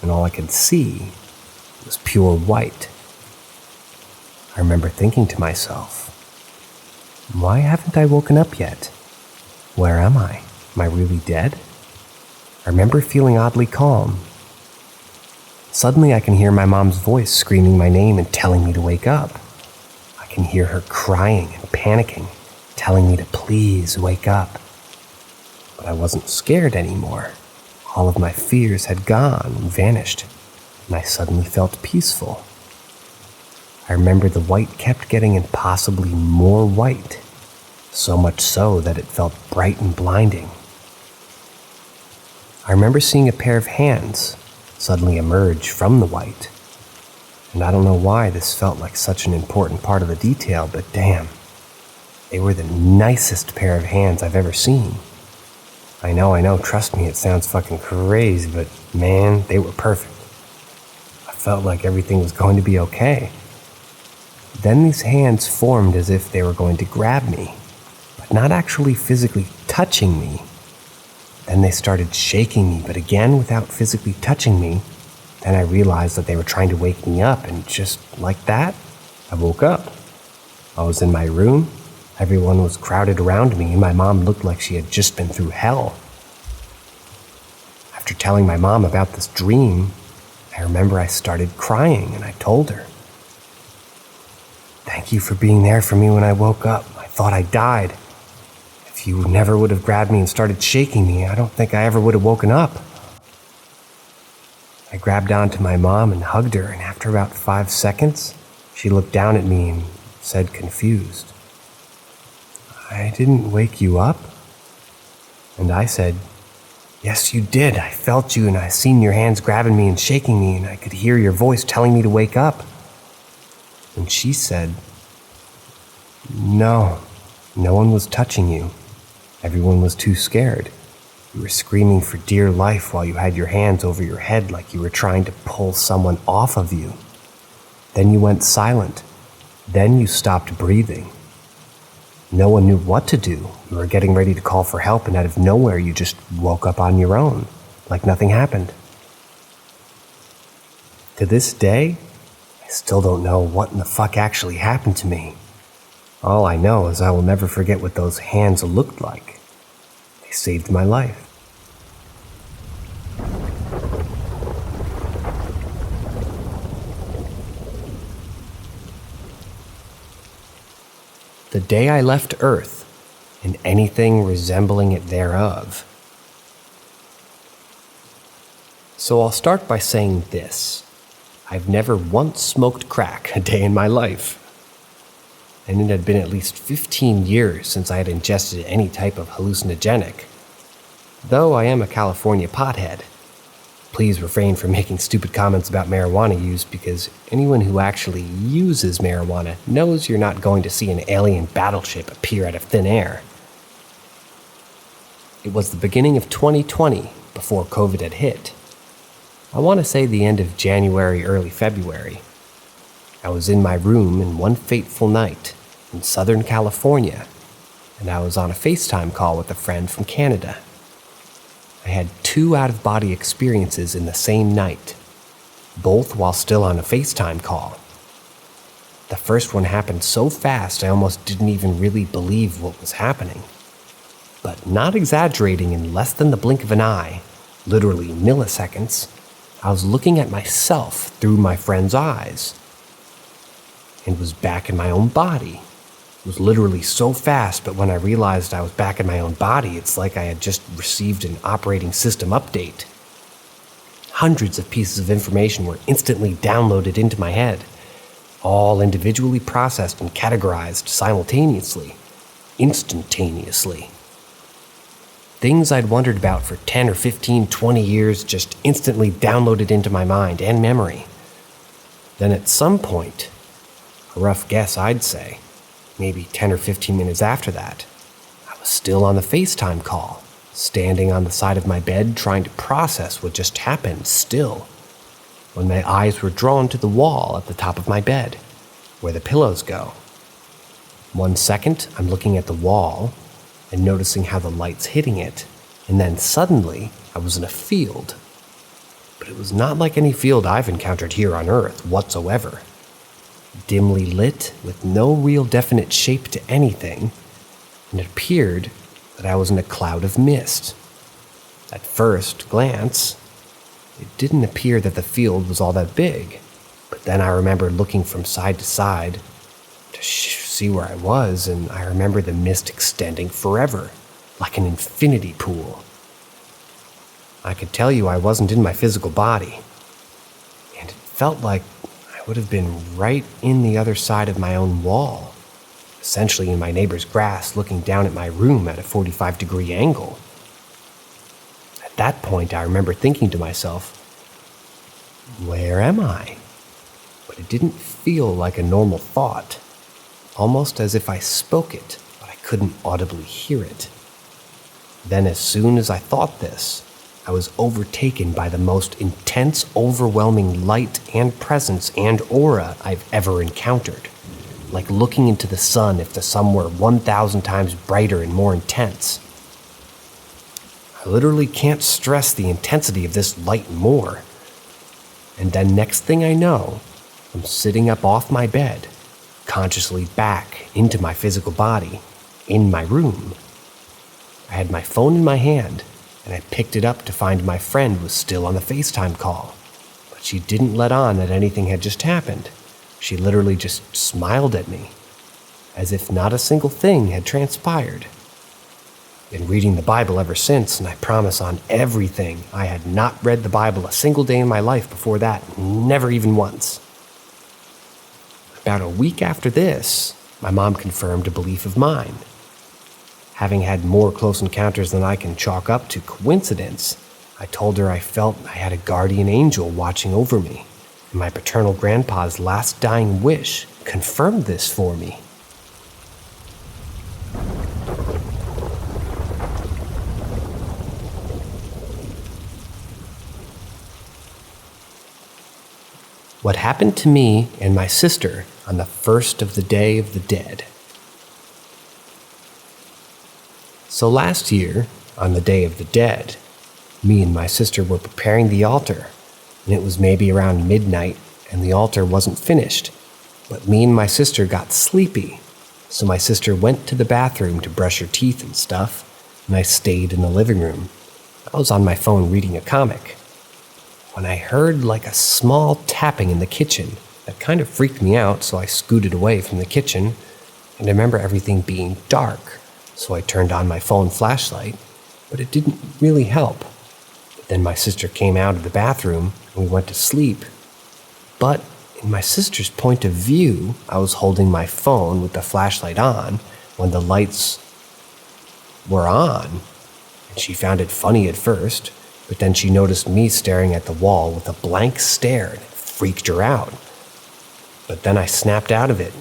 and all I could see, was pure white. I remember thinking to myself, why haven't I woken up yet? Where am I? Am I really dead? I remember feeling oddly calm. Suddenly I can hear my mom's voice screaming my name and telling me to wake up. I can hear her crying and panicking, telling me to please wake up. But I wasn't scared anymore. All of my fears had gone and vanished, and I suddenly felt peaceful. I remember the white kept getting impossibly more white, so much so that it felt bright and blinding. I remember seeing a pair of hands suddenly emerge from the white, and I don't know why this felt like such an important part of the detail, but damn, they were the nicest pair of hands I've ever seen. I know, trust me, it sounds fucking crazy, but man, they were perfect. I felt like everything was going to be okay. Then these hands formed as if they were going to grab me, but not actually physically touching me. Then they started shaking me, but again without physically touching me. Then I realized that they were trying to wake me up, and just like that, I woke up. I was in my room. Everyone was crowded around me, and my mom looked like she had just been through hell. After telling my mom about this dream, I remember I started crying, and I told her, "Thank you for being there for me when I woke up. I thought I died. If you never would have grabbed me and started shaking me, I don't think I ever would have woken up." I grabbed onto my mom and hugged her, and after about 5 seconds, she looked down at me and said confused, "I didn't wake you up?" And I said, "Yes, you did. I felt you, and I seen your hands grabbing me and shaking me, and I could hear your voice telling me to wake up." And she said, No one was touching you. Everyone was too scared. You were screaming for dear life while you had your hands over your head like you were trying to pull someone off of you. Then you went silent. Then you stopped breathing. No one knew what to do. You were getting ready to call for help, and out of nowhere you just woke up on your own, like nothing happened. To this day, I still don't know what in the fuck actually happened to me. All I know is I will never forget what those hands looked like. They saved my life. The day I left Earth, and anything resembling it thereof. So I'll start by saying this. I've never once smoked crack a day in my life. And it had been at least 15 years since I had ingested any type of hallucinogenic. Though I am a California pothead. Please refrain from making stupid comments about marijuana use, because anyone who actually uses marijuana knows you're not going to see an alien battleship appear out of thin air. It was the beginning of 2020, before COVID had hit. I want to say the end of January, early February. I was in my room in one fateful night in Southern California, and I was on a FaceTime call with a friend from Canada. I had 2 out-of-body experiences in the same night, both while still on a FaceTime call. The first one happened so fast I almost didn't even really believe what was happening. But not exaggerating, in less than the blink of an eye, literally milliseconds, I was looking at myself through my friend's eyes and was back in my own body. It was literally so fast, but when I realized I was back in my own body, it's like I had just received an operating system update. Hundreds of pieces of information were instantly downloaded into my head, all individually processed and categorized simultaneously, instantaneously. Things I'd wondered about for 10 or 15, 20 years just instantly downloaded into my mind and memory. Then at some point, a rough guess I'd say, maybe 10 or 15 minutes after that, I was still on the FaceTime call, standing on the side of my bed trying to process what just happened still, when my eyes were drawn to the wall at the top of my bed, where the pillows go. 1 second, I'm looking at the wall and noticing how the light's hitting it, and then suddenly I was in a field. But it was not like any field I've encountered here on Earth whatsoever. Dimly lit, with no real definite shape to anything, and it appeared that I was in a cloud of mist. At first glance, it didn't appear that the field was all that big, but then I remembered looking from side to side to see where I was, and I remember the mist extending forever, like an infinity pool. I could tell you I wasn't in my physical body, and it felt like I would have been right in the other side of my own wall, essentially in my neighbor's grass looking down at my room at a 45-degree angle. At that point, I remember thinking to myself, where am I? But it didn't feel like a normal thought, almost as if I spoke it, but I couldn't audibly hear it. Then as soon as I thought this, I was overtaken by the most intense, overwhelming light and presence and aura I've ever encountered, like looking into the sun if the sun were 1,000 times brighter and more intense. I literally can't stress the intensity of this light more. And then next thing I know, I'm sitting up off my bed, consciously back into my physical body, in my room. I had my phone in my hand, and I picked it up to find my friend was still on the FaceTime call. But she didn't let on that anything had just happened. She literally just smiled at me, as if not a single thing had transpired. Been reading the Bible ever since, and I promise on everything, I had not read the Bible a single day in my life before that, never even once. About a week after this, my mom confirmed a belief of mine. Having had more close encounters than I can chalk up to coincidence, I told her I felt I had a guardian angel watching over me, and my paternal grandpa's last dying wish confirmed this for me. What happened to me and my sister on the first of the Day of the Dead. So last year, on the Day of the Dead, me and my sister were preparing the altar, and it was maybe around midnight, and the altar wasn't finished. But me and my sister got sleepy, so my sister went to the bathroom to brush her teeth and stuff, and I stayed in the living room. I was on my phone reading a comic, when I heard like a small tapping in the kitchen. That kind of freaked me out, so I scooted away from the kitchen, and I remember everything being dark, so I turned on my phone flashlight, but it didn't really help. Then my sister came out of the bathroom, and we went to sleep. But in my sister's point of view, I was holding my phone with the flashlight on when the lights were on, and she found it funny at first, but then she noticed me staring at the wall with a blank stare, and it freaked her out. But then I snapped out of it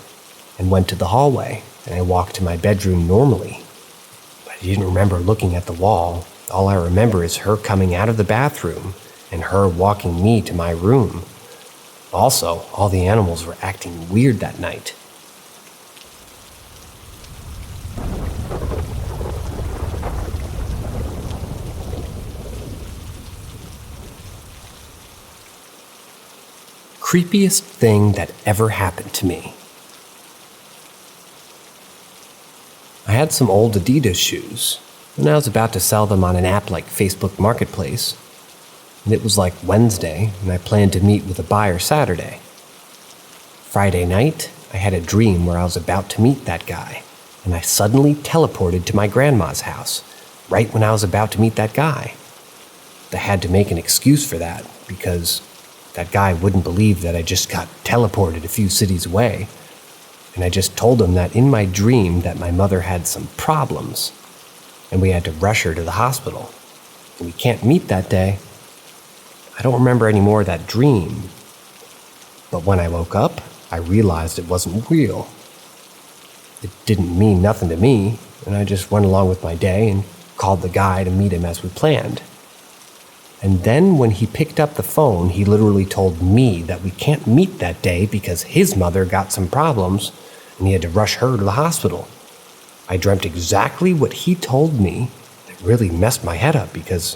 and went to the hallway, and I walked to my bedroom normally. But I didn't remember looking at the wall. All I remember is her coming out of the bathroom and her walking me to my room. Also, all the animals were acting weird that night. Creepiest thing that ever happened to me. I had some old Adidas shoes, and I was about to sell them on an app like Facebook Marketplace. And it was like Wednesday, and I planned to meet with a buyer Saturday. Friday night, I had a dream where I was about to meet that guy, and I suddenly teleported to my grandma's house, right when I was about to meet that guy. I had to make an excuse for that, because that guy wouldn't believe that I just got teleported a few cities away, and I just told him that in my dream that my mother had some problems, and we had to rush her to the hospital, and we can't meet that day. I don't remember any more of that dream, but when I woke up, I realized it wasn't real. It didn't mean nothing to me, and I just went along with my day and called the guy to meet him as we planned. And then when he picked up the phone, he literally told me that we can't meet that day because his mother got some problems and he had to rush her to the hospital. I dreamt exactly what he told me. It really messed my head up because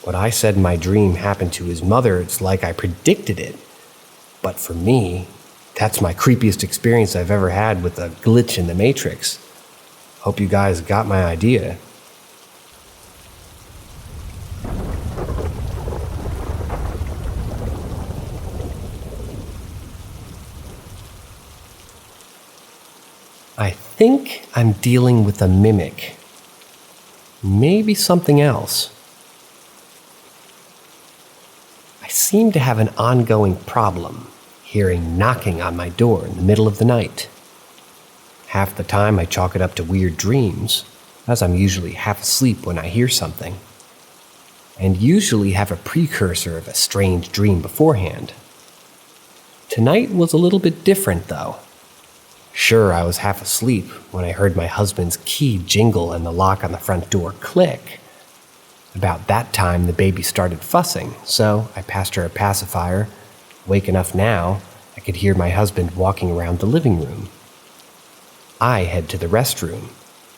what I said in my dream happened to his mother. It's like I predicted it. But for me, that's my creepiest experience I've ever had with a glitch in the Matrix. Hope you guys got my idea. I think I'm dealing with a mimic. Maybe something else. I seem to have an ongoing problem hearing knocking on my door in the middle of the night. Half the time I chalk it up to weird dreams, as I'm usually half asleep when I hear something, and usually have a precursor of a strange dream beforehand. Tonight was a little bit different, though. Sure, I was half asleep when I heard my husband's key jingle and the lock on the front door click. About that time, the baby started fussing, so I passed her a pacifier. Awake enough now, I could hear my husband walking around the living room. I head to the restroom.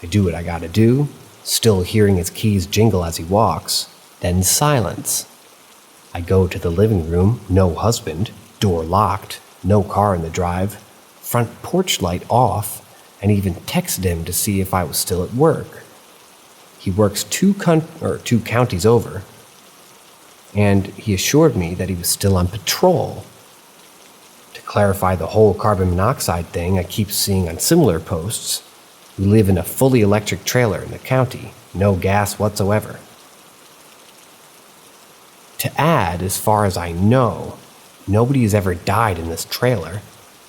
I do what I gotta do, still hearing his keys jingle as he walks, then silence. I go to the living room, no husband, door locked, no car in the drive, front porch light off, and even texted him to see if I was still at work. He works two counties over, and he assured me that he was still on patrol. To clarify the whole carbon monoxide thing I keep seeing on similar posts, we live in a fully electric trailer in the county, no gas whatsoever. To add, as far as I know, nobody has ever died in this trailer.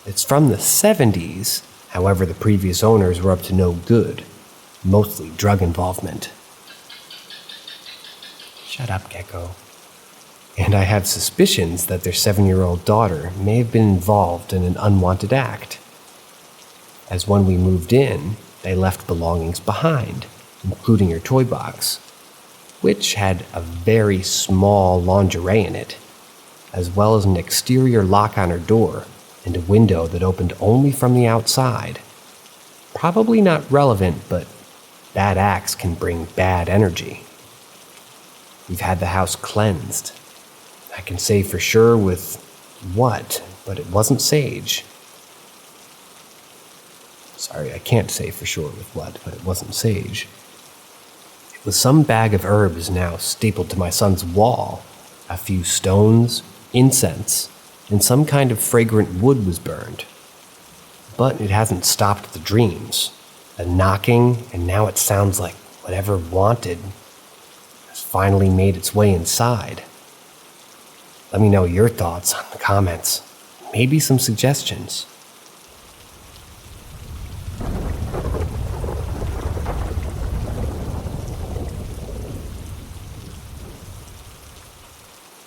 It's from the 70s, however the previous owners were up to no good, mostly drug involvement. Shut up, Gecko. And I have suspicions that their 7-year-old daughter may have been involved in an unwanted act. As when we moved in, they left belongings behind, including her toy box, which had a very small lingerie in it, as well as an exterior lock on her door and a window that opened only from the outside. Probably not relevant, but bad acts can bring bad energy. We've had the house cleansed. I can say for sure with what, but it wasn't sage. Sorry, I can't say for sure with what, but it wasn't sage. It was some bag of herbs now stapled to my son's wall. A few stones, incense, and some kind of fragrant wood was burned. But it hasn't stopped the dreams. The knocking, and now it sounds like whatever wanted has finally made its way inside. Let me know your thoughts in the comments. Maybe some suggestions.